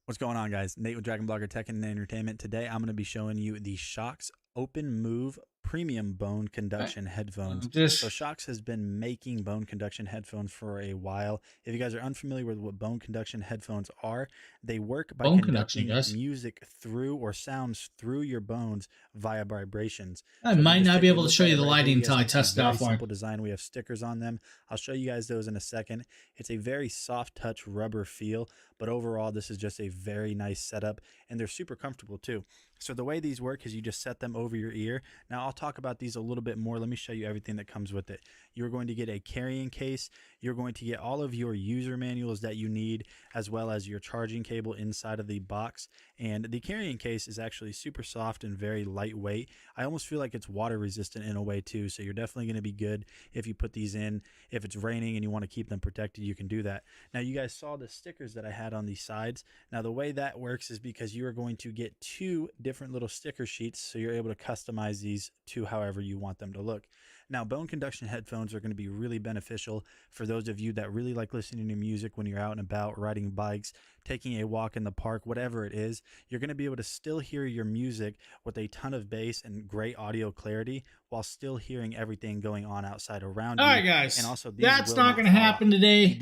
What's going on, guys? Nate with DragonBlogger Tech and Entertainment. Today, I'm going to be showing you the Shocks Open Move Premium Bone Conduction Headphones. So Shocks has been making bone conduction headphones for a while. If you guys are unfamiliar with what bone conduction headphones are, they work by conducting music through or sounds through your bones via vibrations. I might not be able to show you the lighting until I test it out for you. Simple design. We have stickers on them. I'll show you guys those in a second. It's a very soft touch rubber feel, but overall this is just a very nice setup, and they're super comfortable too. So the way these work is you just set them over your ear. Now I'll talk about these a little bit more. Let me show you everything that comes with it. You're going to get a carrying case. You're going to get all of your user manuals that you need, as well as your charging cable inside of the box. And the carrying case is actually super soft and very lightweight. I almost feel like it's water resistant in a way too. So you're definitely going to be good if you put these in. If it's raining and you want to keep them protected, you can do that. Now you guys saw the stickers that I had on the sides. Now the way that works is because you are going to get 2 different little sticker sheets, so you're able to customize these to however you want them to look. Now, bone conduction headphones are going to be really beneficial for those of you that really like listening to music when you're out and about, riding bikes, taking a walk in the park, whatever it is. You're going to be able to still hear your music with a ton of bass and great audio clarity while still hearing everything going on outside around you. All right, guys. And also, that's not going to happen today.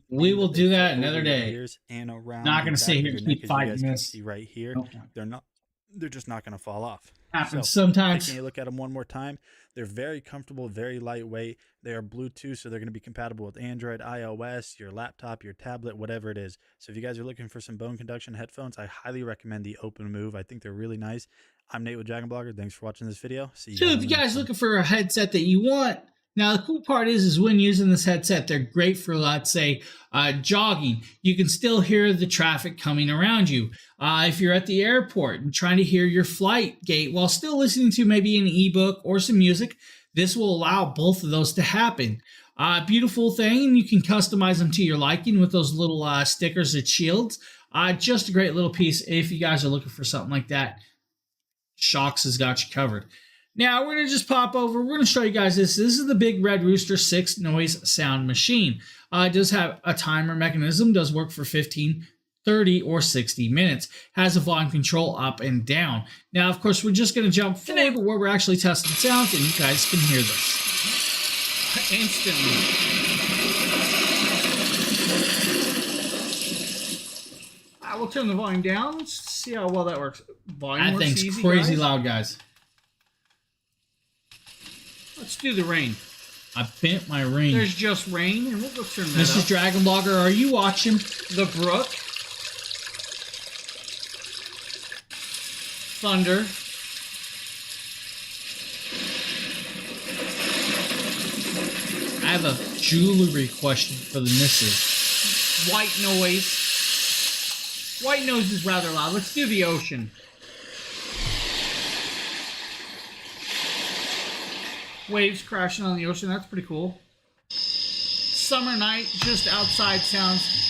We will do that another day. And around not going to sit here and keep fighting this. See right here, they're just not going to fall off. Happens sometimes. Taking a look at them one more time, they're very comfortable, very lightweight. They are Bluetooth, so they're going to be compatible with Android, iOS, your laptop, your tablet, whatever it is. So if you guys are looking for some bone conduction headphones, I highly recommend the Open Move. I think they're really nice. I'm Nate with DragonBlogger. Thanks for watching this video. See you. So if you guys are looking for a headset that you want, now the cool part is when using this headset, they're great for, let's say, jogging. You can still hear the traffic coming around you. If you're at the airport and trying to hear your flight gate while still listening to maybe an ebook or some music, this will allow both of those to happen. Beautiful thing. You can customize them to your liking with those little stickers and shields. Just a great little piece if you guys are looking for something like that. Shocks has got you covered. Now, we're going to just pop over. We're going to show you guys this. This is the Big Red Rooster 6-noise sound machine. It does have a timer mechanism. Does work for 15, 30, or 60 minutes. Has a volume control up and down. Now, of course, we're just going to jump forward where we're actually testing sounds, and you guys can hear this instantly. I will turn the volume down. Let's see how well that works. Volume works easy, thing's crazy loud, guys. Let's do the rain. I bent my ring. There's just rain, and we'll go turn that This up. is DragonBlogger. Are you watching? The brook. Thunder. I have a jewelry question for the missus. White noise. White noise is rather loud. Let's do the ocean. Waves crashing on the ocean. That's pretty cool. Summer night, just outside sounds.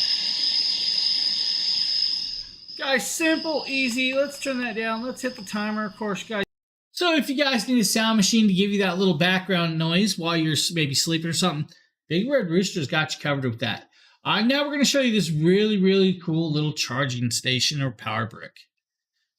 Guys, simple, easy. Let's turn that down. Let's hit the timer, of course, guys. So if you guys need a sound machine to give you that little background noise while you're maybe sleeping or something, Big Red Rooster's got you covered with that. Now we're going to show you this really, really cool little charging station or power brick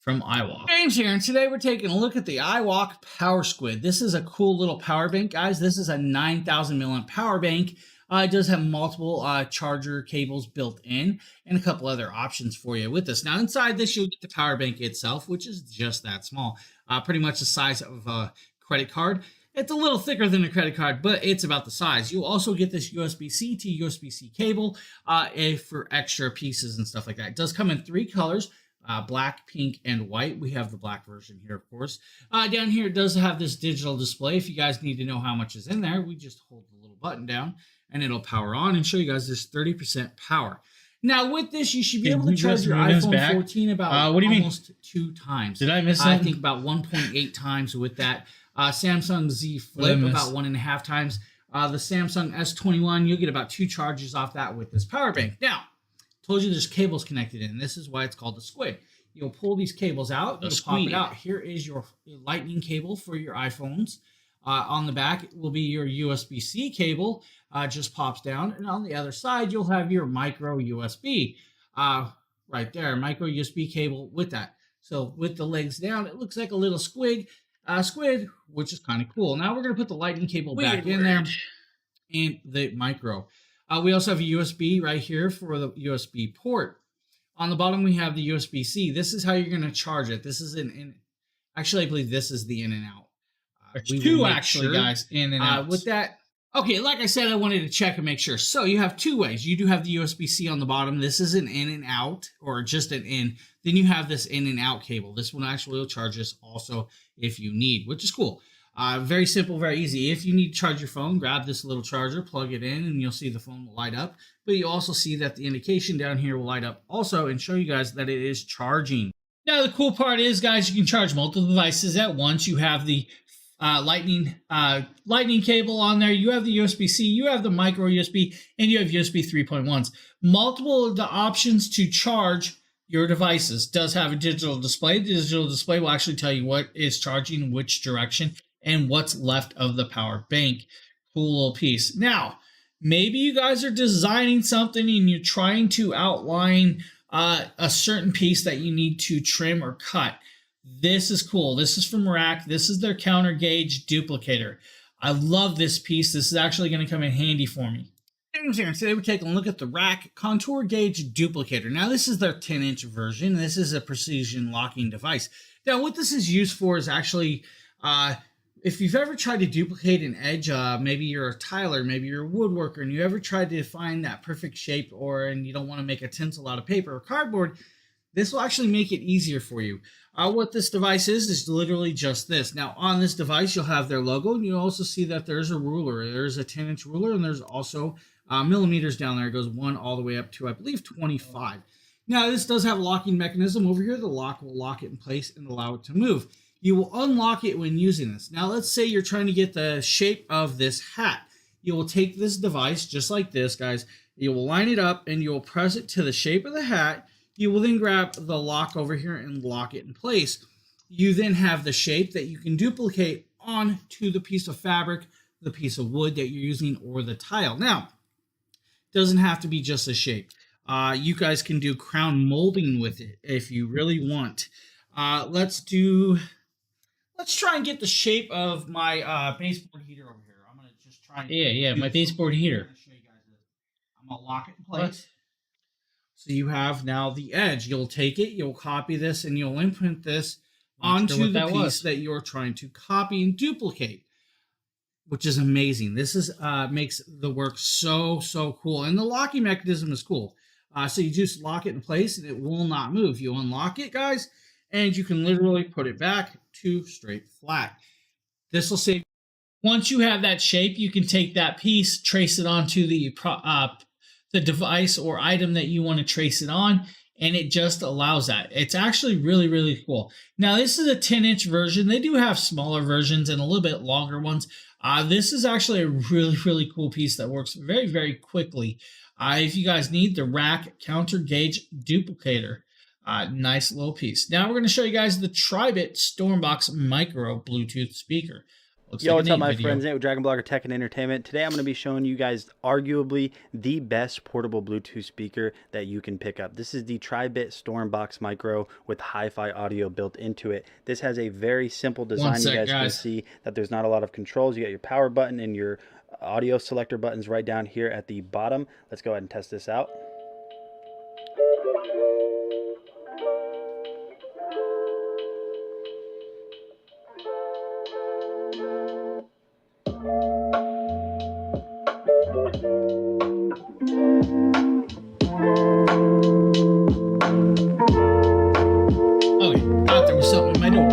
from iWalk. James here, and today we're taking a look at the iWalk Power Squid. This is a cool little power bank, guys. This is a 9,000 milliamp power bank. It does have multiple charger cables built in and a couple other options for you with this. Now inside this, you'll get the power bank itself, which is just that small, pretty much the size of a credit card. It's a little thicker than a credit card, but it's about the size. You'll also get this USB-C to USB-C cable for extra pieces and stuff like that. It does come in 3 colors. Black, pink, and white. We have the black version here, of course. Down here, it does have this digital display. If you guys need to know how much is in there, we just hold the little button down, and it'll power on and show you guys this 30% power. Now, with this, you should be able to charge your iPhone 14 about almost 2 times. Did I miss something? I think about 1.8 times with that. Samsung Z Flip, about 1.5 times. The Samsung S21, you'll get about 2 charges off that with this power bank. Now, told you there's cables connected in. This is why it's called the squid. You'll pull these cables out. You'll pop it out. Here is your lightning cable for your iPhones. On the back will be your USB-C cable. Just pops down. And on the other side, you'll have your micro USB. Right there, micro USB cable with that. So with the legs down, it looks like a little squid, which is kind of cool. Now we're going to put the lightning cable back in there and the micro. We also have a USB right here for the USB port. On the bottom, we have the USB-C. This is how you're going to charge it. This is actually, I believe this is the in and out. There's 2 actually, guys, in and out. With that, okay, like I said, I wanted to check and make sure. So you have 2 ways. You do have the USB-C on the bottom. This is an in and out, or just an in. Then you have this in and out cable. This one actually will charge us also if you need, which is cool. Very simple, very easy. If you need to charge your phone, grab this little charger, plug it in, and you'll see the phone will light up. But you also see that the indication down here will light up also and show you guys that it is charging. Now, the cool part is, guys, you can charge multiple devices at once. You have the lightning cable on there. You have the USB-C, you have the micro USB, and you have USB 3.1s. Multiple of the options to charge your devices. Does have a digital display. The digital display will actually tell you what is charging, which direction, and what's left of the power bank. Cool little piece. Now, maybe you guys are designing something and you're trying to outline a certain piece that you need to trim or cut. This is cool. This is from Rack. This is their counter gauge duplicator. I love this piece. This is actually going to come in handy for me. Today we're taking a look at the Rack contour gauge duplicator. Now, this is their 10-inch version. This is a precision locking device. Now, what this is used for is actually if you've ever tried to duplicate an edge, maybe you're a tiler, maybe you're a woodworker, and you ever tried to find that perfect shape, and you don't want to make a tinsel out of paper or cardboard, this will actually make it easier for you. What this device is literally just this. Now, on this device, you'll have their logo, and you'll also see that there's a ruler. There's a 10-inch ruler, and there's also millimeters down there. It goes 1 all the way up to, I believe, 25. Now, this does have a locking mechanism over here. The lock will lock it in place and allow it to move. You will unlock it when using this. Now, let's say you're trying to get the shape of this hat. You will take this device, just like this, guys. You will line it up, and you will press it to the shape of the hat. You will then grab the lock over here and lock it in place. You then have the shape that you can duplicate onto the piece of fabric, the piece of wood that you're using, or the tile. Now, it doesn't have to be just a shape. You guys can do crown molding with it if you really want. Let's try and get the shape of my baseboard heater over here. I'm going to just try and my baseboard heater. I'm going to lock it in place. So you have now the edge. You'll take it, you'll copy this, and you'll imprint this onto the piece that you're trying to copy and duplicate, which is amazing. This is makes the work so cool. And the locking mechanism is cool. So you just lock it in place, and it will not move. You unlock it, guys, and you can literally put it back to straight flat. This will save. Once you have that shape, you can take that piece, trace it onto the device or item that you want to trace it on, and it just allows that. It's actually really cool. Now, this is a 10-inch version. They do have smaller versions and a little bit longer ones. This is actually a really cool piece that works very quickly. If you guys need the Rack counter gauge duplicator, nice little piece. Now we're going to show you guys the Tribit Stormbox Micro Bluetooth speaker. Yo, what's up, my friends? Nate with DragonBlogger Tech and Entertainment. Today I'm going to be showing you guys arguably the best portable Bluetooth speaker that you can pick up. This is the Tribit Stormbox Micro with hi-fi audio built into it. This has a very simple design. You guys can see that there's not a lot of controls. You got your power button and your audio selector buttons right down here at the bottom. Let's go ahead and test this out. Okay, thought there was something in my door.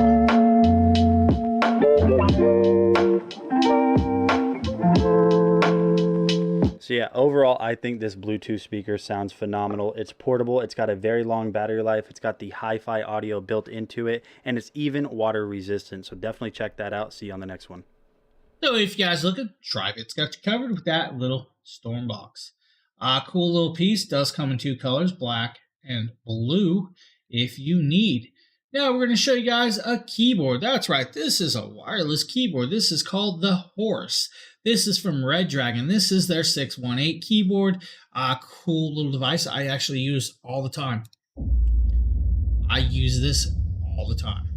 So yeah, overall, I think this Bluetooth speaker sounds phenomenal. It's portable. It's got a very long battery life. It's got the hi-fi audio built into it, and it's even water resistant. So definitely check that out. See you on the next one. So if you guys look at Tribe's got you covered with that little storm box. Cool little piece. Does come in 2 colors, black and blue, if you need. Now we're going to show you guys a keyboard. That's right. This is a wireless keyboard. This is called the Horse. This is from Red Dragon. This is their 618 keyboard. Cool little device I actually use all the time. I use this all the time.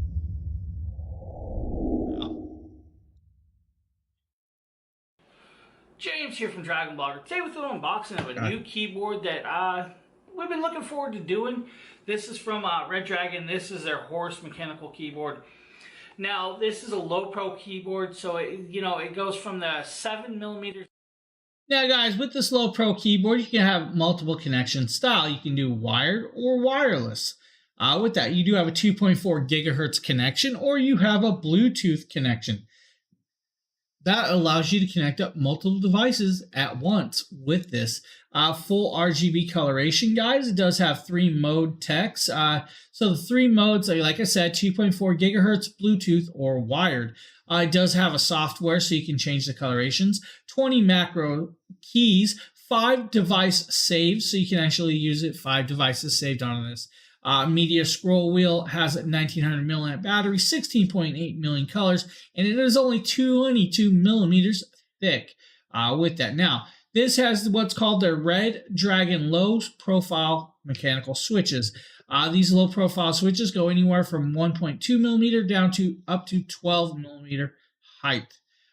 James here from DragonBloggers. Today with an unboxing of a new keyboard that we've been looking forward to doing. This is from Red Dragon. This is their Horse mechanical keyboard. Now, this is a low pro keyboard, so it goes from the 7mm. Now, guys, with this low pro keyboard, you can have multiple connection style. You can do wired or wireless. With that, you do have a 2.4 gigahertz connection, or you have a Bluetooth connection. That allows you to connect up multiple devices at once with this. Full RGB coloration, guys. It does have 3 mode text. So the 3 modes are, like I said, 2.4 gigahertz, Bluetooth, or wired. It does have a software so you can change the colorations. 20 macro keys, 5 device saves, so you can actually use it. 5 devices saved on this. Media scroll wheel has a 1900 milliamp battery, 16.8 million colors, and it is only 22 millimeters thick. With that, now this has what's called the Red Dragon low profile mechanical switches. These low profile switches go anywhere from 1.2 millimeter down to up to 12 millimeter height.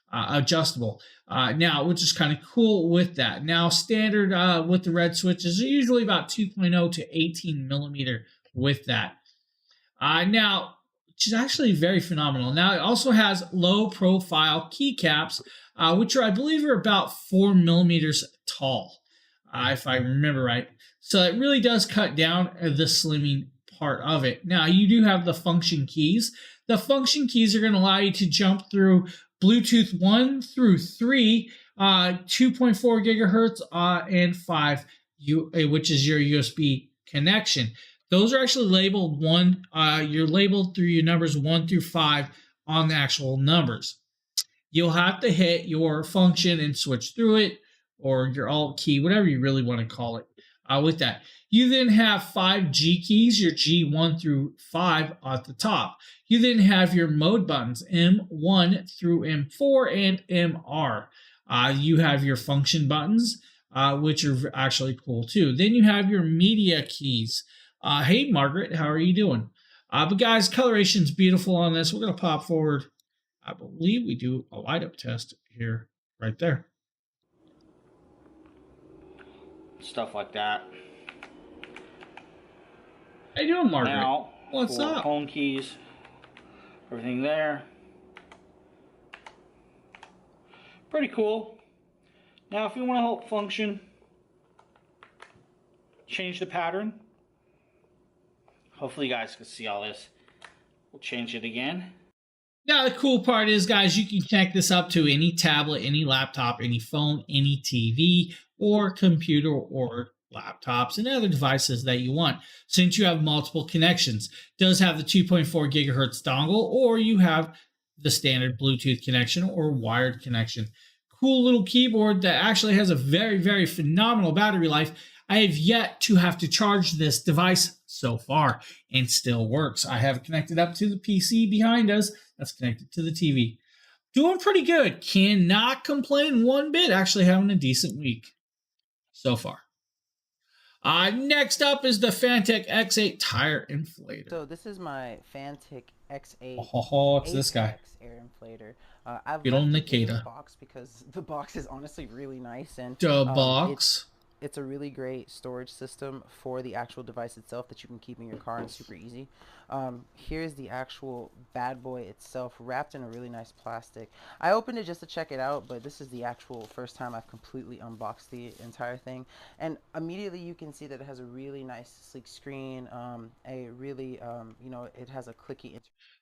Adjustable. Now, which is kind of cool with that. Now, standard with the red switches are usually about 2.0 to 18 millimeter with that. Now, which is actually very phenomenal. Now, it also has low profile keycaps, which are, I believe, are about 4 millimeters tall, if I remember right. So it really does cut down the slimming part of it. Now, you do have the function keys. The function keys are going to allow you to jump through Bluetooth 1 through 3, 2.4 gigahertz, and 5, which is your USB connection. Those are actually labeled one. You're labeled through your numbers 1 through 5 on the actual numbers. You'll have to hit your function and switch through it, or your alt key, whatever you really want to call it. With that, you then have 5 G keys, your G1 through 5 at the top. You then have your mode buttons, M1 through M4 and MR. You have your function buttons, which are actually cool too. Then you have your media keys. Hey, Margaret, how are you doing? But guys, coloration's beautiful on this. We're going to pop forward. I believe we do a light up test here, right there. Stuff like that. How you doing, Margaret? Now, what's up? Home keys, everything there. Pretty cool. Now, if you want to help function, change the pattern. Hopefully you guys can see all this. We'll change it again. Now, the cool part is, guys, you can connect this up to any tablet, any laptop, any phone, any TV, or computer, or laptops, and other devices that you want, since you have multiple connections. It does have the 2.4 gigahertz dongle, or you have the standard Bluetooth connection or wired connection. Cool little keyboard that actually has a very, very phenomenal battery life. I have yet to have to charge this device so far, and still works. I have it connected up to the PC behind us. That's connected to the TV. Doing pretty good. Cannot complain one bit. Actually having a decent week so far. Next up is the Fantech X8 tire inflator. So this is my Fantech X8 Oh, it's this guy. Apex air inflator. I've Good old left it in the Nikita. box because the box is honestly really nice, and The box. it's a really great storage system for the actual device itself that you can keep in your car and super easy. Here's the actual bad boy itself, wrapped in a really nice plastic. I opened it just to check it out, but this is the actual first time I've completely unboxed the entire thing, and immediately you can see that it has a really nice sleek screen, a really you know, it has a clicky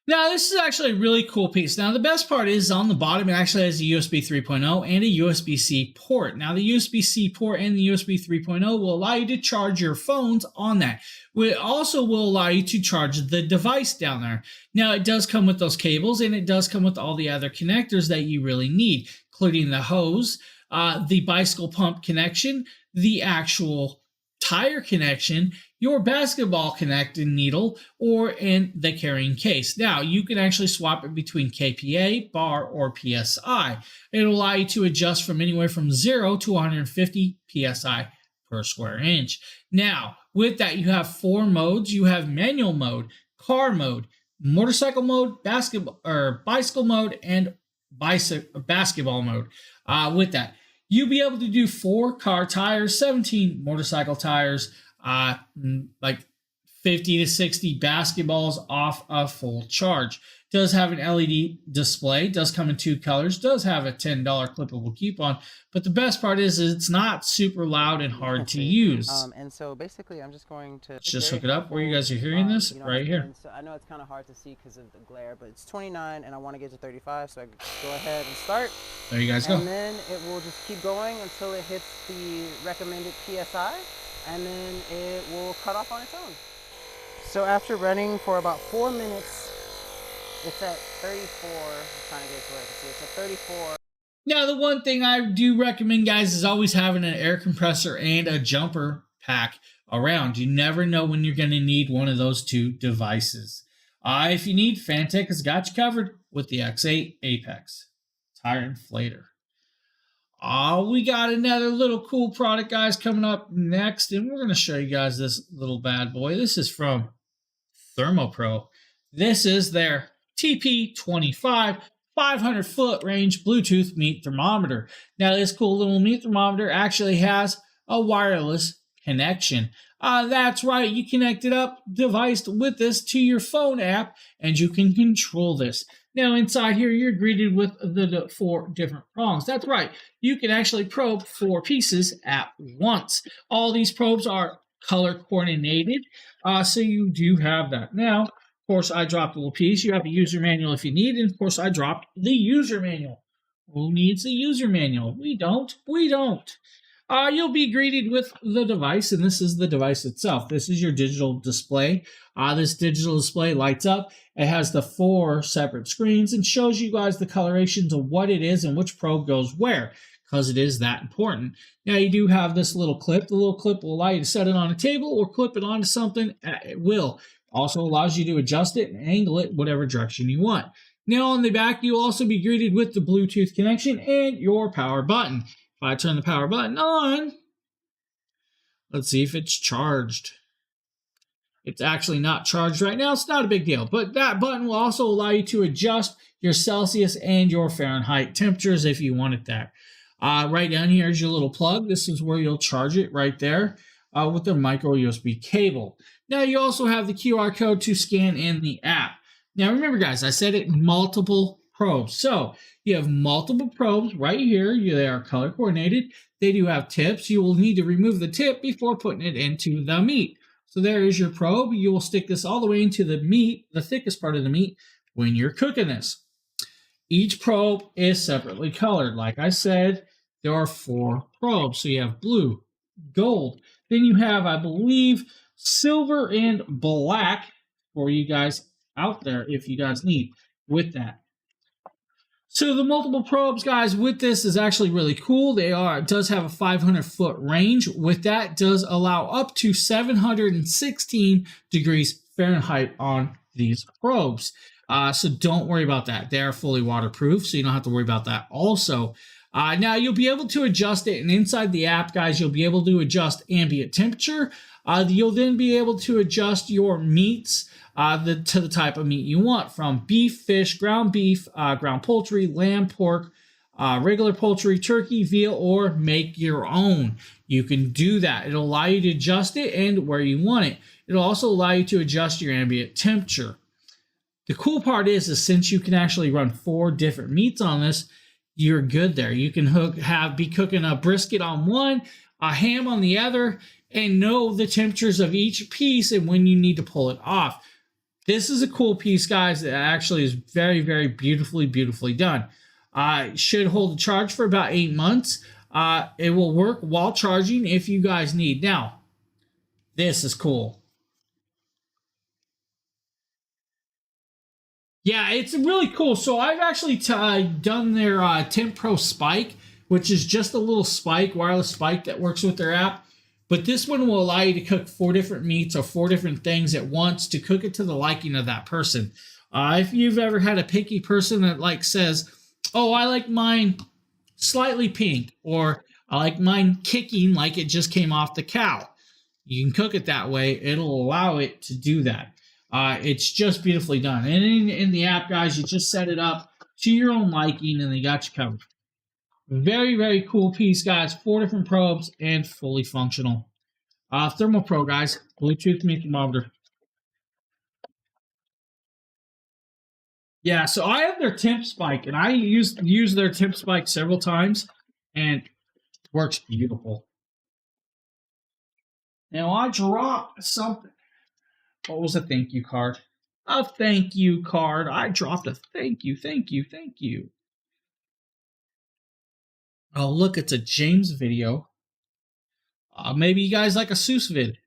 Now, this is actually a really cool piece. Now, the best part is on the bottom, it actually has a USB 3.0 and a USB-C port. Now, the USB-C port and the USB 3.0 will allow you to charge your phones on that. It also will allow you to charge the device down there. Now, it does come with those cables, and it does come with all the other connectors that you really need, including the hose, the bicycle pump connection, the actual tire connection, your basketball connecting needle, or in the carrying case. Now, you can actually swap it between kPa, bar, or PSI. It'll allow you to adjust from anywhere from 0 to 150 PSI per square inch. Now, with that, you have 4 modes. You have manual mode, car mode, motorcycle mode, bicycle mode, and basketball mode. With that, you'll be able to do 4 car tires, 17 motorcycle tires, like 50 to 60 basketballs off a full charge. Does have an LED display, does come in 2 colors, does have a $10 clippable coupon, but the best part is it's not super loud and hard to use. and so basically I'm just going to Just hook it up where you guys are hearing this, you know, right here. so I know it's kind of hard to see because of the glare, but it's 29 and I want to get to 35, so I can go ahead and start. There you guys go. And then it will just keep going until it hits the recommended PSI, and then it will cut off on its own. So after running for about 4 minutes, it's at 34. I'm trying to get to where I can see. It's at 34. Now, the one thing I do recommend, guys, is always having an air compressor and a jumper pack around. You never know when you're going to need one of those 2 devices. If you need, Fantech has got you covered with the X8 Apex tire inflator. We got another little cool product, guys, coming up next, and we're going to show you guys this little bad boy. This is from ThermoPro. This is their TP25 500-foot range Bluetooth meat thermometer. Now, this cool little meat thermometer actually has a wireless connection. That's right, you connect it up device with this to your phone app, and you can control this. Now, inside here, you're greeted with the 4 different prongs. That's right, you can actually probe 4 pieces at once. All these probes are color coordinated, so you do have that. Now, of course, I dropped a little piece. You have a user manual if you need, and of course, I dropped the user manual. Who needs the user manual? We don't. We don't. You'll be greeted with the device, and this is the device itself. This is your digital display. This digital display lights up. It has the 4 separate screens and shows you guys the colorations of what it is and which probe goes where, because it is that important. Now, you do have this little clip. The little clip will allow you to set it on a table or clip it onto something at will. Also allows you to adjust it and angle it whatever direction you want. Now, on the back, you'll also be greeted with the Bluetooth connection and your power button. If I turn the power button on, let's see if it's charged. It's actually not charged right now. It's not a big deal, but that button will also allow you to adjust your Celsius and your Fahrenheit temperatures if you wanted that. Right down here is your little plug. This is where you'll charge it right there with the micro USB cable. Now, you also have the QR code to scan in the app. Now, remember, guys, I said it multiple probes. So you have multiple probes right here. They are color coordinated. They do have tips. You will need to remove the tip before putting it into the meat. So there is your probe. You will stick this all the way into the meat, the thickest part of the meat, when you're cooking this. Each probe is separately colored. Like I said, there are 4 probes. So you have blue, gold. Then you have, I believe, silver and black for you guys out there if you guys need with that. So the multiple probes, guys, with this is actually really cool. It does have a 500-foot range. With that, does allow up to 716 degrees Fahrenheit on these probes. So don't worry about that. They are fully waterproof, so you don't have to worry about that also. Now, you'll be able to adjust it, and inside the app, guys, you'll be able to adjust ambient temperature. You'll then be able to adjust your meats to the type of meat you want, from beef, fish, ground poultry, lamb, pork, regular poultry, turkey, veal, or make your own. You can do that. It'll allow you to adjust it and where you want it. It'll also allow you to adjust your ambient temperature. The cool part is since you can actually run 4 different meats on this, you're good there. You can be cooking a brisket on one, a ham on the other, and know the temperatures of each piece and when you need to pull it off. This is a cool piece, guys, that actually is very, very beautifully done. Should hold a charge for about 8 months. It will work while charging if you guys need. Now, this is cool. Yeah, it's really cool. So I've actually done their Temp Pro Spike, which is just a little spike, wireless spike that works with their app. But this one will allow you to cook 4 different meats or 4 different things at once to cook it to the liking of that person. If you've ever had a picky person that says, oh, I like mine slightly pink, or I like mine kicking like it just came off the cow, you can cook it that way. It'll allow it to do that. It's just beautifully done. And in the app, guys, you just set it up to your own liking and they got you covered. Very, very cool piece, guys. 4 different probes and fully functional. Thermal Pro, guys. Bluetooth meat thermometer. Yeah, so I have their temp spike, and I use their temp spike several times, and it works beautiful. Now, I dropped something. What was a thank you card? A thank you card. I dropped a thank you. Oh, look, it's a James video. Maybe you guys like a Seuss vid.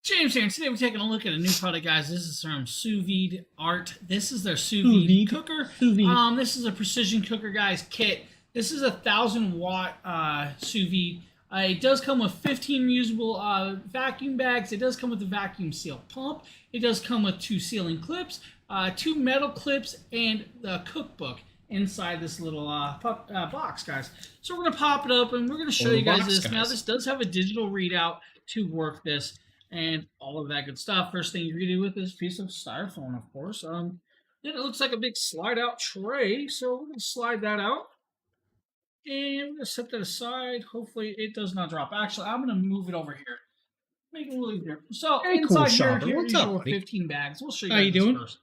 James here, and today we're taking a look at a new product, guys. This is from Sous Vide Art. This is their Sous Vide cooker. This is a precision cooker, guys, kit. This is a 1,000-watt Sous Vide. It does come with 15 reusable vacuum bags. It does come with a vacuum seal pump. It does come with 2 sealing clips, 2 metal clips, and the cookbook inside this little box, guys. So we're going to pop it up, and we're going to show you guys this. Now, this does have a digital readout to work this and all of that good stuff. First thing you're going to do with this piece of styrofoam, of course. Then it looks like a big slide-out tray, so we're going to slide that out. And we're going to set that aside. Hopefully, it does not drop. Actually, I'm going to move it over here. Make it a little easier. So, hey, inside cool, here, here's your 15 bags. We'll show you guys this first.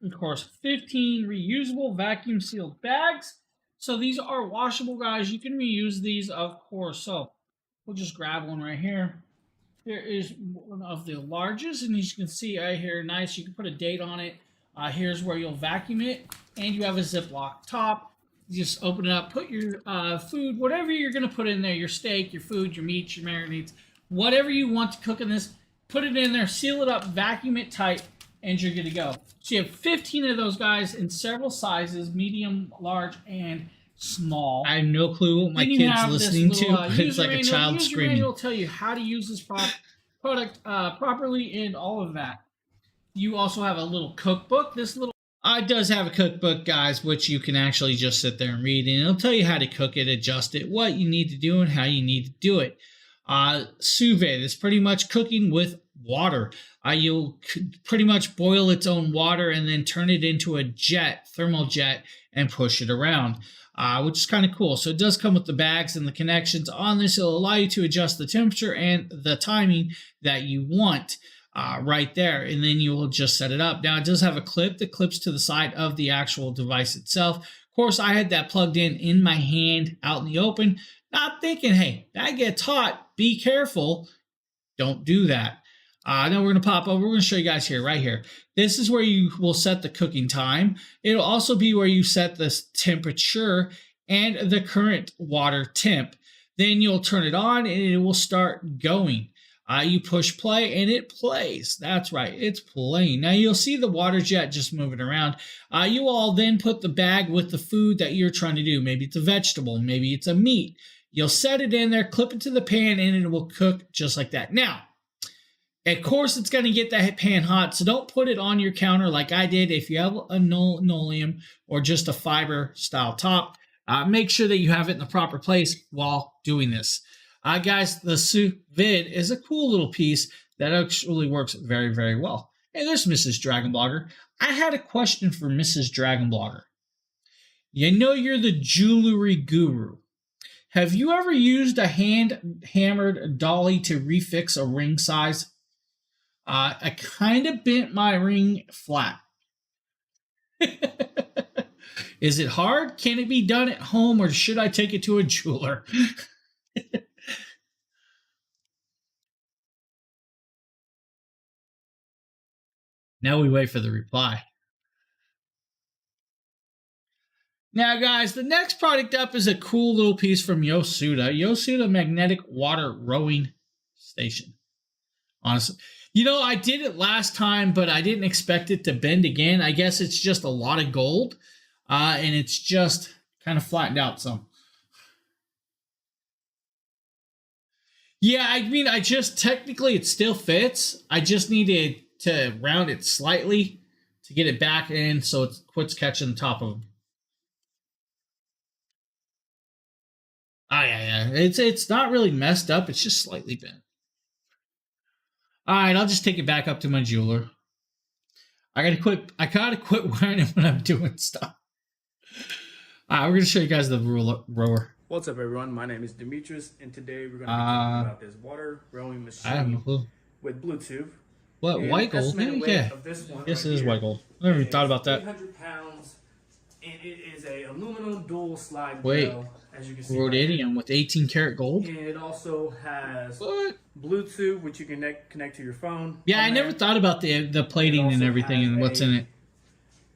Of course, 15 reusable vacuum sealed bags. So, these are washable, guys. You can reuse these, of course. So, we'll just grab one right here. Here is one of the largest. And as you can see right here, nice. You can put a date on it. Here's where you'll vacuum it. And you have a Ziploc top. You just open it up, put your food, whatever you're going to put in there, your steak, your food, your meat, your marinades, whatever you want to cook in this, put it in there, seal it up, vacuum it tight, and you're good to go. So you have 15 of those, guys, in several sizes, medium, large, and small. I have no clue what my kid's listening to, but it's like a child screaming. It will tell you how to use this product properly and all of that. You also have a little cookbook. It does have a cookbook, guys, which you can actually just sit there and read, and it'll tell you how to cook it, adjust it, what you need to do, and how you need to do it. Sous vide is pretty much cooking with water. You'll pretty much boil its own water and then turn it into a thermal jet, and push it around, which is kind of cool. So it does come with the bags and the connections on this. It'll allow you to adjust the temperature and the timing that you want. Right there, and then you will just set it up. Now, it does have a clip that clips to the side of the actual device itself. Of course, I had that plugged in my hand out in the open, not thinking, hey, that gets hot, be careful. Don't do that. Now we're going to pop over. We're going to show you guys here, right here. This is where you will set the cooking time. It'll also be where you set the temperature and the current water temp. Then you'll turn it on, and it will start going. You push play and it plays. That's right, it's playing. Now you'll see the water jet just moving around. You all then put the bag with the food that you're trying to do. Maybe it's a vegetable, maybe it's a meat. You'll set it in there, clip it to the pan, and it will cook just like that. Now, of course, it's going to get that pan hot, so don't put it on your counter like I did. If you have a linoleum or just a fiber style top, make sure that you have it in the proper place while doing this. Guys, the sous vide is a cool little piece that actually works very, very well. Hey, there's Mrs. Dragon Blogger. I had a question for Mrs. Dragon Blogger. You know you're the jewelry guru. Have you ever used a hand-hammered dolly to refix a ring size? I kind of bent my ring flat. Is it hard? Can it be done at home, or should I take it to a jeweler? Now we wait for the reply. Now, guys, the next product up is a cool little piece from Yosuda. Yosuda Magnetic Water Rowing Station. Honestly, you know, I did it last time, but I didn't expect it to bend again. I guess it's just a lot of gold, and it's just kind of flattened out some. Yeah, I mean, technically it still fits. I just needed to round it slightly to get it back in so it quits catching the top of them. Oh, yeah. It's not really messed up. It's just slightly bent. All right, I'll just take it back up to my jeweler. I gotta quit wearing it when I'm doing stuff. All right, we're gonna show you guys the rower. What's up, everyone? My name is Demetrius, and today we're gonna be talking about this water rowing machine. I have no clue. With Bluetooth. What, and white gold? Yeah. This one Yes, right it is here white gold. I never even thought about that. 300 pounds, and it is a aluminum dual slide Wait, rail, as you can see. rhodium with 18 karat gold? And it also has What? Bluetooth, which you can connect to your phone. Yeah, I never thought about the plating and everything and what's in it.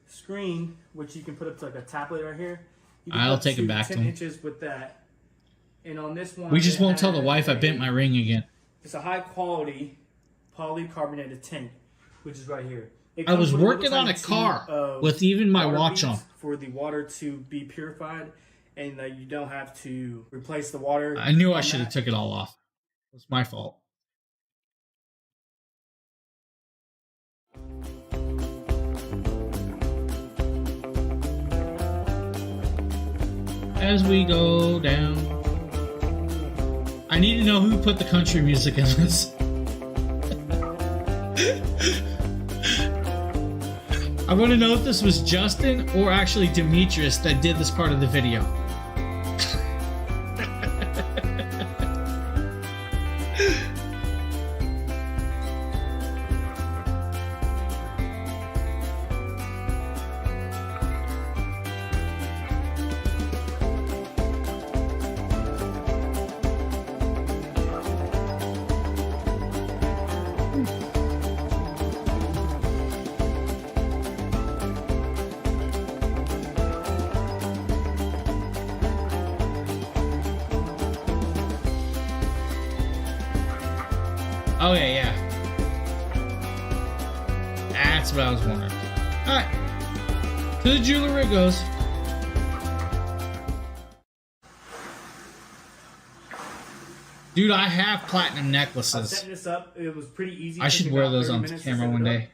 Screen, which you can put up to like a tablet right here. You can I'll put take it back 10 to him. inches with that. And on this one, We just it won't tell the has wife I bent my ring again. It's a high quality polycarbonate tank, which is right here. I was working on a car with even my watch on. For the water to be purified, and you don't have to replace the water. I knew I should have took it all off. It was my fault. As we go down, I need to know who put the country music in this. I want to know if this was Justin or actually Demetrius that did this part of the video. Okay, yeah. That's what I was wondering. Alright. To the jeweler it goes. Dude, I have platinum necklaces. Setting this up, it was pretty easy. I should wear those on camera one day.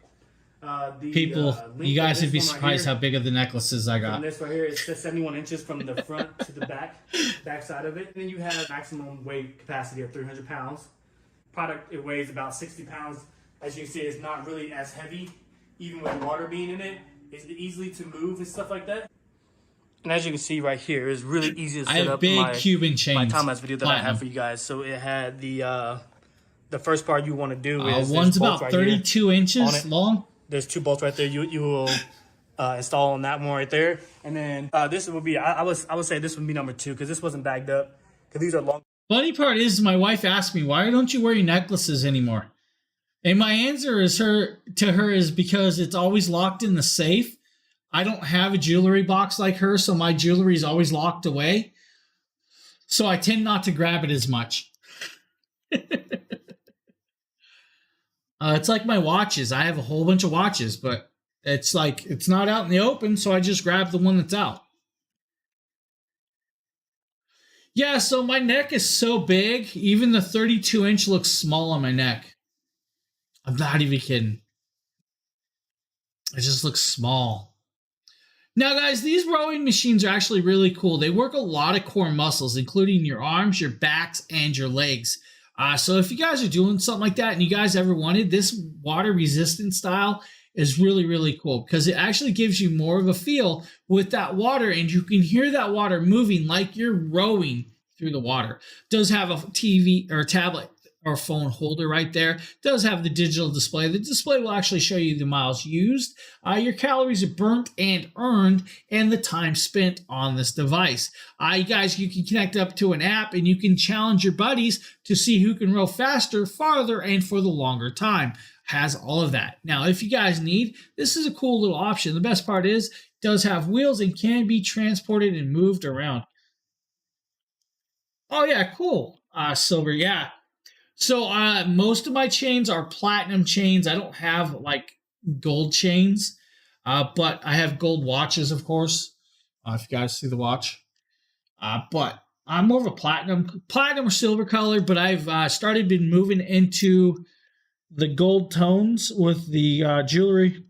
People, you guys would be surprised how big of the necklaces I got. And this right here is 71 inches from the front to the back side of it. And then you have maximum weight capacity of 300 pounds. Product, it weighs about 60 pounds. As you can see, it's not really as heavy, even with water being in it. It's easily to move and stuff like that. And as you can see right here, it's really easy to set up big Cuban chains. my time lapse video that I have for you guys. So it had the first part you want to do is one's about 32 inches long. There's two bolts right there. You will install on that one right there, and then this would be I would say this would be number 2 because this wasn't bagged up because these are long. Funny part is my wife asked me, why don't you wear your necklaces anymore? And my answer is because it's always locked in the safe. I don't have a jewelry box like her, so my jewelry is always locked away. So I tend not to grab it as much. It's like my watches. I have a whole bunch of watches, but it's like it's not out in the open, so I just grab the one that's out. Yeah, so my neck is so big, even the 32-inch looks small on my neck. I'm not even kidding. It just looks small. Now, guys, these rowing machines are actually really cool. They work a lot of core muscles, including your arms, your backs, and your legs. So if you guys are doing something like that and you guys ever wanted, this water resistant style is really, really cool because it actually gives you more of a feel with that water, and you can hear that water moving like you're rowing through the water. Does have a TV or a tablet or phone holder right there. Does have the digital display. The display will actually show you the miles used, your calories burnt and earned, and the time spent on this device. You guys, you can connect up to an app and you can challenge your buddies to see who can row faster, farther, and for the longer time. Has all of that. Now, if you guys need, this is a cool little option. The best part is it does have wheels and can be transported and moved around. Oh yeah, cool. Silver, yeah. So most of my chains are platinum chains. I don't have like gold chains, but I have gold watches, of course. If you guys see the watch, but I'm more of a platinum or silver color. But I've started been moving into the gold tones with the jewelry.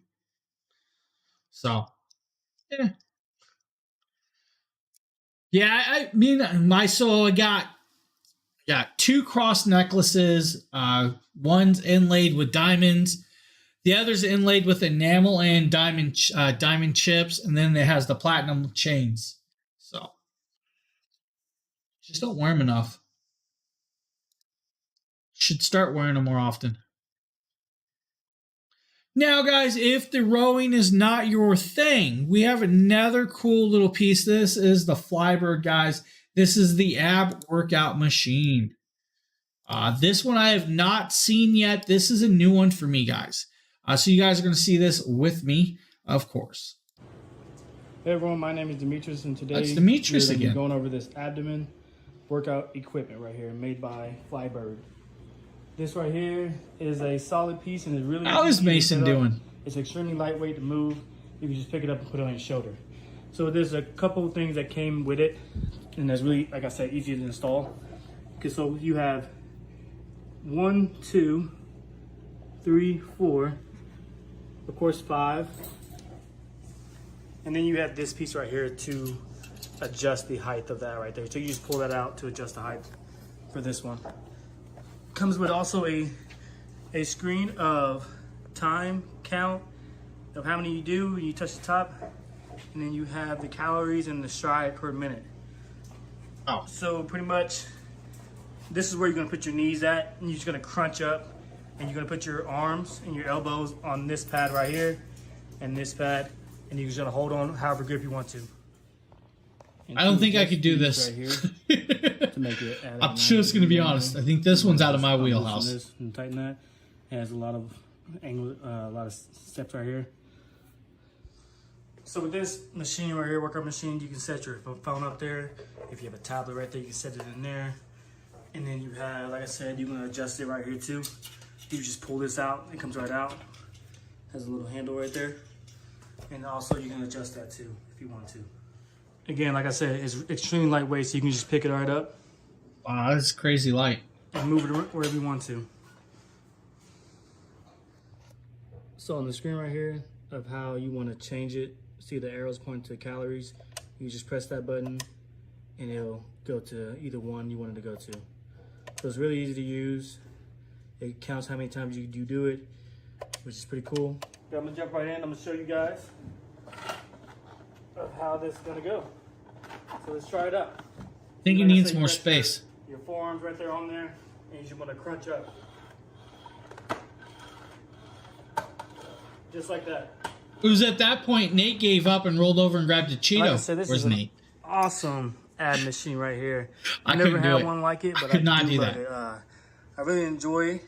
So, yeah. I mean, I got 2 cross necklaces. One's inlaid with diamonds. The other's inlaid with enamel and diamond chips, and then it has the platinum chains. So, just don't wear them enough. Should start wearing them more often. Now, guys, if the rowing is not your thing, we have another cool little piece. This is the Flybird, guys. This is the ab workout machine. This one I have not seen yet. This is a new one for me, guys. So you guys are going to see this with me, of course. Hey everyone, my name is Demetrius, and today That's Demetrius we're again. going over this abdomen workout equipment right here, made by Flybird. This right here is a solid piece, and it's really How is easy to Mason set up. doing? It's extremely lightweight to move. You can just pick it up and put it on your shoulder. So there's a couple of things that came with it, and that's really, like I said, easy to install. Okay, so you have 1, 2, 3, 4, of course 5, and then you have this piece right here to adjust the height of that right there. So you just pull that out to adjust the height for this one. Comes with also a screen of time count of how many you do when you touch the top, and then you have the calories and the stride per minute. Oh, so pretty much this is where you're gonna put your knees at, and you're just gonna crunch up, and you're gonna put your arms and your elbows on this pad right here and this pad, and you're just gonna hold on however grip you want to. And I don't think I could do this. right here to make it I'm just going to be honest. I think this one's out of my wheelhouse. And tighten that. It has a lot of angle, a lot of steps right here. So with this machine right here, workout machine, you can set your phone up there. If you have a tablet right there, you can set it in there. And then you have, like I said, you can adjust it right here too. You just pull this out, it comes right out. Has a little handle right there. And also you can adjust that too if you want to. Again, like I said, it's extremely lightweight, so you can just pick it right up. Wow, that's crazy light. And move it wherever you want to. So on the screen right here of how you want to change it, see the arrows point to calories. You just press that button and it'll go to either one you want it to go to. So it's really easy to use. It counts how many times you do it, which is pretty cool. Okay, I'm gonna jump right in. I'm gonna show you guys of how this is gonna go. So let's try it out. I think it needs more space. Your forearms right there on there, and you just want to crunch up. Just like that. It was at that point Nate gave up and rolled over and grabbed a Cheeto. Like I said, this Where's is Nate? Awesome ad machine right here. I never couldn't do had it. one like it, but I could not do do love that. it. I really enjoy.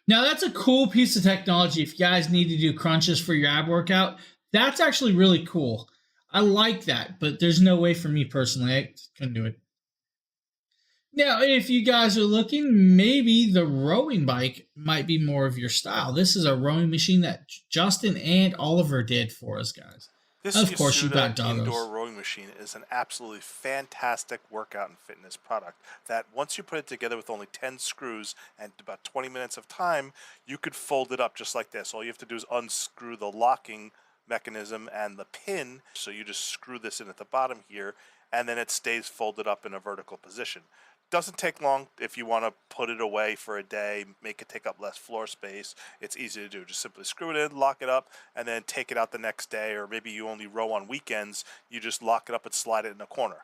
Now that's a cool piece of technology. If you guys need to do crunches for your ab workout, that's actually really cool. I like that, but there's no way for me personally. I couldn't do it. Now, if you guys are looking, maybe the rowing bike might be more of your style. This is a rowing machine that Justin and Oliver did for us, guys. This of course, you got Yasuda indoor doggos. rowing machine is an absolutely fantastic workout and fitness product that once you put it together with only 10 screws and about 20 minutes of time, you could fold it up just like this. All you have to do is unscrew the locking mechanism and the pin. So you just screw this in at the bottom here, and then it stays folded up in a vertical position. Doesn't take long if you want to put it away for a day, make it take up less floor space. It's easy to do. Just simply screw it in, lock it up, and then take it out the next day, or maybe you only row on weekends. You just lock it up and slide it in a corner.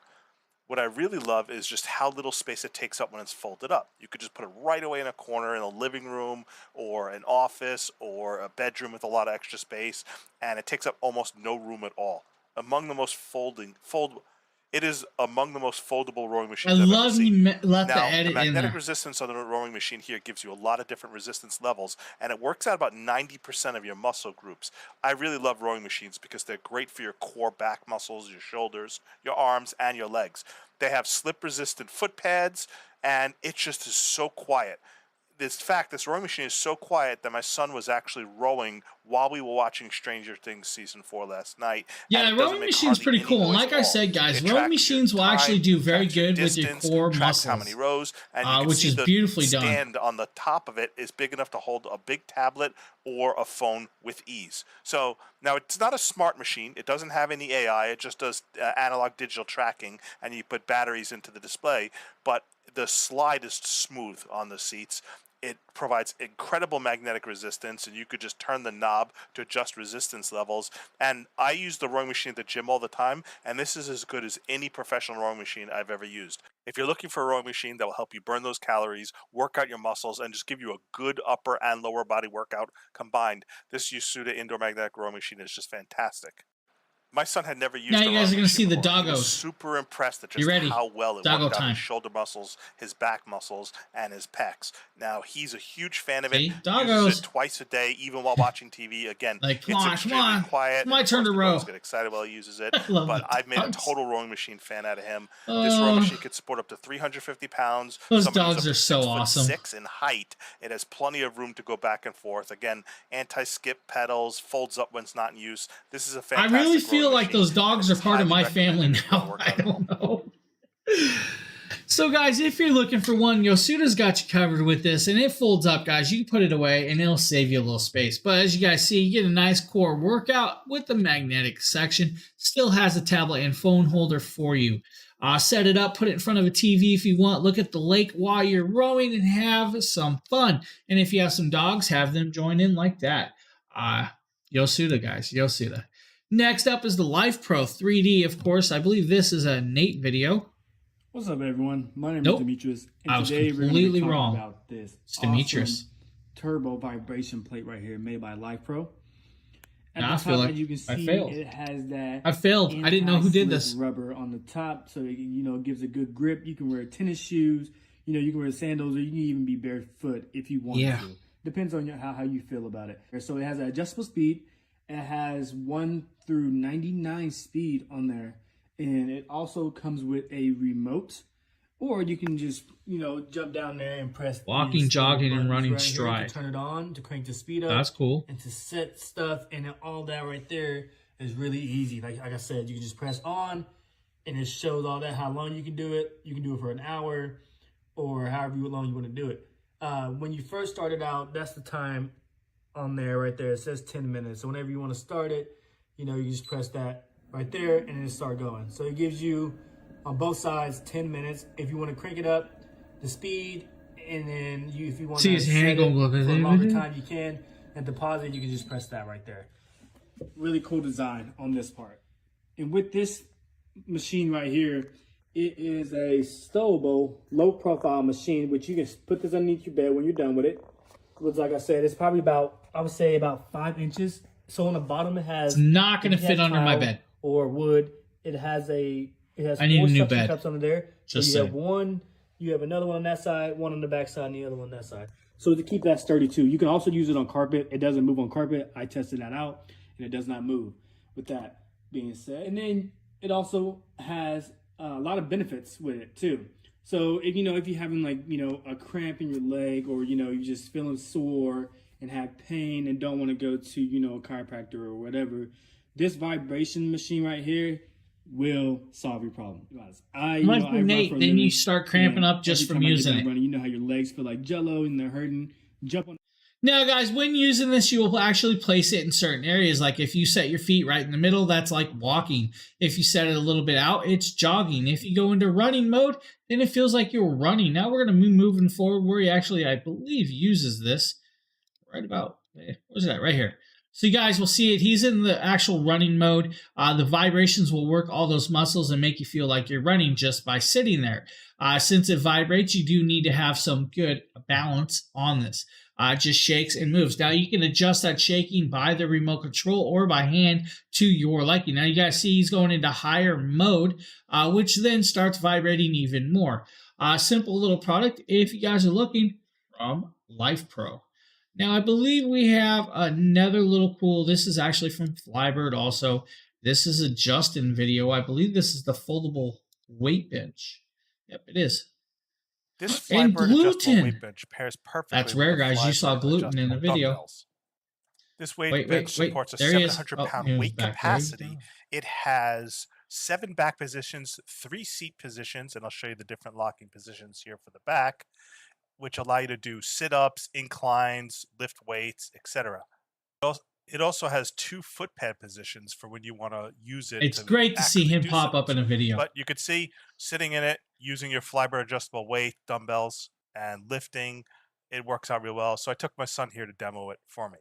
What I really love is just how little space it takes up when it's folded up. You could just put it right away in a corner in a living room or an office or a bedroom with a lot of extra space, and it takes up almost no room at all. It is among the most foldable rowing machines I've ever seen. You left the Now, edit the magnetic in there. resistance on the rowing machine here gives you a lot of different resistance levels, and it works out about 90% of your muscle groups. I really love rowing machines because they're great for your core back muscles, your shoulders, your arms, and your legs. They have slip-resistant foot pads, and it just is so quiet. This rowing machine is so quiet that my son was actually rowing while we were watching Stranger Things season 4 last night. Yeah, rowing machine's pretty cool. And like I said, guys, rowing machines will actually do very good with your core muscles, how many rows, and which is beautifully done. The stand on the top of it is big enough to hold a big tablet or a phone with ease. So now it's not a smart machine. It doesn't have any AI. It just does analog digital tracking, and you put batteries into the display. But the slide is smooth on the seats. It provides incredible magnetic resistance, and you could just turn the knob to adjust resistance levels. And I use the rowing machine at the gym all the time, and this is as good as any professional rowing machine I've ever used. If you're looking for a rowing machine that will help you burn those calories, work out your muscles, and just give you a good upper and lower body workout combined, this Yasuda indoor magnetic rowing machine is just fantastic. My son had never used now a you guys are rowing going to see the machine before. He was doggos. super impressed at just You ready? how well it Doggo worked out time. his shoulder muscles, his back muscles, and his pecs. Now, he's a huge fan of See? it. Doggos. Uses it twice a day, even while watching TV. Again, Like, come it's on, extremely quiet. My and turn to of course, the row. dogs get excited while he uses it. I love But the I've made a dogs. total rowing machine fan out of him. This rowing machine could support up to 350 pounds. Those Somebody who's dogs up are to so 6'6" awesome. in height. It has plenty of room to go back and forth. Again, anti-skip pedals, folds up when it's not in use. This is a I fantastic really feel rowing like machine, those dogs and are it's part of highly my family recommended if you wanna now. work I out. don't know. So, guys, if you're looking for one, Yosuda's got you covered with this, and it folds up, guys. You can put it away, and it'll save you a little space. But as you guys see, you get a nice core workout with the magnetic section. Still has a tablet and phone holder for you. Set it up, put it in front of a TV if you want. Look at the lake while you're rowing and have some fun. And if you have some dogs, have them join in like that. Yosuda, guys, Yosuda. Next up is the Life Pro 3D, of course. I believe this is a Nate video. What's up, everyone? My name Nope. is Demetrius, and I was today we're going to completely be talking wrong. about this It's Demetrius. awesome turbo vibration plate right here, made by Life Pro. At Now the I top, feel like as you can I see, failed. it has that. I failed. I didn't know who did this. anti-slip rubber on the top, so it gives a good grip. You can wear tennis shoes. You can wear sandals, or you can even be barefoot if you want Yeah. to. Depends on how you feel about it. So it has an adjustable speed. It has 1 through 99 speed on there, and it also comes with a remote. Or you can just, jump down there and press Walking, these jogging, and buttons running right here to stride. turn it on, to crank the speed up. That's cool. And to set stuff, and then all that right there is really easy. Like I said, you can just press on, and it shows all that, how long you can do it. You can do it for an hour, or however long you want to do it. When you first started out, that's the time on there right there. It says 10 minutes. So whenever you want to start it, you just press that right there, and then it start going. So it gives you, on both sides, 10 minutes. If you want to crank it up, the speed, and then if you want See to his set hand it go for a longer time, you can. And deposit, you can just press that right there. Really cool design on this part. And with this machine right here, it is a stowable, low-profile machine, which you can put this underneath your bed when you're done with it. Which, like I said, it's probably about 5 inches. So on the bottom, it has. It's not going to if you fit have under my tile bed. or wood. It has I need 4 a new suction bed. cups under there. Just so you saying. have one. You have another one on that side, one on the back side, and the other one on that side. So to keep that sturdy too, you can also use it on carpet. It doesn't move on carpet. I tested that out, and it does not move. With that being said, and then it also has a lot of benefits with it too. So if you're having a cramp in your leg, or you're just feeling sore and have pain and don't want to go to a chiropractor or whatever, this vibration machine right here will solve your problem. I run Nate, for a then living, you start cramping and up just every from time I get using done it. running, you know how your legs feel like jello and they're hurting. Jump on. Now, guys, when using this, you will actually place it in certain areas. Like if you set your feet right in the middle, that's like walking. If you set it a little bit out, it's jogging. If you go into running mode, then it feels like you're running. Now we're going to be moving forward where he actually, I believe, uses this right about, where's that? Right here. So you guys will see it. He's in the actual running mode. The vibrations will work all those muscles and make you feel like you're running just by sitting there. Since it vibrates, you do need to have some good balance on this. It just shakes and moves. Now you can adjust that shaking by the remote control or by hand to your liking. Now you guys see he's going into higher mode, which then starts vibrating even more. Simple little product if you guys are looking from Life Pro. Now, I believe we have another little cool, this is actually from Flybird also. This is a Justin video. I believe this is the foldable weight bench. Yep, it is. This And Flybird adjustable gluten. weight bench pairs perfectly. That's rare, with the guys. You saw Flybird gluten in the adjustable video. dumbbells. This weight bench supports a There he is. 700-pound weight back. There you capacity. go. It has 7 back positions, 3 seat positions, and I'll show you the different locking positions here for the back, which allow you to do sit-ups, inclines, lift weights, etc. It also has 2 foot pad positions for when you want to use it. It's great to see him pop up in a video. But you could see sitting in it, using your Flybird adjustable weight, dumbbells, and lifting, it works out real well. So I took my son here to demo it for me.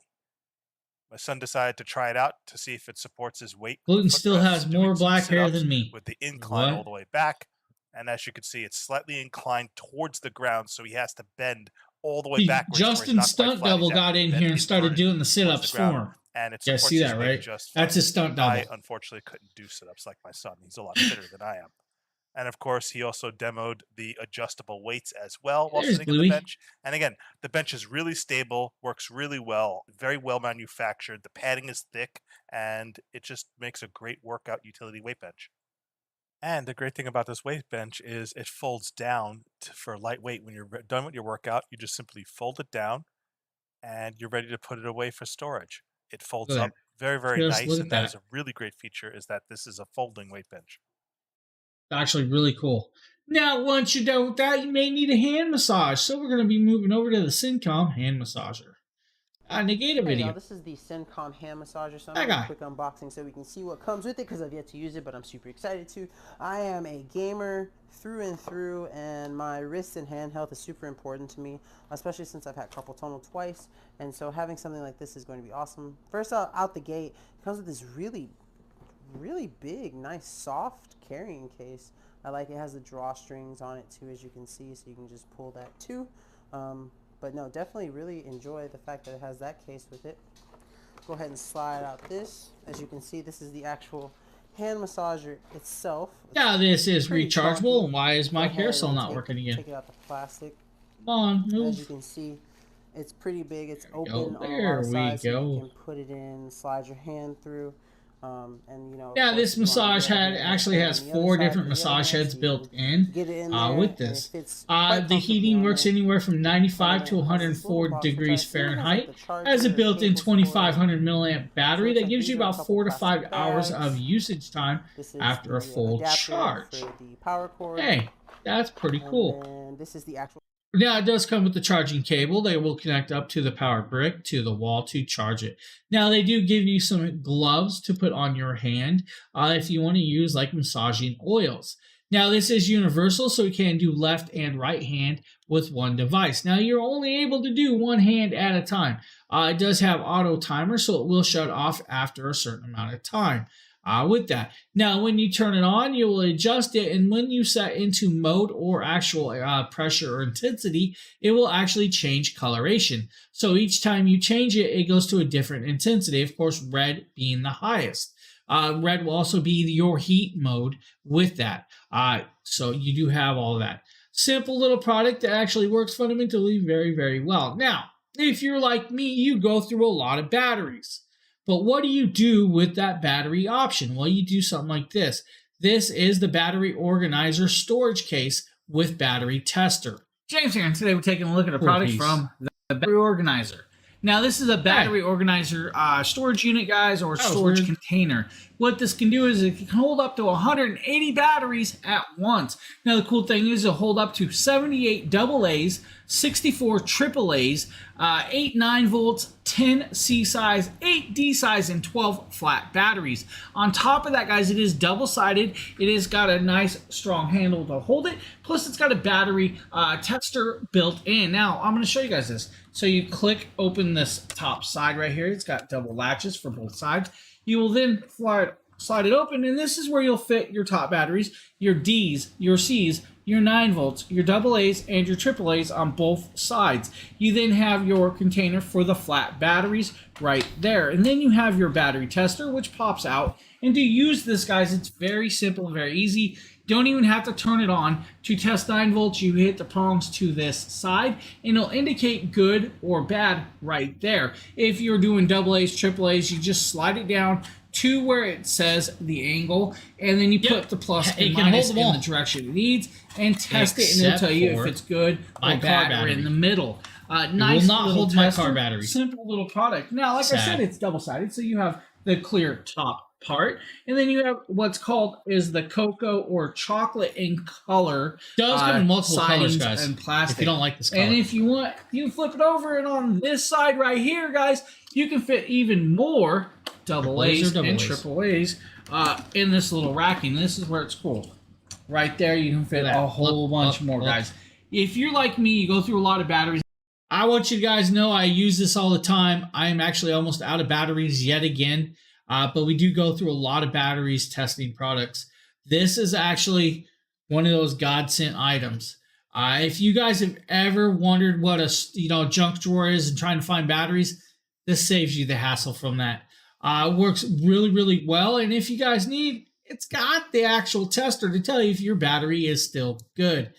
My son decided to try it out to see if it supports his weight. Gluten still has doing more some black hair sit-ups than me. with the incline all What? the way back. And as you can see, it's slightly inclined towards the ground, so he has to bend all the way backwards. Justin's stunt double got in here and started doing the sit-ups for him. And it You guys supports see his that, weight right? just That's fine. his stunt I double. unfortunately couldn't do sit-ups like my son. He's a lot fitter than I am. And of course, he also demoed the adjustable weights as well while There's sitting on Bluey. the bench. And again, the bench is really stable, works really well, very well manufactured. The padding is thick, and it just makes a great workout utility weight bench. And the great thing about this weight bench is it folds down for lightweight. When you're done with your workout, you just simply fold it down, and you're ready to put it away for storage. It folds Look at up very, very Just nice, look at and that that. is a really great feature, is that this is a folding weight bench. Actually really cool. Now, once you're done with that, you may need a hand massage. So we're going to be moving over to the Syncom hand massager. Negate a Hey video. y'all, this is the Syncom hand massager. So I'm That doing guy. a quick unboxing so we can see what comes with it because I've yet to use it, but I'm super excited to. I am a gamer through and through, and my wrist and hand health is super important to me, especially since I've had carpal tunnel twice, and so having something like this is going to be awesome. First out the gate, it comes with this really big, nice, soft carrying case. I like it has the drawstrings on it too, as you can see, so you can just pull that too. But no, definitely really enjoy the fact that it has that case with it. Go ahead and slide out this. As you can see, this is the actual hand massager itself. Now this is pretty rechargeable. bulky. And why is my Go ahead carousel and not working again? Take it out the plastic. Come on, As you move. can see, it's pretty big. It's There we open go. on a There lot of we sides, so go. you can put it in, slide your hand through. And you know, of Yeah, course, this if you wanna massage go ahead head and actually put it has on the other 4 side different for the other massage hand, heads so you built can in get it in there, with and this. it fits quite The heating comfortably works on there. anywhere from 95 to And it has this little 104 box, which I degrees assume has, like, Fahrenheit. the charger, Has a built-in cables for it. 2500 milliamp battery looks that like gives these you are a about couple 4 to plastic 5 hours bags. of usage time This is after a the full adapter charge. for the power cord. Hey, that's pretty cool. And this is the actual. Now, it does come with the charging cable. They will connect up to the power brick to the wall to charge it. Now, they do give you some gloves to put on your hand if you want to use like massaging oils. Now, this is universal, so you can do left and right hand with one device. Now, you're only able to do one hand at a time. It does have auto timer, so it will shut off after a certain amount of time. With that. Now, when you turn it on, you will adjust it, and when you set into mode or actual pressure or intensity, it will actually change coloration. So each time you change it, it goes to a different intensity, of course, red being the highest. Red will also be your heat mode with that. So you do have all of that. Simple little product that actually works fundamentally very, very well. Now, if you're like me, you go through a lot of batteries. But what do you do with that battery option? Well, you do something like this. This is the battery organizer storage case with battery tester. James here, and today we're taking a look at a product from the battery organizer. Now, this is a battery organizer storage unit, guys, or storage container. What this can do is it can hold up to 180 batteries at once. Now, the cool thing is it'll hold up to 78 AA's, 64 AAA's, 8 9-volts, 10 C-size, 8 D-size, and 12 flat batteries. On top of that, guys, it is double-sided. It has got a nice, strong handle to hold it. Plus, it's got a battery tester built in. Now, I'm going to show you guys this. So you click open this top side right here. It's got double latches for both sides. You will then slide it open, and this is where you'll fit your top batteries, your D's, your C's, your 9 volts, your AA's, and your AAA's on both sides. You then have your container for the flat batteries right there. And then you have your battery tester, which pops out. And to use this, guys, it's very simple and very easy. Don't even have to turn it on. To test 9 volts, you hit the prongs to this side, and it'll indicate good or bad right there. If you're doing AA's, AAA's, you just slide it down to where it says the angle, and then you put the plus and minus in the direction it needs, and test it, and it'll tell you if it's good or bad or in the middle. Nice, will not hold my car battery. Simple little product. Now, like I said, it's double-sided, so you have the clear top part, and then you have what's called is the cocoa or chocolate in color. Does come in multiple colors, guys, and plastic. If you don't like this color. And if you want, you can flip it over, and on this side right here, guys, you can fit even more AA's and AAA's in this little racking. This is where it's cool. Right there, you can fit a whole bunch more, guys. If you're like me, you go through a lot of batteries. I want you guys to know I use this all the time. I am actually almost out of batteries yet again. But we do go through a lot of batteries testing products. This is actually one of those godsend items. If you guys have ever wondered what a junk drawer is and trying to find batteries, this saves you the hassle from that. It works really, really well. And if you guys need, it's got the actual tester to tell you if your battery is still good.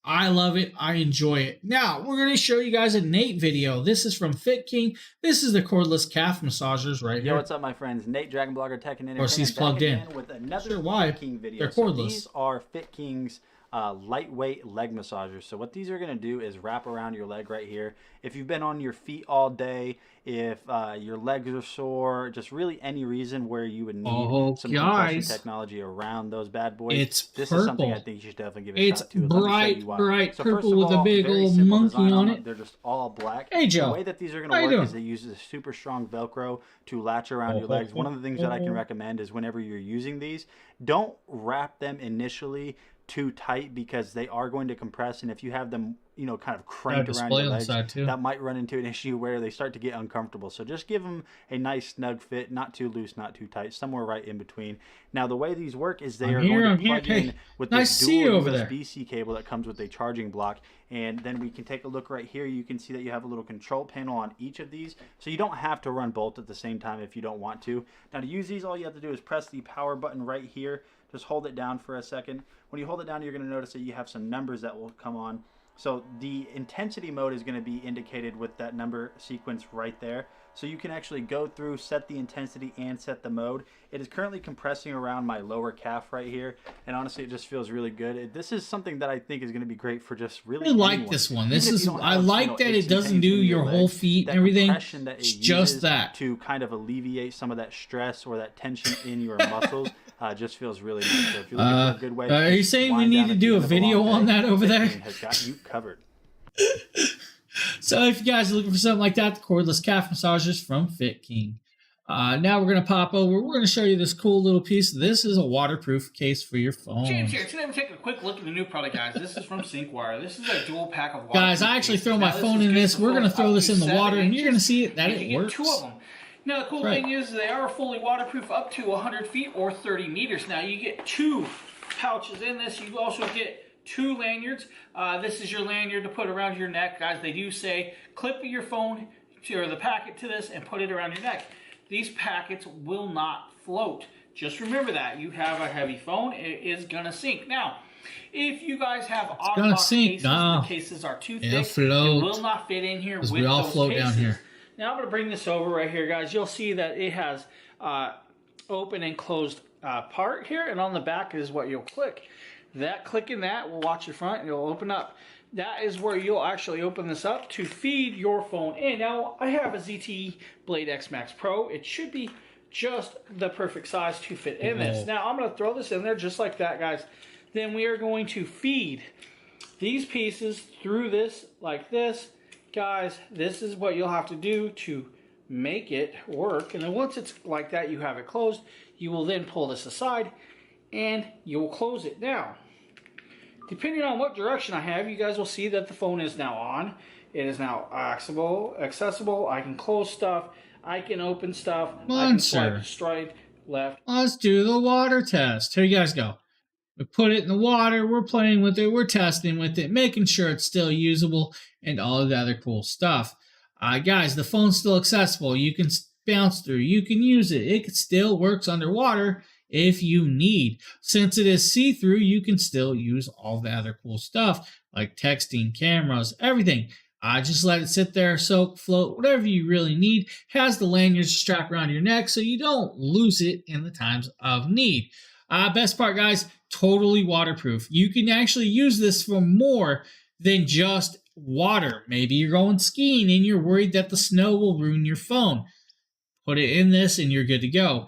I love it. I enjoy it. Now, we're going to show you guys a Nate video. This is from Fit King. This is the cordless calf massagers right here. Yo, what's up, my friends? Nate, DragonBlogger Tech and Entertainment. Of course, he's plugged in. With another sure, why? Fit King video. They're cordless. So these are Fit King's lightweight leg massagers. So what these are going to do is wrap around your leg right here. If you've been on your feet all day, if your legs are sore, just really any reason where you would need some compression technology around those bad boys. This is something I think you should definitely give a shot to. It's bright purple with a big old monkey on it. They're just all black. Hey, Joe. The way that these are going to work is they use a super strong Velcro to latch around your legs. One of the things that I can recommend is whenever you're using these, don't wrap them initially too tight because they are going to compress, and if you have them kind of cranked around your legs, that might run into an issue where they start to get uncomfortable. So just give them a nice snug fit, not too loose, not too tight, somewhere right in between. Now the way these work is they are going to plug in with this dual USB-C cable that comes with a charging block, and then we can take a look right here. You can see that you have a little control panel on each of these, so you don't have to run both at the same time if you don't want to. Now to use these, all you have to do is press the power button right here. Just hold it down for a second. When you hold it down, you're going to notice that you have some numbers that will come on. So the intensity mode is going to be indicated with that number sequence right there. So you can actually go through, set the intensity, and set the mode. It is currently compressing around my lower calf right here, and honestly, it just feels really good. This is something that I think is going to be great for just really anyone. I like this one. This is I like that it doesn't do your whole feet and everything. It's just that to kind of alleviate some of that stress or that tension in your muscles. Just feels really nice. So if you're looking for a good way, are you saying we need to do a video on that over there? Has got you covered. So if you guys are looking for something like that, the cordless calf massagers from Fit King. Now we're going to pop over. We're going to show you this cool little piece. This is a waterproof case for your phone. James here. Today we're taking a quick look at the new product, guys. This is from SyncWire. This is a dual pack of water. Guys, I actually throw my phone in this. We're going to throw this in the water, and you're going to see that it works. Two of them. Now, the cool thing is they are fully waterproof up to 100 feet or 30 meters. Now, you get 2 pouches in this. You also get 2 lanyards. This is your lanyard to put around your neck. Guys, they do say clip your phone or the packet to this and put it around your neck. These packets will not float. Just remember that. You have a heavy phone, it is going to sink. Now, if you guys have odd-box cases, the cases are too thick, it will not fit in here with we all those float cases. Down here. Now I'm going to bring this over right here, guys. You'll see that it has open and closed part here, and on the back is what you'll click. that clicking that will watch your front and it'll open up. That is where you'll actually open this up to feed your phone in. Now, I have a ZTE Blade X Max Pro. It should be just the perfect size to fit in this. Now, I'm going to throw this in there just like that, guys. Then we are going to feed these pieces through this like this. Guys, this is what you'll have to do to make it work. And then once it's like that, you have it closed. You will then pull this aside and you will close it. Now, depending on what direction I have, you guys will see that the phone is now on. It is now accessible. I can close stuff. I can open stuff. I can swipe straight, left. Let's do the water test. Here you guys go. We put it in the water. We're playing with it. We're testing with it, making sure it's still usable and all of the other cool stuff. Guys, the phone's still accessible. You can bounce through. You can use it. It still works underwater if you need. Since it is see-through, you can still use all the other cool stuff like texting, cameras, everything. Just let it sit there, soak, float, whatever you really need. Has the lanyard strapped around your neck so you don't lose it in the times of need. Best part, guys, totally waterproof. You can actually use this for more than just water. Maybe you're going skiing and you're worried that the snow will ruin your phone. Put it in this and you're good to go.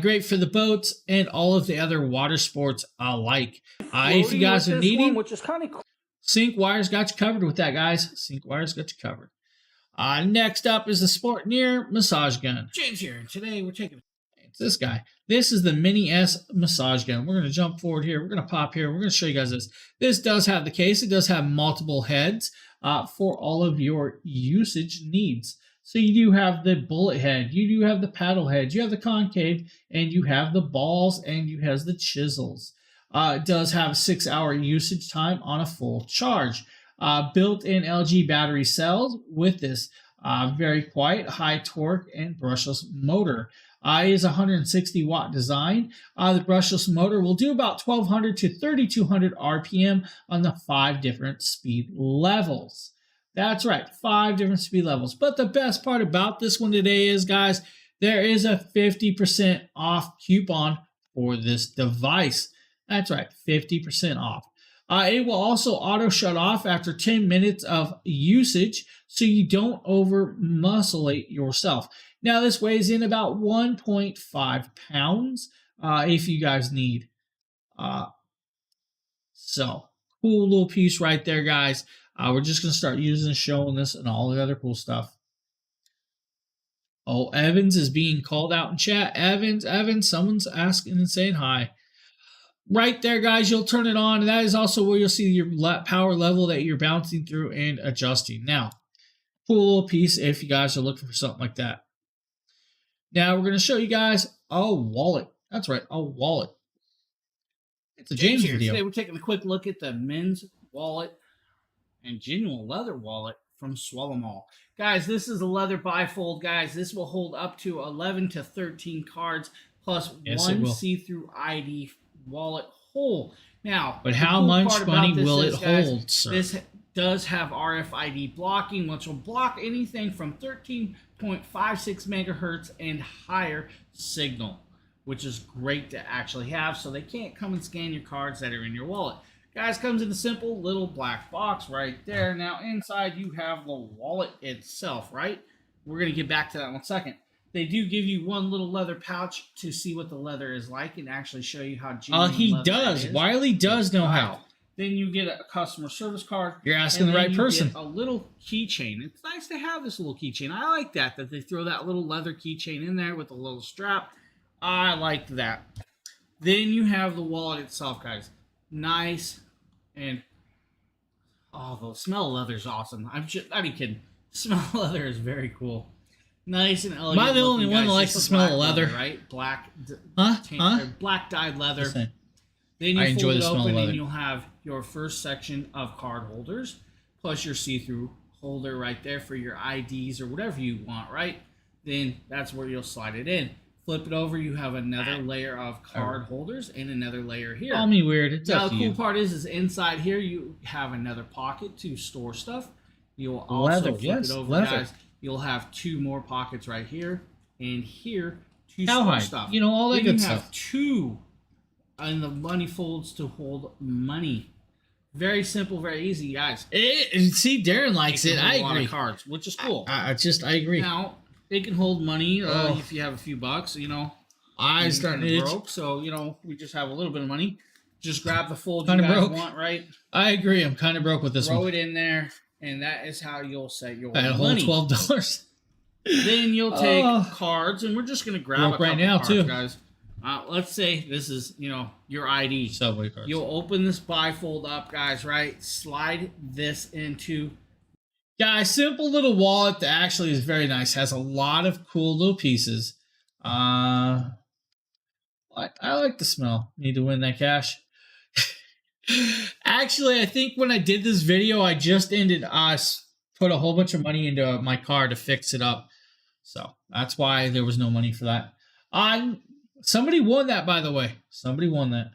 Great for the boats and all of the other water sports alike. If you guys are needing, which is kind of cool. Sync Wires got you covered with that, guys. Sync Wires got you covered. Next up is the Sportneer massage gun. James here, and today we're taking this guy. This is the Mini S massage gun. We're going to jump forward here. We're going to pop here. We're going to show you guys this. This does have the case. It does have multiple heads for all of your usage needs. So you do have the bullet head, you do have the paddle head, you have the concave, and you have the balls, and you have the chisels. It does have 6-hour usage time on a full charge. Built-in LG battery cells with this very quiet, high torque, and brushless motor. It is a 160 watt design. The brushless motor will do about 1200 to 3200 RPM on the 5 different speed levels. That's right, 5 different speed levels. But the best part about this one today is, guys, there is a 50% off coupon for this device. That's right, 50% off. It will also auto shut off after 10 minutes of usage so you don't over muscleate yourself. Now, this weighs in about 1.5 pounds if you guys need. So, cool little piece right there, guys. We're just going to start using this, showing this, and all the other cool stuff. Oh, Evans is being called out in chat. Evans, someone's asking and saying hi. Right there, guys, you'll turn it on. And that is also where you'll see your power level that you're bouncing through and adjusting. Now, cool little piece if you guys are looking for something like that. Now, we're going to show you guys a wallet. That's right, a wallet. It's a James video. Today, we're taking a quick look at the men's wallet and genuine leather wallet from Swallow Mall. Guys, this is a leather bifold, guys. This will hold up to 11 to 13 cards plus one see-through ID wallet hole. Now, but how much money will it hold, guys, sir? This does have RFID blocking, which will block anything from 13.56 megahertz and higher signal, which is great to actually have, so they can't come and scan your cards that are in your wallet. Guys, comes in a simple little black box right there. Now, inside you have the wallet itself, right? We're going to get back to that in a second. They do give you one little leather pouch to see what the leather is like and actually show you how genuine he leather does. is. Wiley does know how. Then you get a customer service card. You're asking the right person. Get a little keychain. It's nice to have this little keychain. I like that they throw that little leather keychain in there with a little strap. I like that. Then you have the wallet itself, guys. Nice, and the smell of leather is awesome. I'm not kidding. The smell of leather is very cool. Nice and elegant. Am I the only one that likes the smell of leather? Right? Black dyed leather. Listen, Then you I enjoy fold the it smell of open leather. and you'll have your first section of card holders, plus your see-through holder right there for your IDs or whatever you want, right? Then that's where you'll slide it in. Flip it over, you have another layer of card holders and another layer here. Call me weird. It's Now up the to cool you. part is inside here you have another pocket to store stuff. You'll also flip it over, guys. You'll have 2 more pockets right here and here to store Cowhide. stuff. You know, all that Then good you stuff. have 2 and the money folds to hold money. Very simple, very easy, guys. See, Darren likes it. I A lot agree. of cards, which is cool. I agree. Now it can hold money if you have a few bucks. You know, Eyes starting to itch. broke, so you know we just have a little bit of money. Just grab the fold Kinda you guys broke. want, right? I agree. I'm kind of broke with this Throw one. it in there, and that is how you'll set your I hold money. $12. Then you'll take cards, and we're just gonna grab Broke a right couple now, cards, too. guys. Let's say this is your ID. Subway cards. You'll open this bifold up, guys. Right, slide this into. Guys, simple little wallet that actually is very nice. Has a lot of cool little pieces. I like the smell. Need to win that cash. Actually, I think when I did this video, I just put a whole bunch of money into my car to fix it up. So that's why there was no money for that. Somebody won that, by the way. Somebody won that.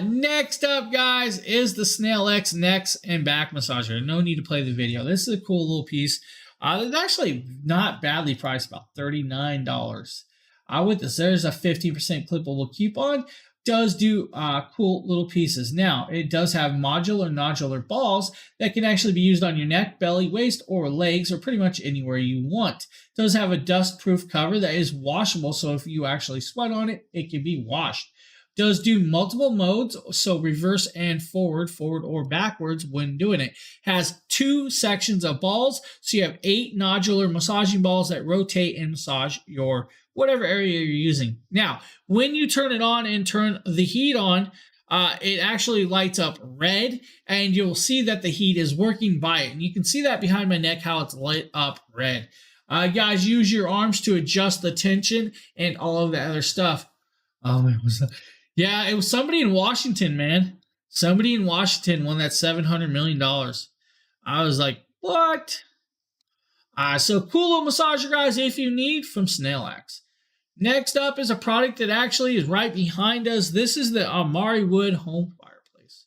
Next up, guys, is the Snail X neck and back massager. No need to play the video. This is a cool little piece. It's actually not badly priced, about $39. With this, there's a 15% clippable coupon. Does do cool little pieces. Now, it does have modular nodular balls that can actually be used on your neck, belly, waist, or legs, or pretty much anywhere you want. It does have a dust-proof cover that is washable, so if you actually sweat on it, it can be washed. Does do multiple modes, so reverse and forward or backwards when doing it. Has 2 sections of balls, so you have 8 nodular massaging balls that rotate and massage your whatever area you're using. Now, when you turn it on and turn the heat on, it actually lights up red, and you'll see that the heat is working by it. And you can see that behind my neck, how it's lit up red. Guys, use your arms to adjust the tension and all of the other stuff. Oh, man, what's that? Yeah, it was somebody in Washington, man. Somebody in Washington won that $700 million. I was like, what? So cool little massager, guys, if you need, from Snail X. Next up is a product that actually is right behind us. This is the Amari Wood home fireplace.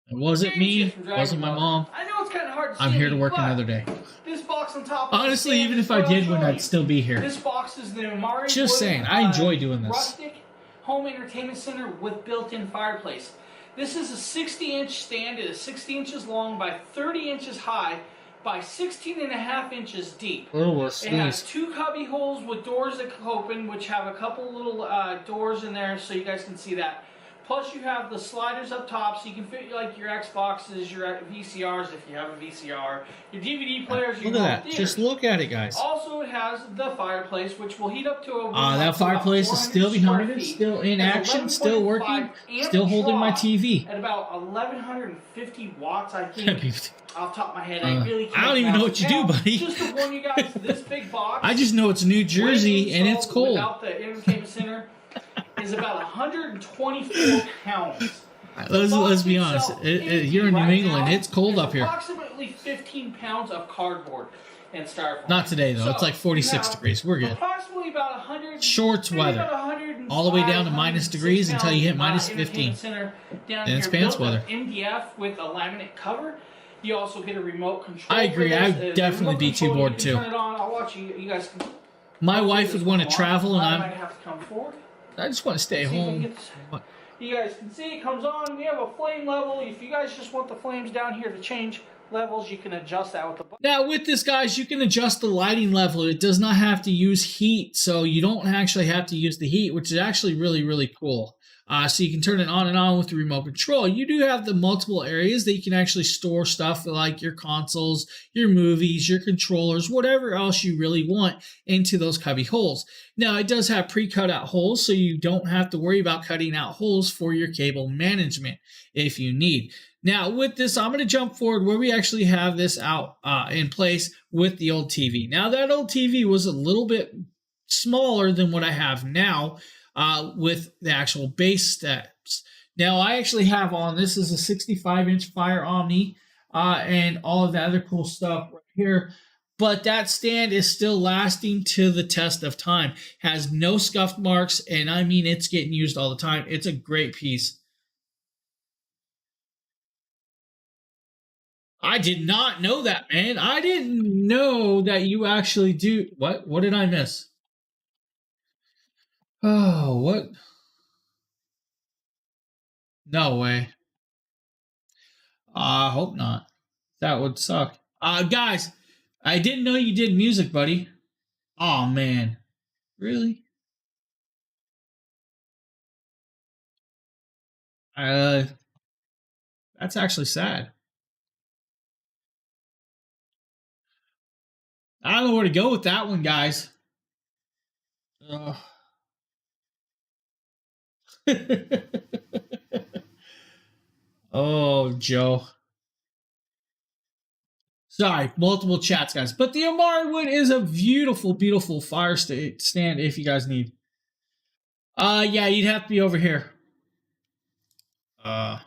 It wasn't me. It wasn't my mom. I know it's kind of hard to see. I'm here to work another day. This box on top. Honestly, even if I did win, I'd still be here. This box is the Amari Just Wood, saying, I enjoy doing this. Rustic home entertainment center with built-in fireplace. This is a 60-inch stand. It is 60 inches long by 30 inches high by 16.5 inches deep. It has 2 cubby holes with doors that open, which have a couple little doors in there so you guys can see that. Plus you have the sliders up top so you can fit like your Xboxes, your VCRs if you have a VCR, your DVD players. Look at that. Just look at it, guys. Also, it has the fireplace, which will heat up to a that fireplace is still behind it, still in action, still working, still holding my TV. At about 1150 watts, I think. Off the top of my head, I really can't. I don't even know what you do, buddy. Just to warn you guys, this big box. I just know it's New Jersey and it's cold. Without the entertainment center, is about 124 pounds. Let's be honest. You're in New England. It's cold up here. Approximately 15 pounds of cardboard and styrofoam. Not today though. It's like 46 degrees. We're good. Approximately about 100. Shorts weather. All the way down to minus degrees until you hit minus 15. Then it's pants weather. MDF with a laminate cover. You also get a remote control. I agree. I'd definitely be too bored too. Turn it on. I'll watch you. You guys can. My wife would want to travel, and I might have to come forward. I just want to stay home. You guys can see it comes on. We have a flame level. If you guys just want the flames down here to change levels, you can adjust that with the button. Now with this, guys, you can adjust the lighting level. It does not have to use heat, so you don't actually have to use the heat, which is actually really, really cool. So you can turn it on and on with the remote control. You do have the multiple areas that you can actually store stuff like your consoles, your movies, your controllers, whatever else you really want into those cubby holes. Now, it does have pre-cut out holes, so you don't have to worry about cutting out holes for your cable management if you need. Now, with this, I'm going to jump forward where we actually have this out in place with the old TV. Now, that old TV was a little bit smaller than what I have now. With the actual base steps. Now I actually have on, this is a 65-inch Fire Omni and all of the other cool stuff right here. But that stand is still lasting to the test of time. Has no scuff marks, and I mean it's getting used all the time. It's a great piece. I did not know that, man. I didn't know that you actually do. What did I miss? Oh, what? No way. I hope not. That would suck. Guys, I didn't know you did music, buddy. Oh, man. Really? Uh, that's actually sad. I don't know where to go with that one, guys. Ugh. Oh, Joe. Sorry, multiple chats, guys. But the Amari wood is a beautiful, beautiful fire stand if you guys need. Yeah, you'd have to be over here. Let's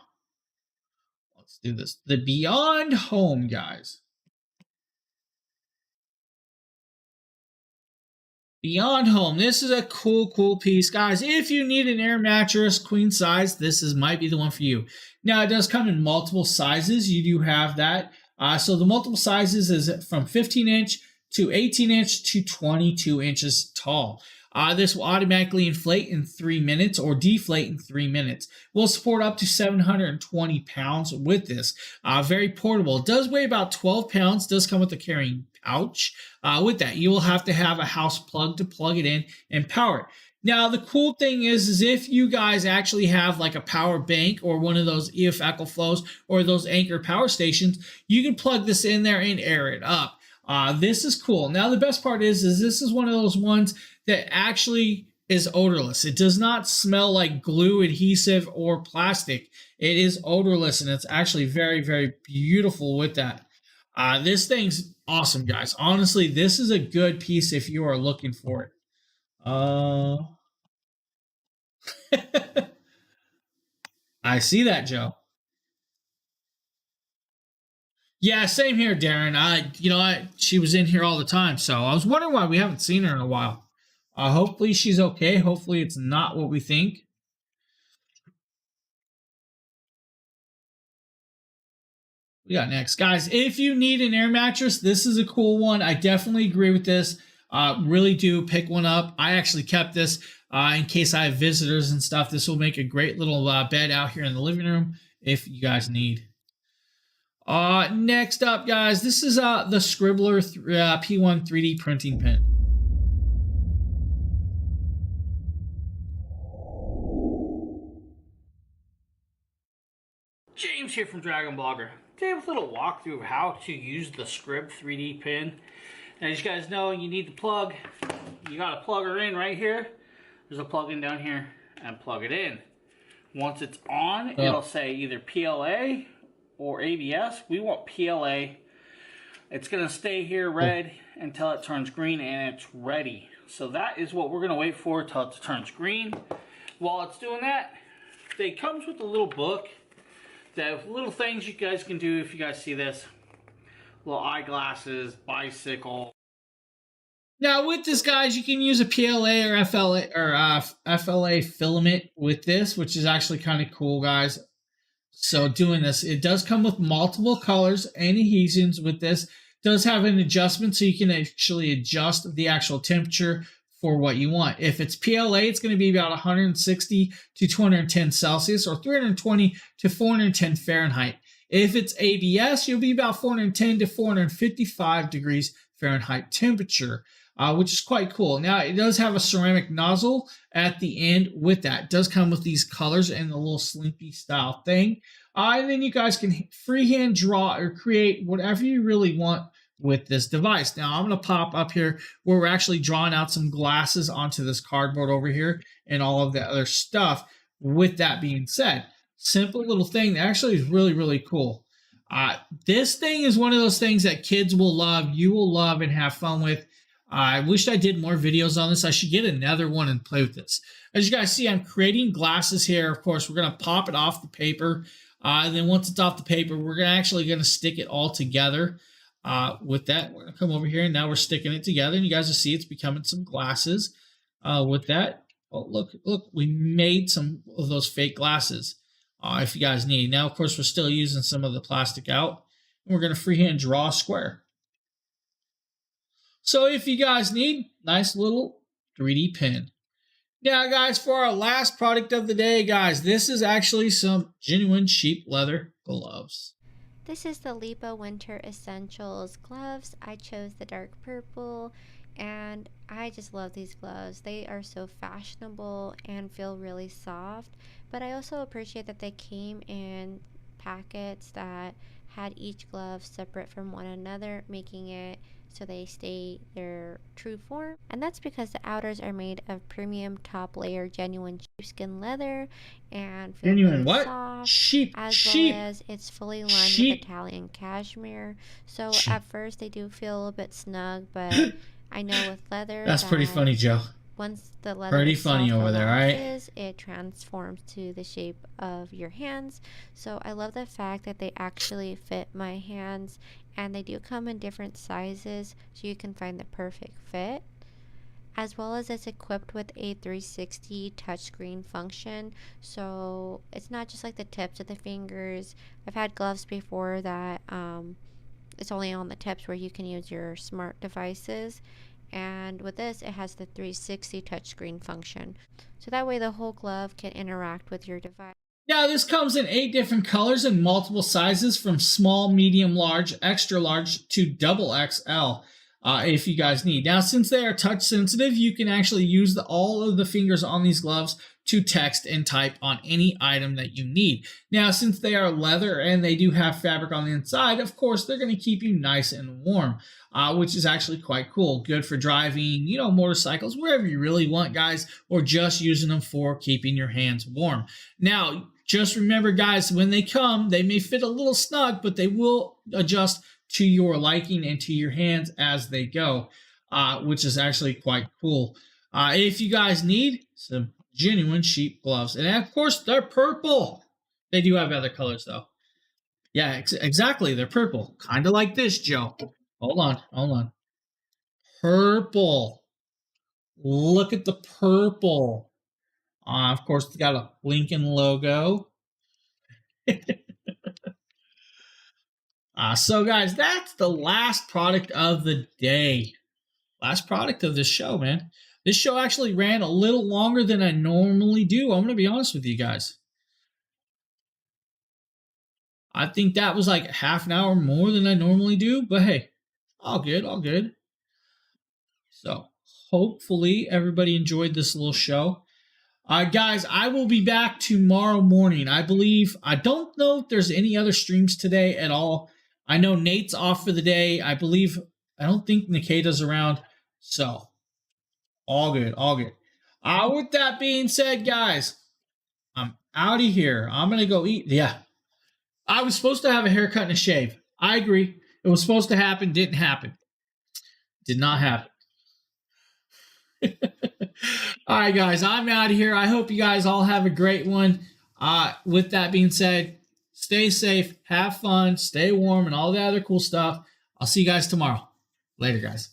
do this. The Beyond Home, guys. Beyond Home. This is a cool piece, guys. If you need an air mattress, queen size, might be the one for you. Now, it does come in multiple sizes. You do have that. So the multiple sizes is from 15-inch to 18-inch to 22 inches tall. This will automatically inflate in 3 minutes or deflate in 3 minutes. Will support up to 720 pounds with this. Very portable. It does weigh about 12 pounds. Does come with a carrying pouch. With that, you will have to have a house plug to plug it in and power it. Now, the cool thing is if you guys actually have like a power bank or one of those EF EcoFlows or those Anchor power stations, you can plug this in there and air it up. This is cool. Now, the best part is this is one of those ones that actually is odorless. It does not smell like glue, adhesive, or plastic. It is odorless, and it's actually very beautiful with that. This thing's awesome, guys. Honestly, this is a good piece if you are looking for it. I see that, Joe. Yeah, same here, Darren. She was in here all the time, so I was wondering why we haven't seen her in a while. Hopefully she's okay. Hopefully it's not what we think. We got next, guys. If you need an air mattress, this is a cool one. I definitely agree with this. Really do pick one up. I actually kept this in case I have visitors and stuff. This will make a great little bed out here in the living room if you guys need. Next up, guys, this is the Scribbler P1 3D printing pen. James here from DragonBlogger. Today with a little walkthrough of how to use the Scrib 3D pen. As you guys know, you need the plug. You got to plug her in right here. There's a plug in down here and plug it in. Once it's on, it'll say either PLA or ABS. We want PLA. It's going to stay here red until it turns green and it's ready. So that is what we're going to wait for until it turns green. While it's doing that, it comes with a little book. The little things you guys can do if you guys see this. Little eyeglasses, bicycle. Now with this, guys, you can use a PLA or FLA filament with this, which is actually kind of cool, guys. So doing this, it does come with multiple colors and adhesions with this. It does have an adjustment, so you can actually adjust the actual temperature for what you want. If it's PLA, it's going to be about 160 to 210 Celsius or 320 to 410 Fahrenheit. If it's ABS, you'll be about 410 to 455 degrees Fahrenheit temperature, which is quite cool. Now, it does have a ceramic nozzle at the end with that. It does come with these colors and a little slinky style thing. And then you guys can freehand draw or create whatever you really want with this device. Now, I'm going to pop up here where we're actually drawing out some glasses onto this cardboard over here and all of the other stuff. With that being said, simple little thing that actually is really cool. This thing is one of those things that kids will love, you will love and have fun with. I wish I did more videos on this. I should get another one and play with this. As you guys see, I'm creating glasses here. Of course, we're going to pop it off the paper. And then once it's off the paper, we're actually going to stick it all together. With that, we're going to come over here and now we're sticking it together. And you guys will see it's becoming some glasses with that. Oh, look, we made some of those fake glasses if you guys need. Now, of course, we're still using some of the plastic out. We're going to freehand draw a square. So if you guys need, nice little 3D pin. Now, guys, for our last product of the day, guys, this is actually some genuine sheep leather gloves. This is the Lipa Winter Essentials gloves. I chose the dark purple, and I just love these gloves. They are so fashionable and feel really soft, but I also appreciate that they came in packets that had each glove separate from one another, making it so they stay their true form. And that's because the outers are made of premium top layer genuine sheepskin leather and feel Genuine really what? soft, Sheep. as Sheep. well as it's fully lined Sheep. with Italian cashmere. So Sheep. at first they do feel a little bit snug, but I know with leather That's pretty funny, Joe. once the leather Pretty itself funny over there, relaxes, right? it transforms to the shape of your hands. So I love the fact that they actually fit my hands, and they do come in different sizes so you can find the perfect fit, as well as it's equipped with a 360 touchscreen function. So it's not just like the tips of the fingers. I've had gloves before that it's only on the tips where you can use your smart devices, and with this it has the 360 touchscreen function, so that way the whole glove can interact with your device. Now, this comes in 8 different colors and multiple sizes from small, medium, large, extra large to double XL if you guys need. Now, since they are touch sensitive, you can actually use all of the fingers on these gloves to text and type on any item that you need. Now, since they are leather and they do have fabric on the inside, of course, they're going to keep you nice and warm, which is actually quite cool. Good for driving, motorcycles, wherever you really want, guys, or just using them for keeping your hands warm. Now, just remember, guys, when they come, they may fit a little snug, but they will adjust to your liking and to your hands as they go, which is actually quite cool. If you guys need some genuine sheep gloves, and of course, they're purple. They do have other colors, though. Yeah, exactly. They're purple. Kind of like this, Joe. Hold on. Purple. Look at the purple. Of course, it's got a Lincoln logo. So, guys, that's the last product of the day. Last product of this show, man. This show actually ran a little longer than I normally do. I'm going to be honest with you guys. I think that was like half an hour more than I normally do. But hey, all good. So, hopefully, everybody enjoyed this little show. Guys, I will be back tomorrow morning. I don't know if there's any other streams today at all. I know Nate's off for the day. I don't think Nikita's around. So, all good. With that being said, guys, I'm out of here. I'm going to go eat. Yeah. I was supposed to have a haircut and a shave. I agree. It was supposed to happen. Didn't happen. Did not happen. All right, guys, I'm out of here. I hope you guys all have a great one. With that being said, stay safe, have fun, stay warm, and all the other cool stuff. I'll see you guys tomorrow. Later, guys.